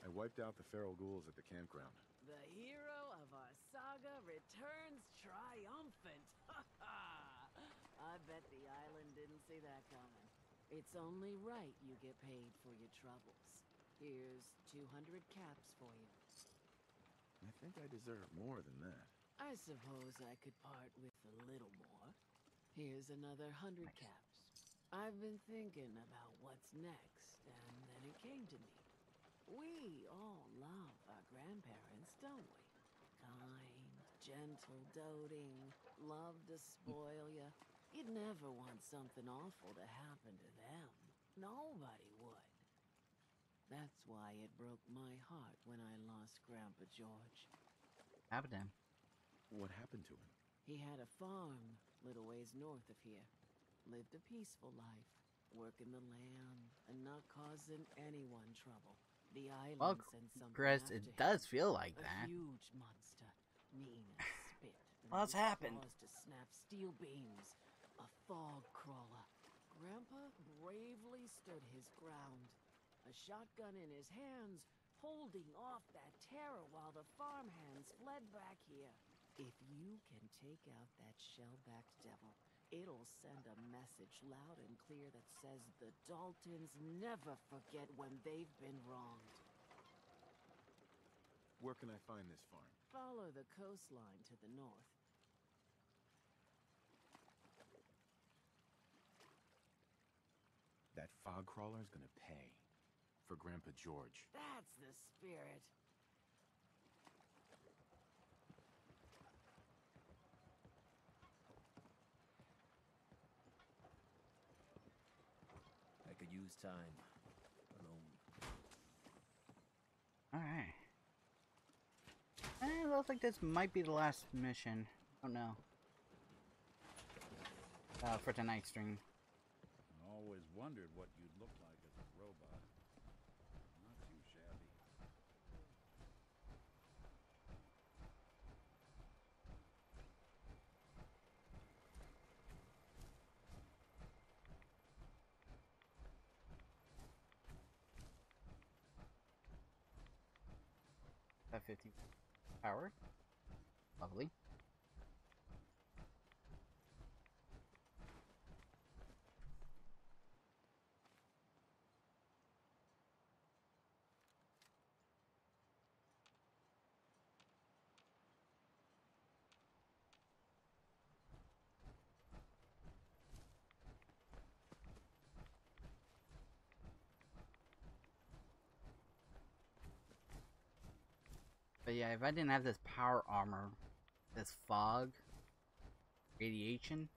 I wiped out the feral ghouls at the campground. The hero of our saga returns triumphant. I bet the island didn't see that coming. It's only right you get paid for your troubles. Here's 200 caps for you. I think I deserve more than that. I suppose I could part with a little more. Here's another 100 caps. I've been thinking about what's next, and then it came to me. We all love our grandparents, don't we? Kind, gentle, doting, love to spoil you. You'd never want something awful to happen to them. Nobody would. That's why it broke my heart when I lost Grandpa George. Happened to him. What happened to him? He had a farm little ways north of here. Lived a peaceful life, working the land and not causing anyone trouble. The island Well, sent something Chris, after it him. does feel like A that. huge monster, mean as spit. What's happened? Claws to snap steel beams. A fog crawler. Grandpa bravely stood his ground. A shotgun in his hands, holding off that terror while the farmhands fled back here. If you can take out that shell-backed devil, it'll send a message loud and clear that says the Daltons never forget when they've been wronged. Where can I find this farm? Follow the coastline to the north. That fog crawler's gonna pay. For Grandpa George. That's the spirit. I could use time. It looks like this might be the last mission. Oh no. For tonight's stream. I always wondered what you'd look like as a robot. Not too shabby. That 50 power. Lovely. But yeah, if I didn't have this power armor, this fog, radiation,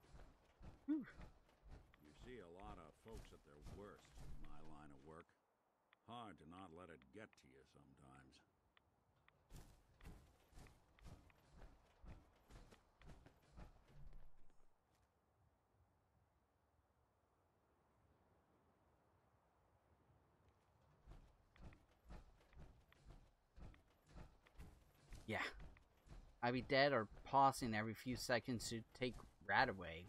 whew. You see a lot of folks at their worst in my line of work. Hard to not let it get to you sometimes. Yeah. I'd be dead or pausing every few seconds to take Rat away.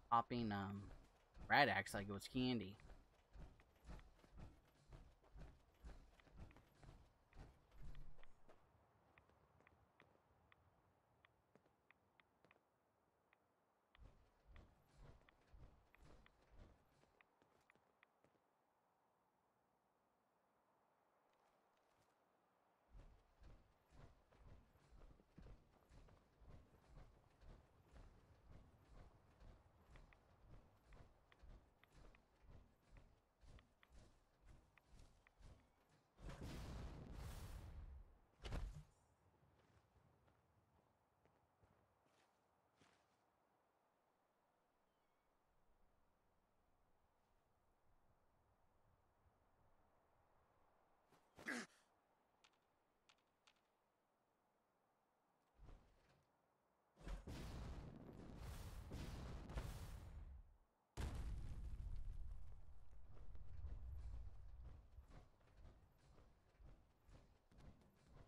Popping, Rat acts like it was candy.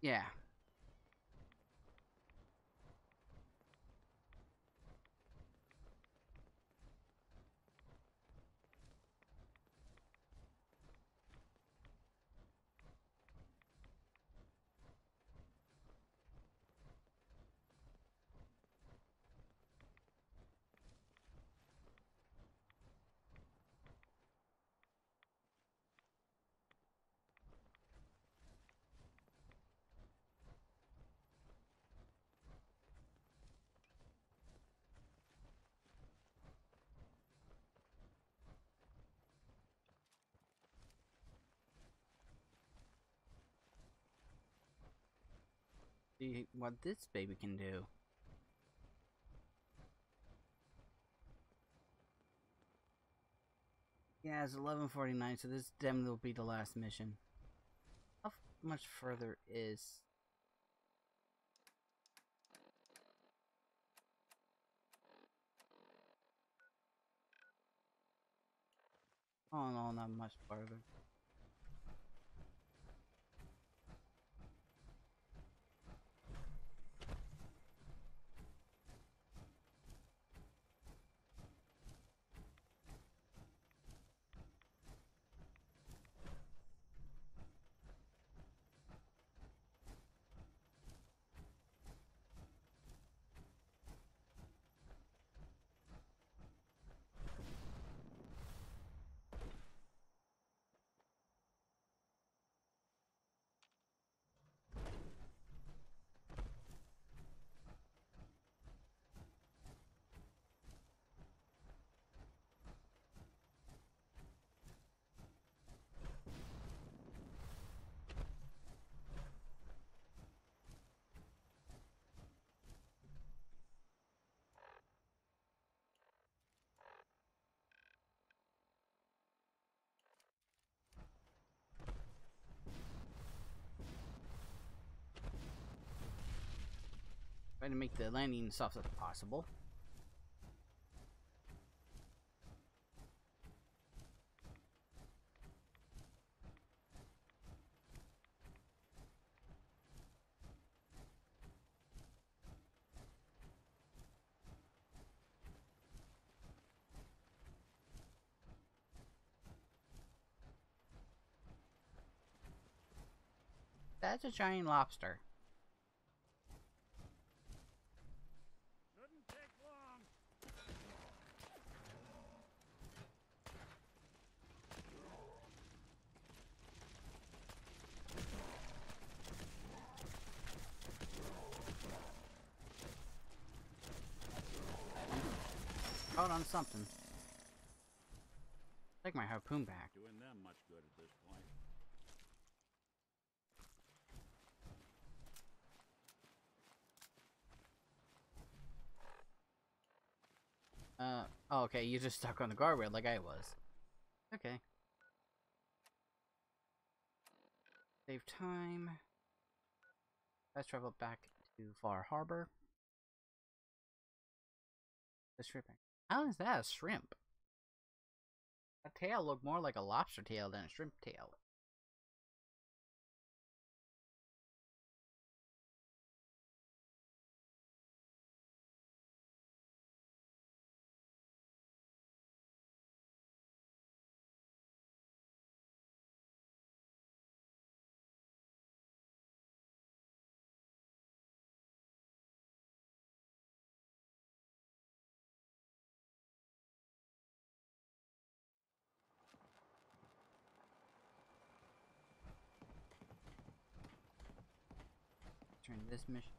Yeah. See what this baby can do. Yeah, it's 11:49, so this definitely will be the last mission. How much further is... Oh no, not much farther. Try to make the landing as soft as possible. That's a giant lobster. Shouldn't take long. Caught on something. Take my harpoon back. Doing them much good at this point. Oh, okay, you just stuck on the guardrail like I was. Okay. Save time. Let's travel back to Far Harbor. The shrimp. How is that a shrimp? A tail looked more like a lobster tail than a shrimp tail. Turn this mission.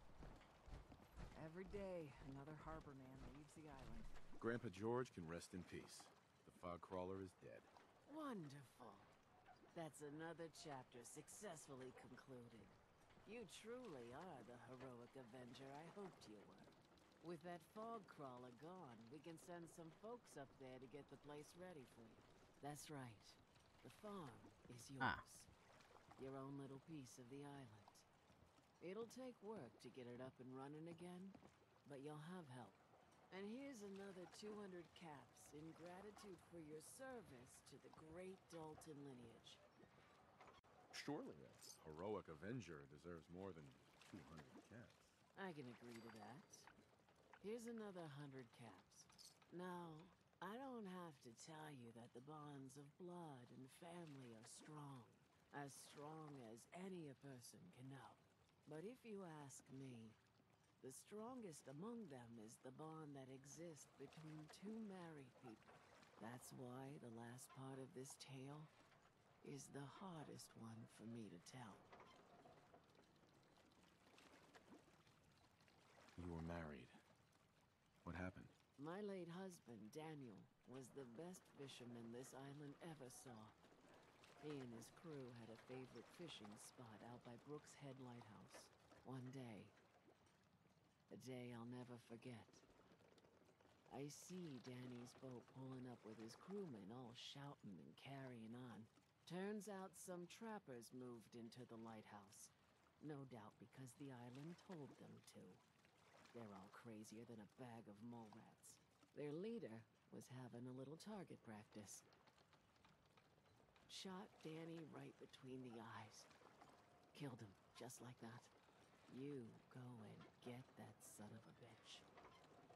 Every day, another harbor man leaves the island. Grandpa George can rest in peace. The fog crawler is dead. Wonderful. That's another chapter successfully concluded. You truly are the heroic avenger I hoped you were. With that fog crawler gone, we can send some folks up there to get the place ready for you. That's right. The farm is yours. Your own little piece of the island. It'll take work to get it up and running again, but you'll have help. And here's another 200 caps in gratitude for your service to the great Dalton lineage. Surely a heroic avenger deserves more than 200 cats. I can agree to that. Here's another 100 caps. Now, I don't have to tell you that the bonds of blood and family are as strong as any a person can know. But if you ask me, the strongest among them is the bond that exists between two married people. That's why the last part of this tale is the hardest one for me to tell. You were married. What happened? My late husband, Daniel, was the best fisherman this island ever saw. He and his crew had a favorite fishing spot out by Brooks Head Lighthouse. One day, a day I'll never forget. I see Danny's boat pulling up with his crewmen all shouting and carrying on. Turns out some trappers moved into the lighthouse. No doubt because the island told them to. They're all crazier than a bag of mole rats. Their leader was having a little target practice. Shot Danny right between the eyes. Killed him, just like that. You go and get that son of a bitch.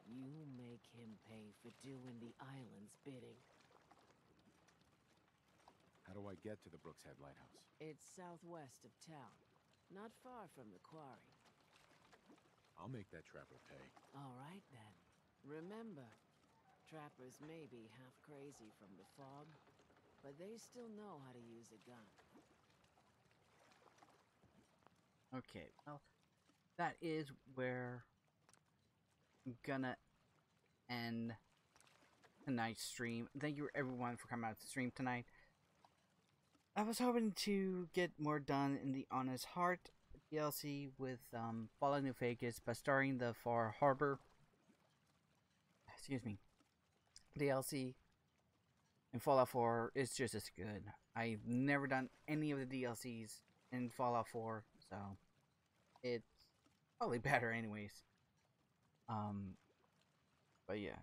You make him pay for doing the island's bidding. How do I get to the Brooks Head Lighthouse? It's southwest of town, not far from the quarry. I'll make that trapper pay. All right, then. Remember, trappers may be half crazy from the fog, but they still know how to use a gun. Okay, well, that is where I'm gonna end tonight's stream. Thank you everyone for coming out to stream tonight. I was hoping to get more done in the Honest Heart DLC with Fallout New Vegas, but starting the Far Harbor, DLC in Fallout 4 is just as good. I've never done any of the DLCs in Fallout 4, so it's probably better anyways. But yeah.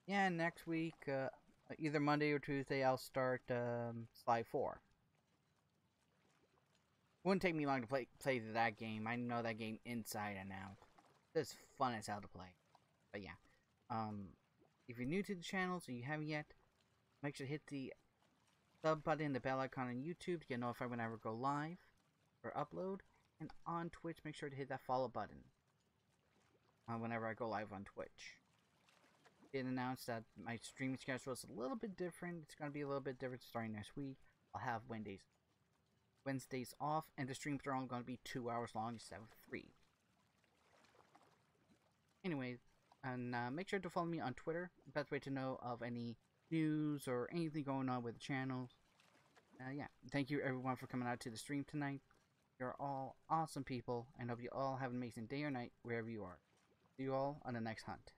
Yeah, next week, either Monday or Tuesday, I'll start Sly 4. Wouldn't take me long to play that game. I know that game inside and out. It's fun as hell to play. But yeah. If you're new to the channel, so you haven't yet, make sure to hit the sub button, the bell icon on YouTube to get notified whenever I go live or upload. And on Twitch, make sure to hit that follow button whenever I go live on Twitch. It announced that my streaming schedule is a little bit different. It's going to be a little bit different starting next week. I'll have Wednesdays off, and the streams are only going to be 2 hours long instead of 3. Anyway, and make sure to follow me on Twitter. Best way to know of any news or anything going on with the channel. Yeah, thank you everyone for coming out to the stream tonight. You're all awesome people, and hope you all have an amazing day or night wherever you are. See you all on the next hunt.